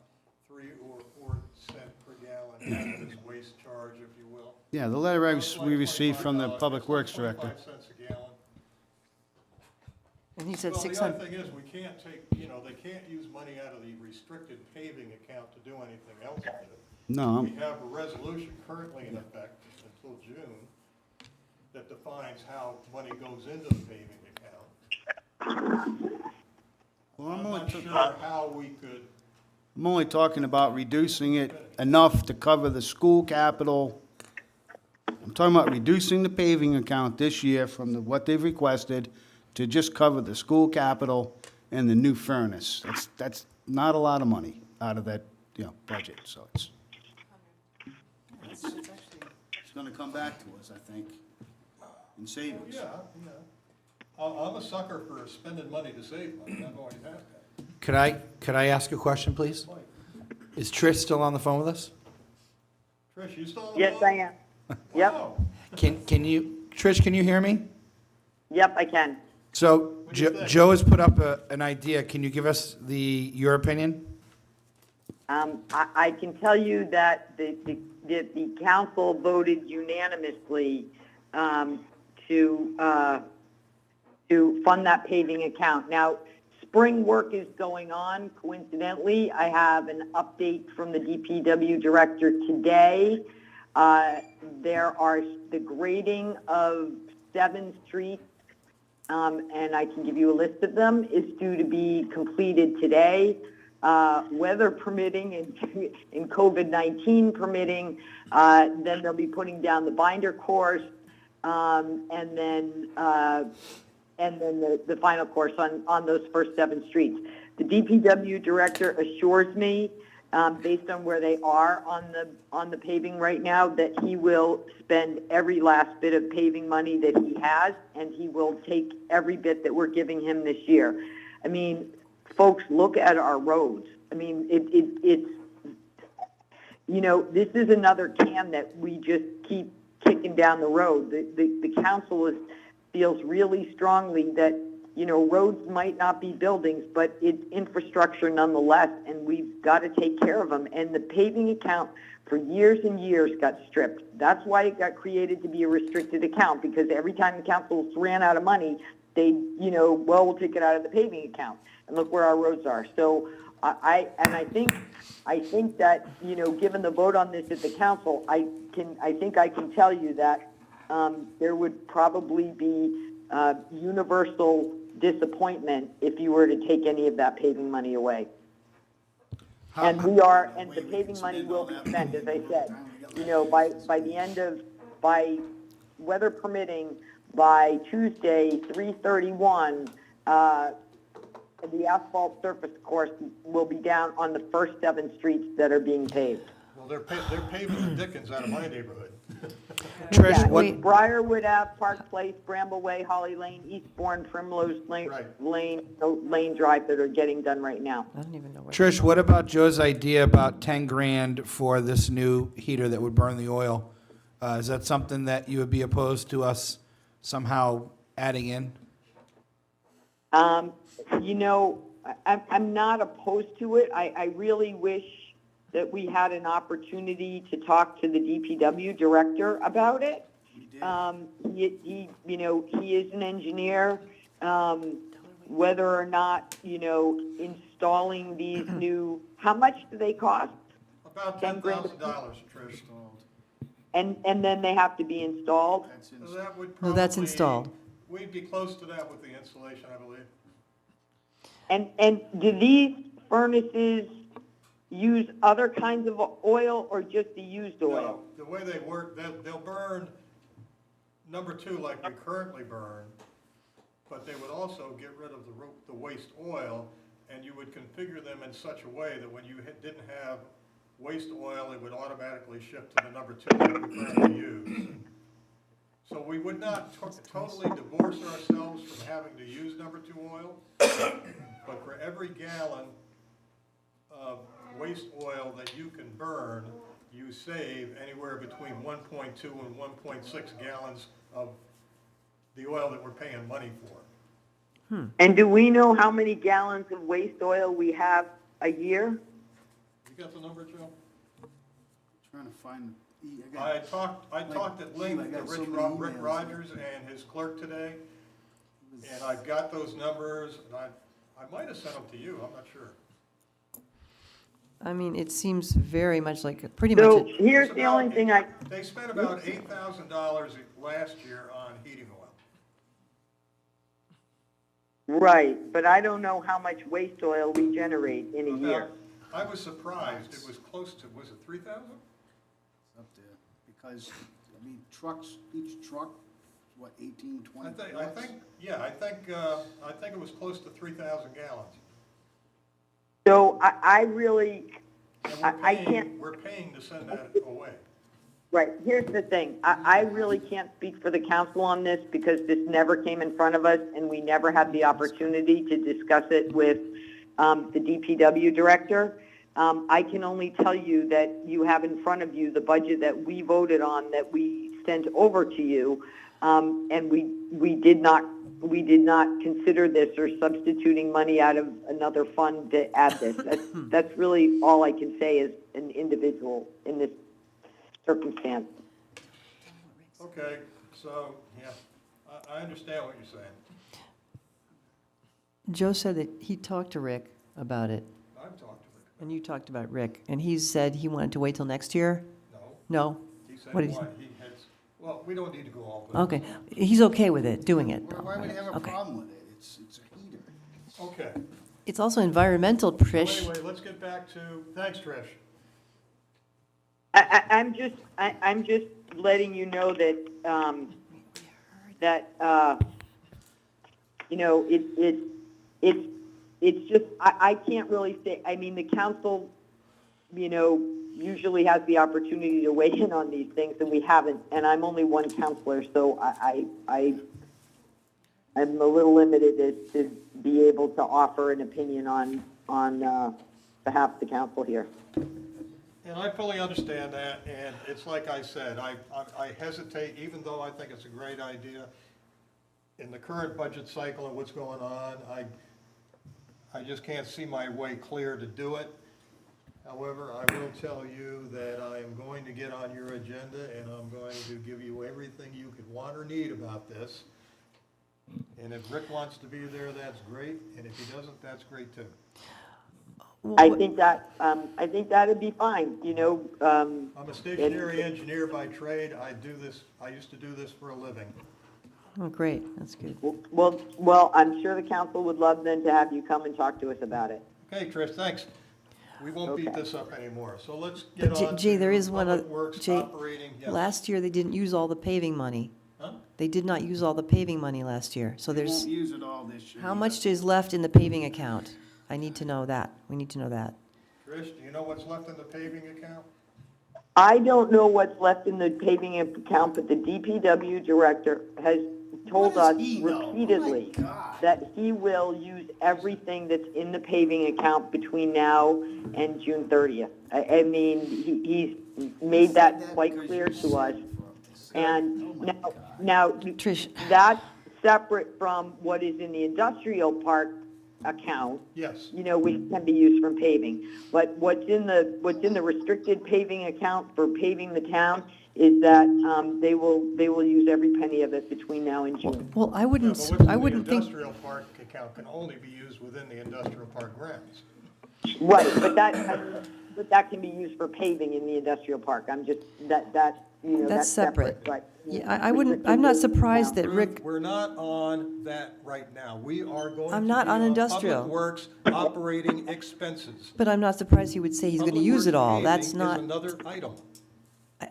3 or 4 cent per gallon hazardous waste charge, if you will. Yeah, the letter It's like we received from the $25. Public It's like Works Director. 25 cents a gallon. And he said Well, the 600. other thing is, we can't take, they can't use money out of the restricted paving account to do anything else with it. No, We have a resolution currently in effect until June that defines how money goes into the paving account. well, I'm I'm not only, sure how we could, I'm only talking about reducing it enough to cover the school capital. I'm talking about reducing the paving account this year from what they've requested to just cover the school capital and the new furnace. That's not a lot of money out of that, budget, so it's gonna come back to us, I think, in savings. yeah. I'm a sucker for spending money to save money, I've always had that. Could I ask a question, please? Is Trish still on the phone with us? Trish, you still on the Yes, phone? I am. Yep, Wow. Can you, Trish, can you hear me? yep, I can. So do you think? Joe has put up an idea. Can you give us your opinion? I can tell you that the council voted unanimously to fund that paving account. Now, spring work is going on. Coincidentally, I have an update from the DPW director today. There are the grading of 7 streets, and I can give you a list of them, is due to be completed today. Weather permitting and COVID-19 permitting, then they'll be putting down the binder course, and then the final course on those first 7 streets. The DPW director assures me, based on where they are on the paving right now, that he will spend every last bit of paving money that he has, and he will take every bit that we're giving him this year. I mean, folks, look at our roads. I mean, it's, you know, this is another can that we just keep kicking down the road. The council feels really strongly that, you know, roads might not be buildings, but it's infrastructure nonetheless, and we've got to take care of them. And the paving account for years and years got stripped. That's why it got created to be a restricted account, because every time the councils ran out of money, they, you know, well, we'll take it out of the paving account. And look where our roads are. So I think that, you know, given the vote on this at the council, I think I can tell you that there would probably be universal disappointment if you were to take any of that paving money away. And the paving money will be spent, as I said, you know, by weather permitting, by Tuesday, 3/31, the asphalt surface course will be down on the first 7 streets that are being paved. Well, they're paving the dickens out of my neighborhood. Trish, Yeah, what, Briarwood Ave, Park Place, Bramble Way, Holly Lane, Eastbourne, Primrose Lane, Right. Lane Drive that are getting done right now. I don't even know where. Trish, what about Joe's idea about 10 grand for this new heater that would burn the oil? Is that something that you would be opposed to us somehow adding in? You know, I'm not opposed to it. I really wish that we had an opportunity to talk to the DPW director about it. He you know, he is an engineer. Whether or not, you know, installing these new, how much do they cost? About $10,000, Trish. And then they have to be installed? So that would No, that's probably- installed. We'd be close to that with the installation, I believe. And do these furnaces use other kinds of oil or just the used oil? No, the way they work, they'll burn number 2 like we currently burn, but they would also get rid of the waste oil, and you would configure them in such a way that when you didn't have waste oil, it would automatically shift to the number 2 that we currently use. So we would not totally divorce ourselves from having to use number 2 oil, but for every gallon of waste oil that you can burn, you save anywhere between 1.2 and 1.6 gallons of the oil that we're paying money for. And do we know how many gallons of waste oil we have a year? You got the number, Joe? Trying to find. I talked at length to Rick Rogers and his clerk today, and I've got those numbers, and I might have sent them to you, I'm not sure. I mean, it seems very much like, pretty So much, here's the only thing They spent about $8,000 last year on heating oil. right, but I don't know how much waste oil we generate in a year. I was surprised, it was close to, was it 3,000? Up there, because, I mean, each truck, what, 18, 20 I think it was close to 3,000 gallons. So I really, And I can't, we're paying to send that away. right, here's the thing. I really can't speak for the council on this because this never came in front of us and we never had the opportunity to discuss it with the DPW director. I can only tell you that you have in front of you the budget that we voted on, that we sent over to you, and we did not consider this or substituting money out of another fund to add this. That's really all I can say as an individual in this circumstance. Okay, so, yeah, I understand what you're saying. Joe said that he talked to Rick about it, I've talked to Rick. and you talked about Rick, and he said he wanted to wait till next year? No, No? he said What did he why, say? he has, well, we don't need to go all. Okay, he's okay with it, doing it, though, Why would right? he have a Okay. problem with it? It's a heater. Okay, It's also environmental, so Trish. anyway, let's get back to, thanks, Trish. I'm just letting you know that, you know, it's just, I can't really say, I mean, the council, you know, usually has the opportunity to weigh in on these things, and we haven't, and I'm only one counselor, so I'm a little limited to be able to offer an opinion on behalf of the council here. And I fully understand that, and it's like I said, I hesitate, even though I think it's a great idea, in the current budget cycle and what's going on, I just can't see my way clear to do it. However, I will tell you that I am going to get on your agenda, and I'm going to give you everything you could want or need about this. And if Rick wants to be there, that's great, and if he doesn't, that's great too. I think that'd be fine, you know. I'm a stationary engineer by trade. I used to do this for a living. Oh, great, that's good. Well, I'm sure the council would love then to have you come and talk to us about it. Okay, Trish, thanks. We won't beat Okay. this up anymore, so let's get But on Jay, there to is one Public other, Works Jay, operating. Yes. last year they didn't use all the paving money. Huh? They did not use all the paving money last year, so We there's, won't use it all this year. how much is left in the paving account? I need to know that, we need to know that. Trish, do you know what's left in the paving account? I don't know what's left in the paving account, but the DPW director has told What does us he know? repeatedly Oh my God. that he will use everything that's in the paving account between now and June 30th. I mean, he's made that quite clear to us. And now, Trish, that's separate from what is in the industrial park account, Yes. you know, which can be used from paving. But what's in the restricted paving account for paving the town is that, they will use every penny of it between now and June. well, I Yeah, wouldn't, but what's in I the wouldn't think, industrial park account can only be used within the industrial park grounds. Right, but that can be used for paving in the industrial park. I'm just, you know, That's that's separate, separate. right? yeah, I wouldn't, I'm not surprised that Rick, We're not on that right now. We are going to I'm be not on on industrial. Public Works operating expenses. but I'm not surprised he would say he's gonna Public use Works it all, paving that's is not, another item.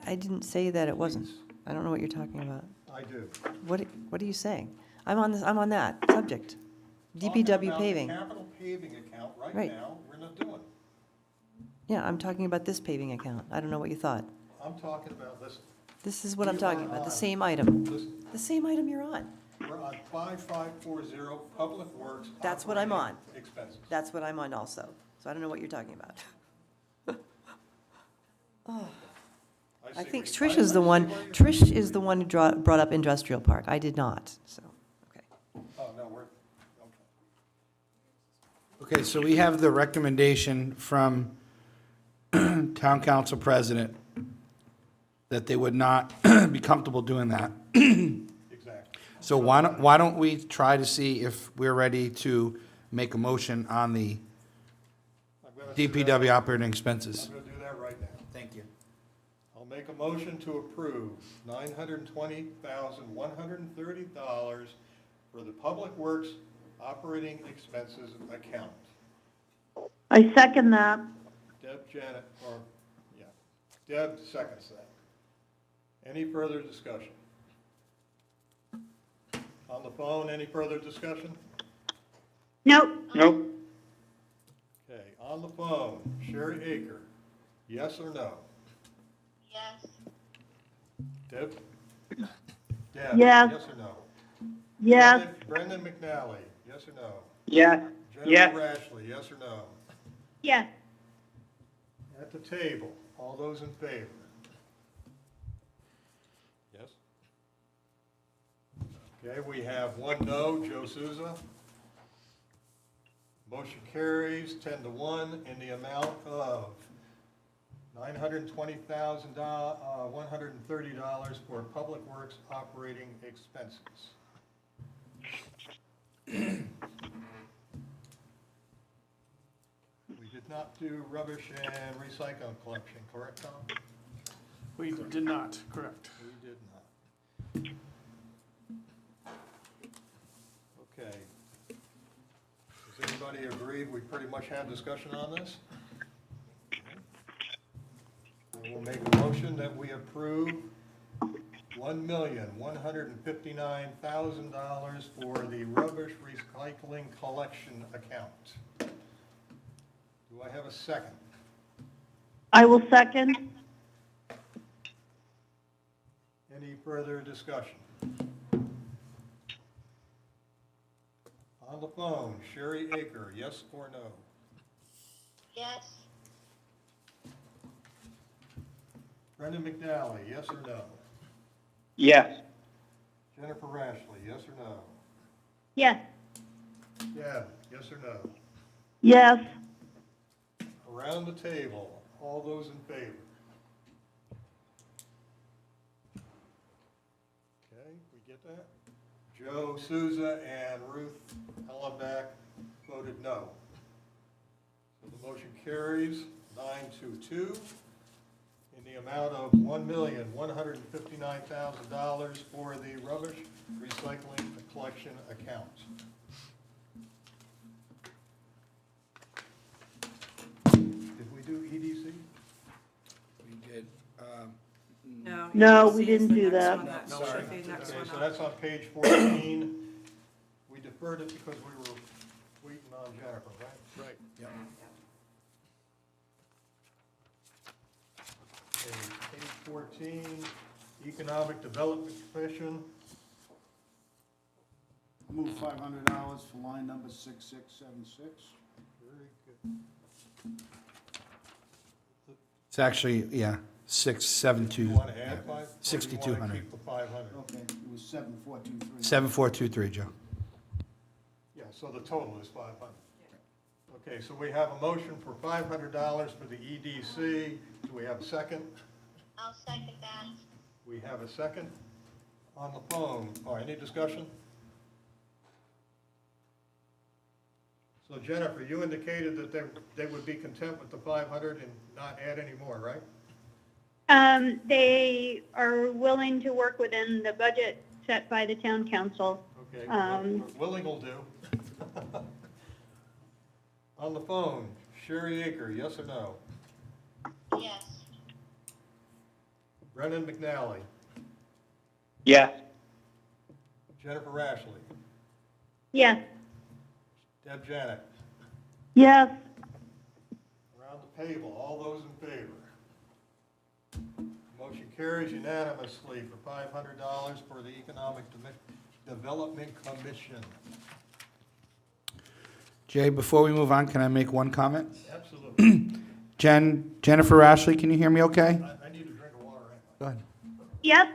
I didn't say that it wasn't. I don't know what you're talking about. I do. What are you saying? I'm on that subject. Talking DPW about paving. the capital paving account right Right. now, we're not doing. Yeah, I'm talking about this paving account. I don't know what you thought. I'm talking about, listen, This is what I'm You talking are about, the on. same item. listen, The same item you're on. we're on 5540, Public Works. That's what I'm operating on. Expenses. That's what I'm on also. So I don't know what you're talking about. I see think where Trish you- is the I see one, where you're- Trish is the one who brought up industrial park. I did not, so, okay. Oh, no, we're, okay. Okay, so we have the recommendation from town council president that they would not be comfortable doing that. Exactly. So why don't we try to see if we're ready to make a motion on the I'm gonna do that- DPW operating expenses? I'm gonna do that right now. Thank you. I'll make a motion to approve $920,130 for the Public Works operating expenses account. I second that. Deb seconds that. Any further discussion? On the phone, any further discussion? Nope. Nope. Okay, on the phone, Sherry Aker, yes or no? Yes. Deb? Deb, Yes. yes or no? Yes. Brendan McNally, yes or no? Yes. Yes. Jennifer Ashley, yes or no? Yes. At the table, all those in favor? Yes? Okay, we have one no, Joe Souza. Motion carries 10-1 in the amount of $920,130 for Public Works operating expenses. not do rubbish and recycling collection, correct, Tom? We did not, correct. We did not. Okay. Does anybody agree we pretty much had discussion on this? We'll make a motion that we approve $1,159,000 for the rubbish recycling collection account. Do I have a second? I will second. Any further discussion? On the phone, Sherry Aker, yes or no? Yes. Brendan McNally, yes or no? Yes. Jennifer Rashley, yes or no? Yes. Deb, yes or no? Yes. Around the table, all those in favor? Okay, we get that? Joe Souza and Ruth Ellenbeck voted no. So the motion carries 9-2 in the amount of $1,159,000 for the rubbish recycling collection account. Did we do EDC? We did. No, EDC we is didn't the do next that. one that No, should sorry. be next Okay, one so up. that's on page 14. We deferred it because we were waiting on Jennifer, right? Right. Yep. Okay, page 14, Economic Development Commission. Move $500 for line number 6676. Very good. It's actually, yeah, You 672, want to add 5? or you wanna 6,200. keep the 500? Okay, it was 7423. 7423, Joe. Yeah, so the total is 500. Okay, so we have a motion for $500 for the EDC. Do we have a second? I'll second that. We have a second. On the phone, any discussion? So Jennifer, you indicated that they would be content with the 500 and not add any more, right? They are willing to work within the budget set by the town council. Okay, willing will do. On the phone, Sherry Aker, yes or no? Yes. Brendan McNally, Yes. Jennifer Rashley, Yes. Deb Janik. Yes. Around the table, all those in favor? Motion carries unanimously for $500 for the Economic Development Commission. Jay, before we move on, can I make one comment? Absolutely. Jennifer Ashley, can you hear me okay? I need a drink of water anyway. Go ahead. Yep.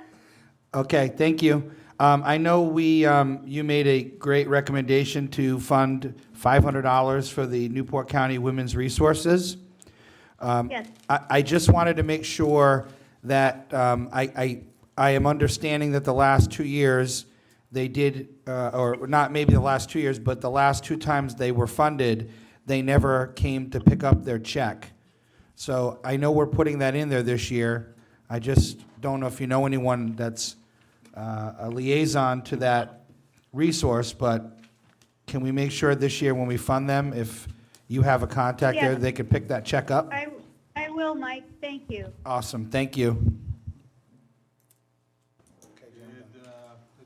Okay, thank you. I know you made a great recommendation to fund $500 for the Newport County Women's Resources. Yes. I just wanted to make sure that I am understanding that the last 2 years, they did, or not maybe the last 2 years, but the last 2 times they were funded, they never came to pick up their check. So I know we're putting that in there this year. I just don't know if you know anyone that's a liaison to that resource, but can we make sure this year when we fund them, if you have a contact there, Yes. they could pick that check up? I will, Mike. Thank you. Awesome, thank you. Did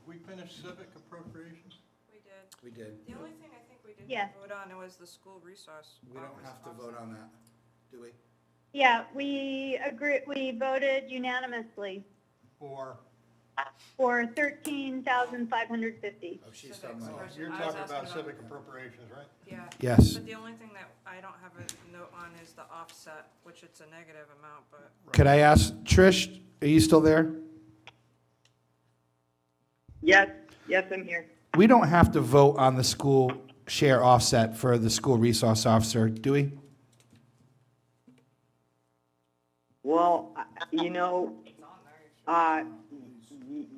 we finish civic appropriations? We did. We did. The only thing I think we didn't Yes. vote on was the school resource. We don't have to vote on that, do we? Yeah, we voted unanimously For, for $13,550. Oh, she's Civic talking about. resource. you're I was talking asking about civic appropriations, right? Yeah. Yes. But the only thing that I don't have a note on is the offset, which it's a negative amount, but Could I ask, Trish, are you still there? Yes, I'm here. We don't have to vote on the school share offset for the school resource officer, do we? Well,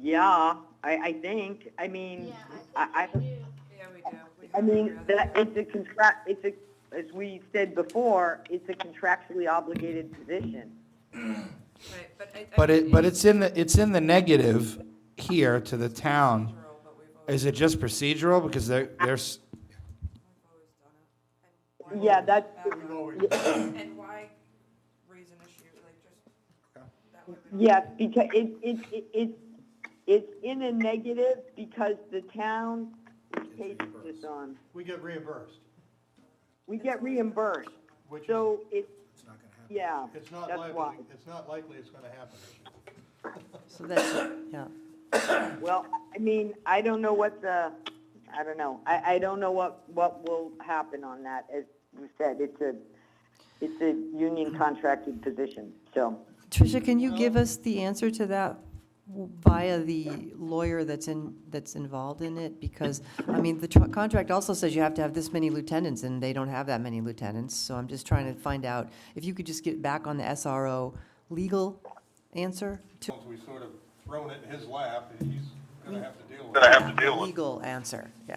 yeah, I think, I mean, yeah, we do. I mean, that, it's as we said before, it's a contractually obligated position. Right, but But it's in the negative here to the town. Is it just procedural? Because there's, Yeah, that's, And why raise an issue, like, just, that would have been. yes, because it's in a negative because the town, which page is this on? We get reimbursed. We get reimbursed, Which is, so it's, yeah, it's not that's why. likely it's gonna happen this year. So that's, yeah. Well, I mean, I don't know what the, I don't know. I don't know what will happen on that. As you said, it's a union contracted position, so. Tricia, can you give us the answer to that via the lawyer that's involved in it? Because, I mean, the contract also says you have to have this many lieutenants, and they don't have that many lieutenants. So I'm just trying to find out if you could just get back on the SRO legal answer to We sort of thrown it in his lap, and he's gonna have to deal with it. legal answer, yeah.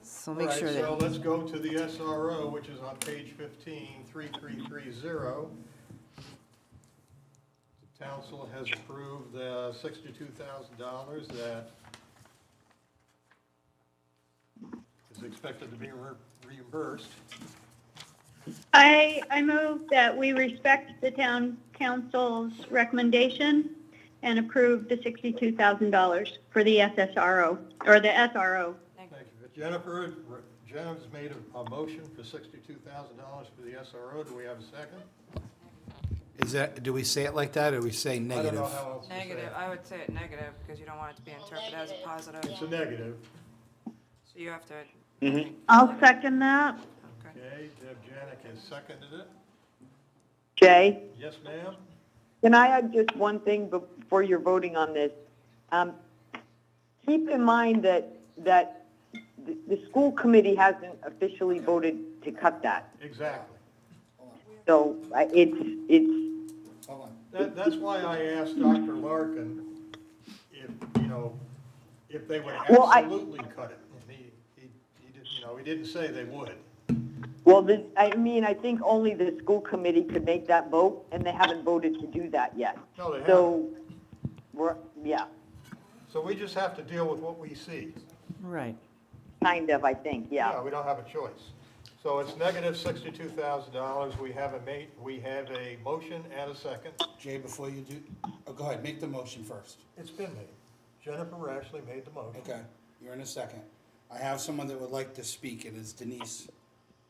So All make right, sure that. so let's go to the SRO, which is on page 15, 3330. The council has approved $62,000 that is expected to be reimbursed. I move that we respect the town council's recommendation and approve the $62,000 for the SSRO, or the SRO. Thank you. Jennifer's made a motion for $62,000 for the SRO. Do we have a second? is that, do we say it like that, or we say I don't negative? know how else to say Negative, it. I would say it negative, because you don't want it to be interpreted as a positive. It's a negative. So you have to, I'll second that. okay. Okay, Deb Janik has seconded it. Jay, Yes, ma'am? can I add just one thing before you're voting on this? Keep in mind that the school committee hasn't officially voted to cut that. Exactly. So it's, Hold on. That's why I asked Dr. Larkin if they would Well, absolutely cut it. And he didn't say they would. well, I think only the school committee could make that vote, and they haven't voted to do that yet. No, they haven't. So, yeah, So we just have to deal with what we see. Right. kind of, I think, yeah. Yeah, we don't have a choice. So it's negative $62,000. We have a motion and a second. Jay, before you do, go ahead, make the motion first. It's been made. Jennifer Rashley made the motion. Okay, you're in a second. I have someone that would like to speak, and it's Denise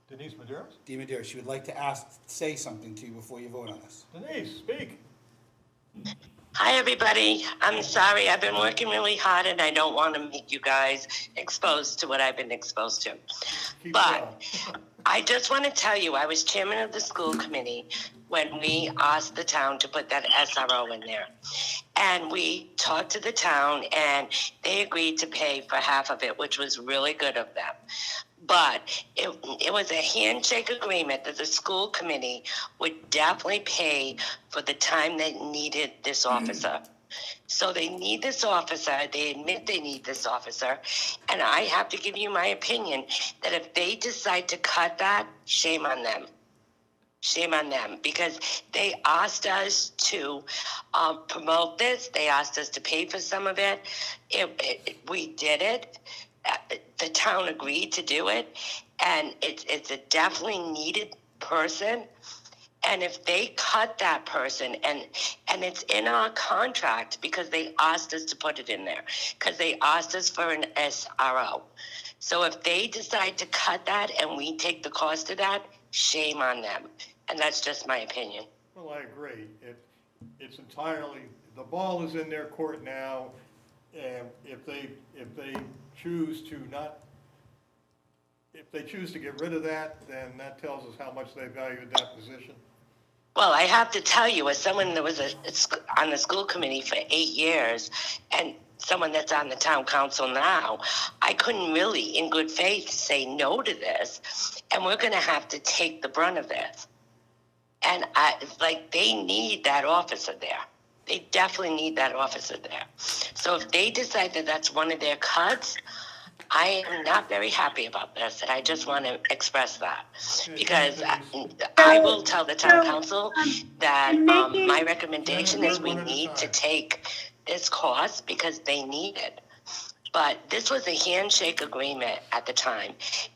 Denise Medeiros? DiMadeira. She would like to say something to you before you vote on this. Denise, speak. Hi, everybody. I'm sorry. I've been working really hard, and I don't want to make you guys exposed to what I've been exposed to. But I just want to tell you, I was chairman of the school committee when we asked the town to put that SRO in there. And we talked to the town, and they agreed to pay for half of it, which was really good of them. But it was a handshake agreement that the school committee would definitely pay for the time they needed this officer. So they need this officer, they admit they need this officer, and I have to give you my opinion that if they decide to cut that, shame on them. Shame on them, because they asked us to promote this, they asked us to pay for some of it. We did it. The town agreed to do it, and it's a definitely needed person. And if they cut that person, and it's in our contract because they asked us to put it in there, because they asked us for an SRO. So if they decide to cut that and we take the cost of that, shame on them. And that's just my opinion. Well, I agree. It's entirely, the ball is in their court now, and if they choose to get rid of that, then that tells us how much they valued that position. Well, I have to tell you, as someone that was on the school committee for 8 years, and someone that's on the town council now, I couldn't really, in good faith, say no to this, and we're going to have to take the brunt of this. And they need that officer there. They definitely need that officer there. So if they decide that that's one of their cuts, I am not very happy about this, and I just want to express that. Because Denise. I will tell the town So, council that in making- my recommendation is we One at a need to time. take this cost because they need it. But this was a handshake agreement at the time,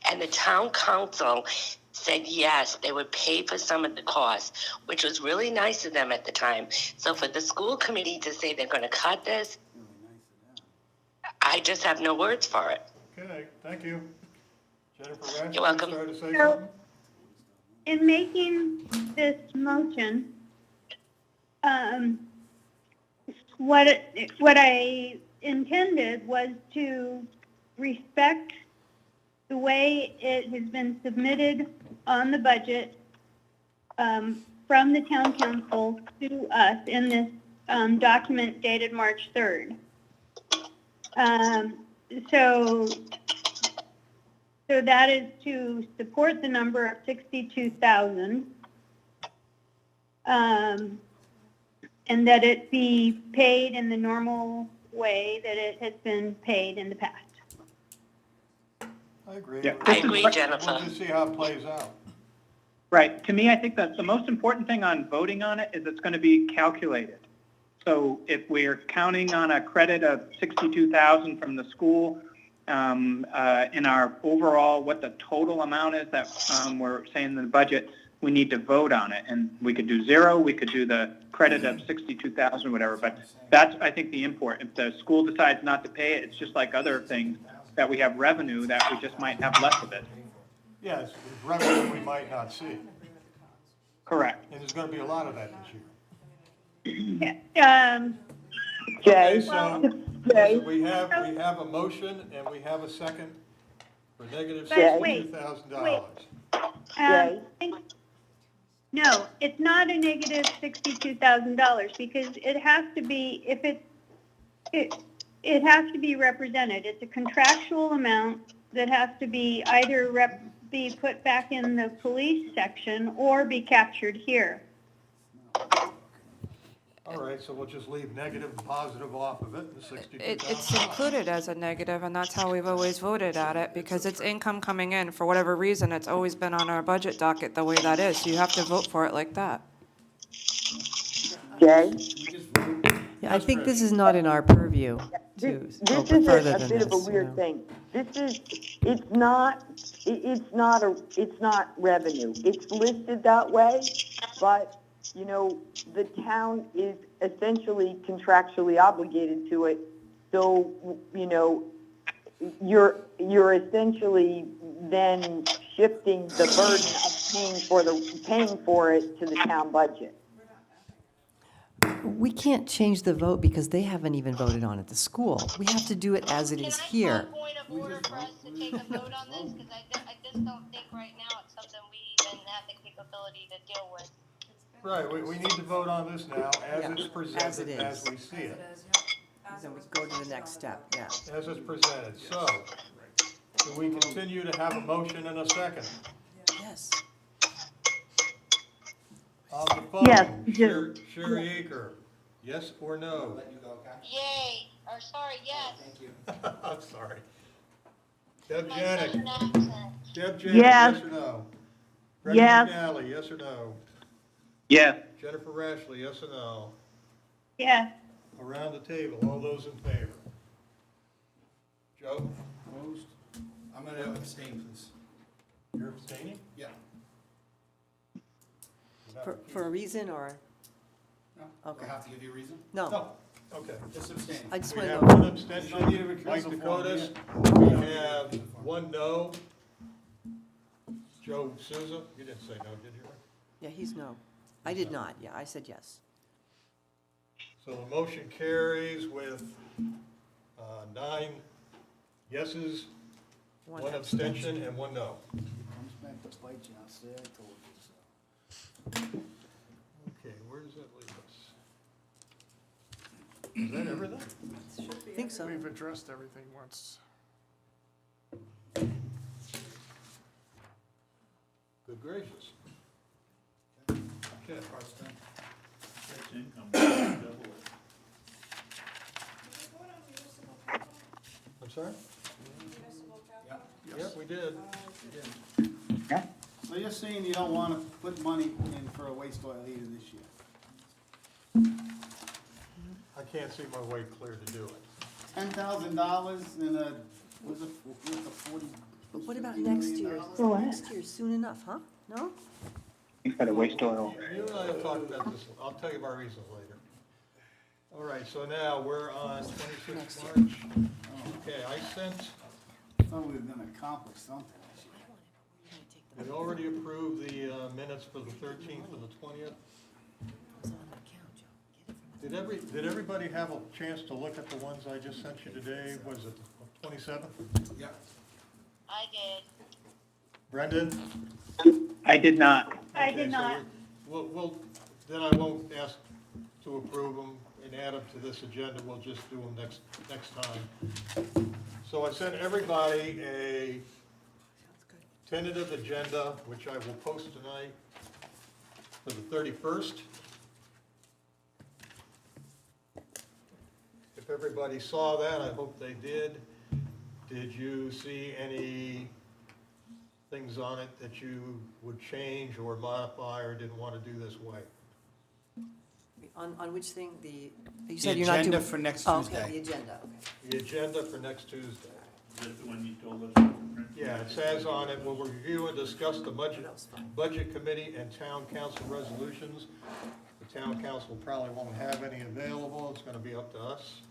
and the town council said yes, they would pay for some of the costs, which was really nice of them at the time. So for the school committee to say they're going to cut this, I just have no words for it. Okay, thank you. Jennifer Rash, You're welcome. Sorry to say So- something? In making this motion, what I intended was to respect the way it has been submitted on the budget from the town council to us in this document dated March 3rd. So that is to support the number of 62,000, and that it be paid in the normal way that it has been paid in the past. I agree. Yeah. I agree, Jennifer. We'll just see how it plays out. Right. To me, I think that the most important thing on voting on it is it's going to be calculated. So if we're counting on a credit of 62,000 from the school, in our overall, what the total amount is that we're saying in the budget, we need to vote on it. And we could do 0, we could do the credit of 62,000, whatever. But that's, I think, the import. If the school decides not to pay it, it's just like other things that we have revenue that we just might have less of it. Yes, revenue we might not see. Correct. And there's going to be a lot of that this year. Jay, Okay, so Jay, we have a motion and we have a second for negative But wait, $62,000. Jay. No, it's not a negative $62,000 because it has to be, it has to be represented. It's a contractual amount that has to be either be put back in the police section or be captured here. All right, so we'll just leave negative and positive off of it, the 62,000. It's included as a negative, and that's how we've always voted at it, because it's income coming in. For whatever reason, it's always been on our budget docket the way that is, so you have to vote for it like that. Jay? Yeah, I think this is not in our purview to This go is further a than bit of a this, you weird know. thing. It's not revenue. It's listed that way, but, you know, the town is essentially contractually obligated to it. So, you know, you're essentially then shifting the burden of paying for it to the town budget. We can't change the vote because they haven't even voted on it, the school. We have to do it as it is here. Can I call a point of order for us to take a vote on this? Because I just don't think right now it's something we even have the capability to deal with. Right, we need to vote on this now as Yeah, it's as it presented, as is. we see it. Then we go to the next step, yeah. As it's presented. So, do we continue to have a motion and a second? Yes. On the phone, Yes, we do. Sherry Aker, yes or no? Yay, or sorry, yes. I'm sorry. Deb My Janik, southern accent. Deb Janik, Yes. yes or no? Greg Yes. McNally, yes or no? Yes. Jennifer Rashley, yes or no? Yes. Around the table, all those in favor? Joe, Opposed? I'm going to abstain, please. you're abstaining? Yeah. For a reason or? Okay. have to give you a reason? No, Okay. Just abstain. I just We want to have know. one abstention, Mike Dakotas. We have one no. Joe Souza, you didn't say no, did you? Yeah, he's no. I did not, yeah, I said yes. So the motion carries with 9 yeses, one abstention, and one no. Comes back to bite you, I'll say I told you so. Okay, where does that leave us? Is that everything? I think so. We've addressed everything once. Good gracious. Okay. That's income, double it. I'm sorry? Yep, we did. So you're saying you don't want to put money in for a waste oil heater this year? I can't see my way clear to do it. $10,000 in a, was it 40? But what about next year? Go ahead. Next year, soon enough, huh? No? You've got a waste oil. You and I will talk about this, I'll tell you my reasons later. All right, so now we're on 26th March. Okay, I sent, I thought we were going to accomplish something this year. we already approved the minutes for the 13th and the 20th. Did everybody have a chance to look at the ones I just sent you today? Was it the 27th? Yeah. I did. Brendan? I did not. I Okay, did so not. We'll, then I won't ask to approve them and add them to this agenda, we'll just do them next time. So I sent everybody a tentative agenda, which I will post tonight for the 31st. If everybody saw that, I hope they did. Did you see any things on it that you would change or modify or didn't want to do this way? On which thing? You The said you're not doing. agenda for next Oh, Tuesday. okay, the agenda, okay. The agenda for next Tuesday. Is that the one you told us? Yeah, it says on it, we'll review and discuss the budget committee and town council resolutions. The town council probably won't have any available, it's gonna be up to us.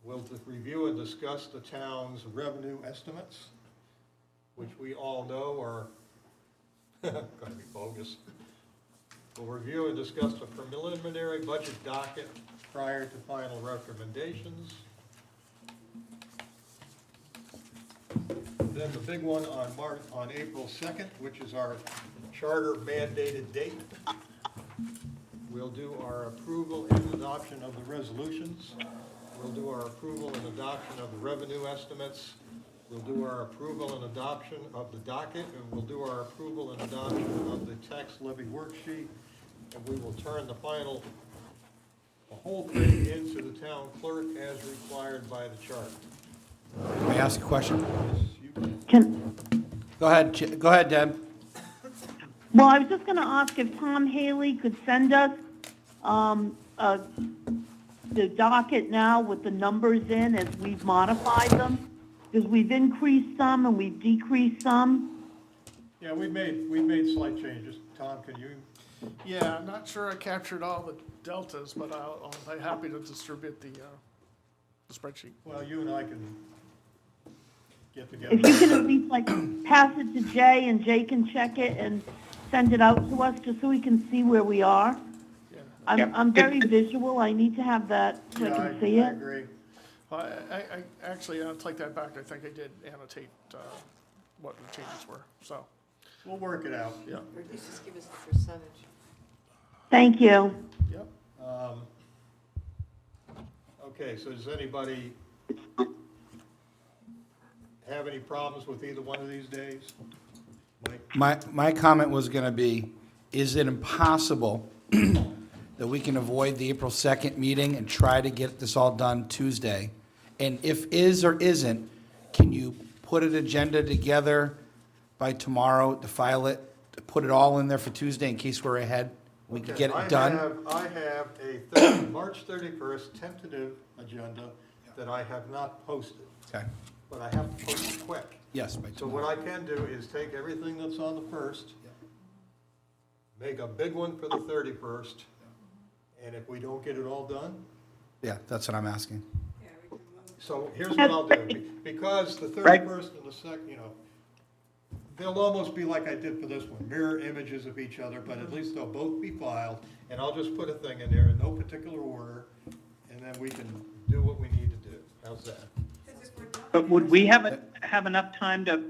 We'll review and discuss the town's revenue estimates, which we all know are gonna be bogus. We'll review and discuss the preliminary budget docket prior to final recommendations. Then the big one on April 2nd, which is our charter mandated date. We'll do our approval and adoption of the resolutions. We'll do our approval and adoption of the revenue estimates. We'll do our approval and adoption of the docket, and we'll do our approval and adoption of the tax levy worksheet. And we will turn the whole thing into the town clerk as required by the charter. May I ask a question? Can, Go ahead, go ahead, Deb. well, I was just gonna ask if Tom Haley could send us, the docket now with the numbers in as we've modified them, because we've increased some and we've decreased some. Yeah, we made slight changes. Tom, can you? Yeah, I'm not sure I captured all the deltas, but I'll be happy to distribute the spreadsheet. Well, you and I can get together. If you could at least like pass it to Jay and Jay can check it and send it out to us just so we can see where we are. Yeah. I'm very visual, I need to have that so I Yeah, can see I it. agree. Well, I actually, I'll take that back. I think I did annotate what the changes were, so, We'll work it out. yeah. Or at least just give us the percentage. Thank you. Yep. Okay, so does anybody have any problems with either one of these days? Mike? My comment was going to be, is it impossible that we can avoid the April 2nd meeting and try to get this all done Tuesday? And if is or isn't, can you put an agenda together by tomorrow to file it, to put it all in there for Tuesday in case we're ahead? We can get it done? I have a March 31st tentative agenda that I have not posted, Okay, but I have to post it quick. yes, by So what tomorrow. I can do is take everything that's on the 1st, make a big one for the 31st, and if we don't get it all done, Yeah, that's what I'm asking. so here's what I'll do. Because the 31st and the 2nd, they'll almost be like I did for this one, mirror images of each other, but at least they'll both be filed, and I'll just put a thing in there in no particular order, and then we can do what we need to do. How's that? But would we have enough time to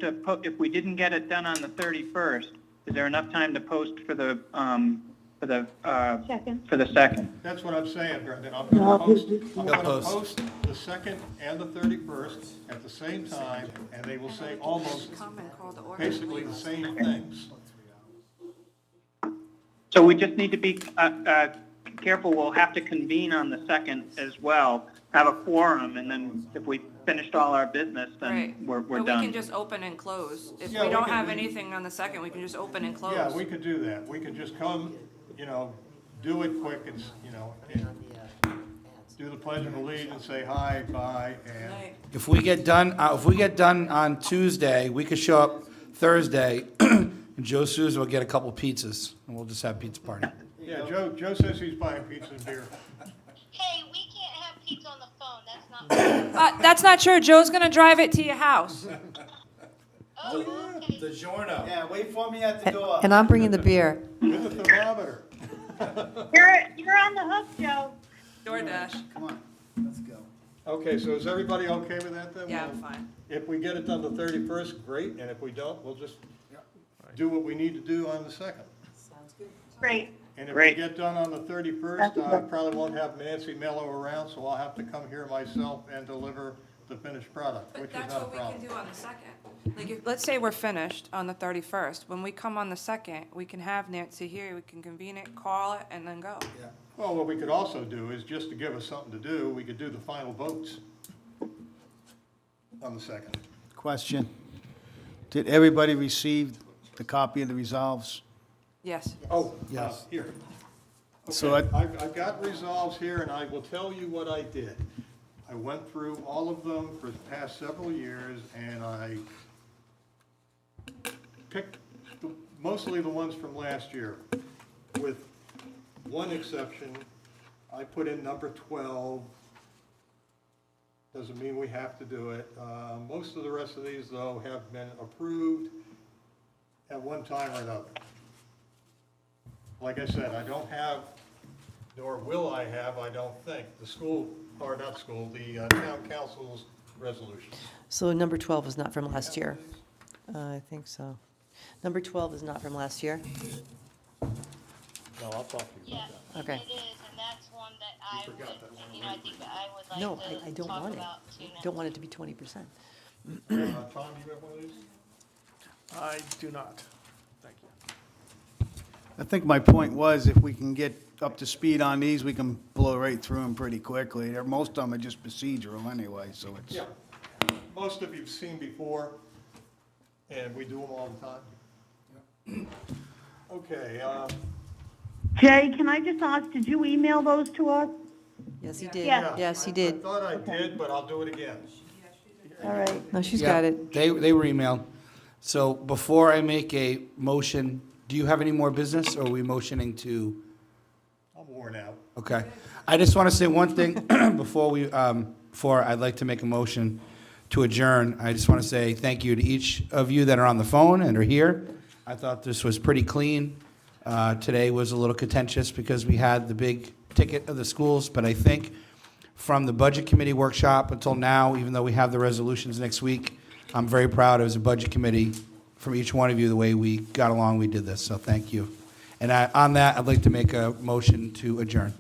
if we didn't get it done on the 31st, is there enough time to post for the Second. for the 2nd? That's what I'm saying, Brendan. I'm gonna post the 2nd and the 31st at the same time, and they will say almost basically the same things. So we just need to be careful. We'll have to convene on the 2nd as well, have a quorum, and then if we finished all our business, then Right. we're But we done. can just open and close. If Yeah, we we don't can- have anything on the second, we can just open and close. Yeah, we could do that. We could just come, do it quick and, and do the Pledge of Allegiance, say hi, bye, and, If we get done on Tuesday, we could show up Thursday, and Joe Souza will get a couple pizzas, and we'll just have pizza party. yeah, Joe says he's buying pizza and beer. Hey, we can't have pizza on the phone, that's not. That's not true. Joe's gonna drive it to your house. Oh, okay. DiGiorno. Yeah, wait for me at the door. And I'm bringing the beer. With a thermometer. You're on the hook, Joe. DoorDash. Come on, let's go. Okay, so is everybody okay with that then? Yeah, I'm fine. If we get it done the 31st, great, and if we don't, we'll just do what we need to do on the 2nd. Great. And if we Great. get done on the 31st, I probably won't have Nancy Mello around, so I'll have to come here myself and deliver the finished product, But which is that's not a what we can problem. do on the second. Like, let's say we're finished on the 31st. When we come on the second, we can have Nancy here, we can convene it, call it, and then go. Well, what we could also do is, just to give us something to do, we could do the final votes on the 2nd. Question. Did everybody receive the copy of the resolves? Yes. Oh, Yes. here. So Okay, I've got resolves here, and I will tell you what I did. I went through all of them for the past several years, and I picked mostly the ones from last year, with one exception. I put in number 12. Doesn't mean we have to do it. Most of the rest of these, though, have been approved at one time or another. Like I said, I don't have, nor will I have, I don't think, the school, or not school, the town council's resolution. So number 12 is not from last year. I think so. Number 12 is not from last year? No, I'll talk to you Yeah, about that. Okay. it is, and that's one that I would, forgot that one. I think that I would No, like I to don't talk want it. about too I next. don't want it to be 20%. Tom, do you have one of these? I do not. Thank you. I think my point was, if we can get up to speed on these, we can blow right through them pretty quickly. Most of them are just procedural anyway, so it's. Yeah. Most of you've seen before, and we do them all the time. Okay, Jay, can I just ask, did you email those to us? Yes, he did. Yeah. Yes, he I did. thought I did, but I'll do it again. All right. No, she's Yeah, got it. They were emailed. So before I make a motion, do you have any more business, or are we motioning to? I'm worn out. Okay. I just want to say one thing before I'd like to make a motion to adjourn. I just want to say thank you to each of you that are on the phone and are here. I thought this was pretty clean. Today was a little contentious because we had the big ticket of the schools, but I think from the Budget Committee workshop until now, even though we have the resolutions next week, I'm very proud as a Budget Committee from each one of you, the way we got along, we did this, so thank you. And on that, I'd like to make a motion to adjourn.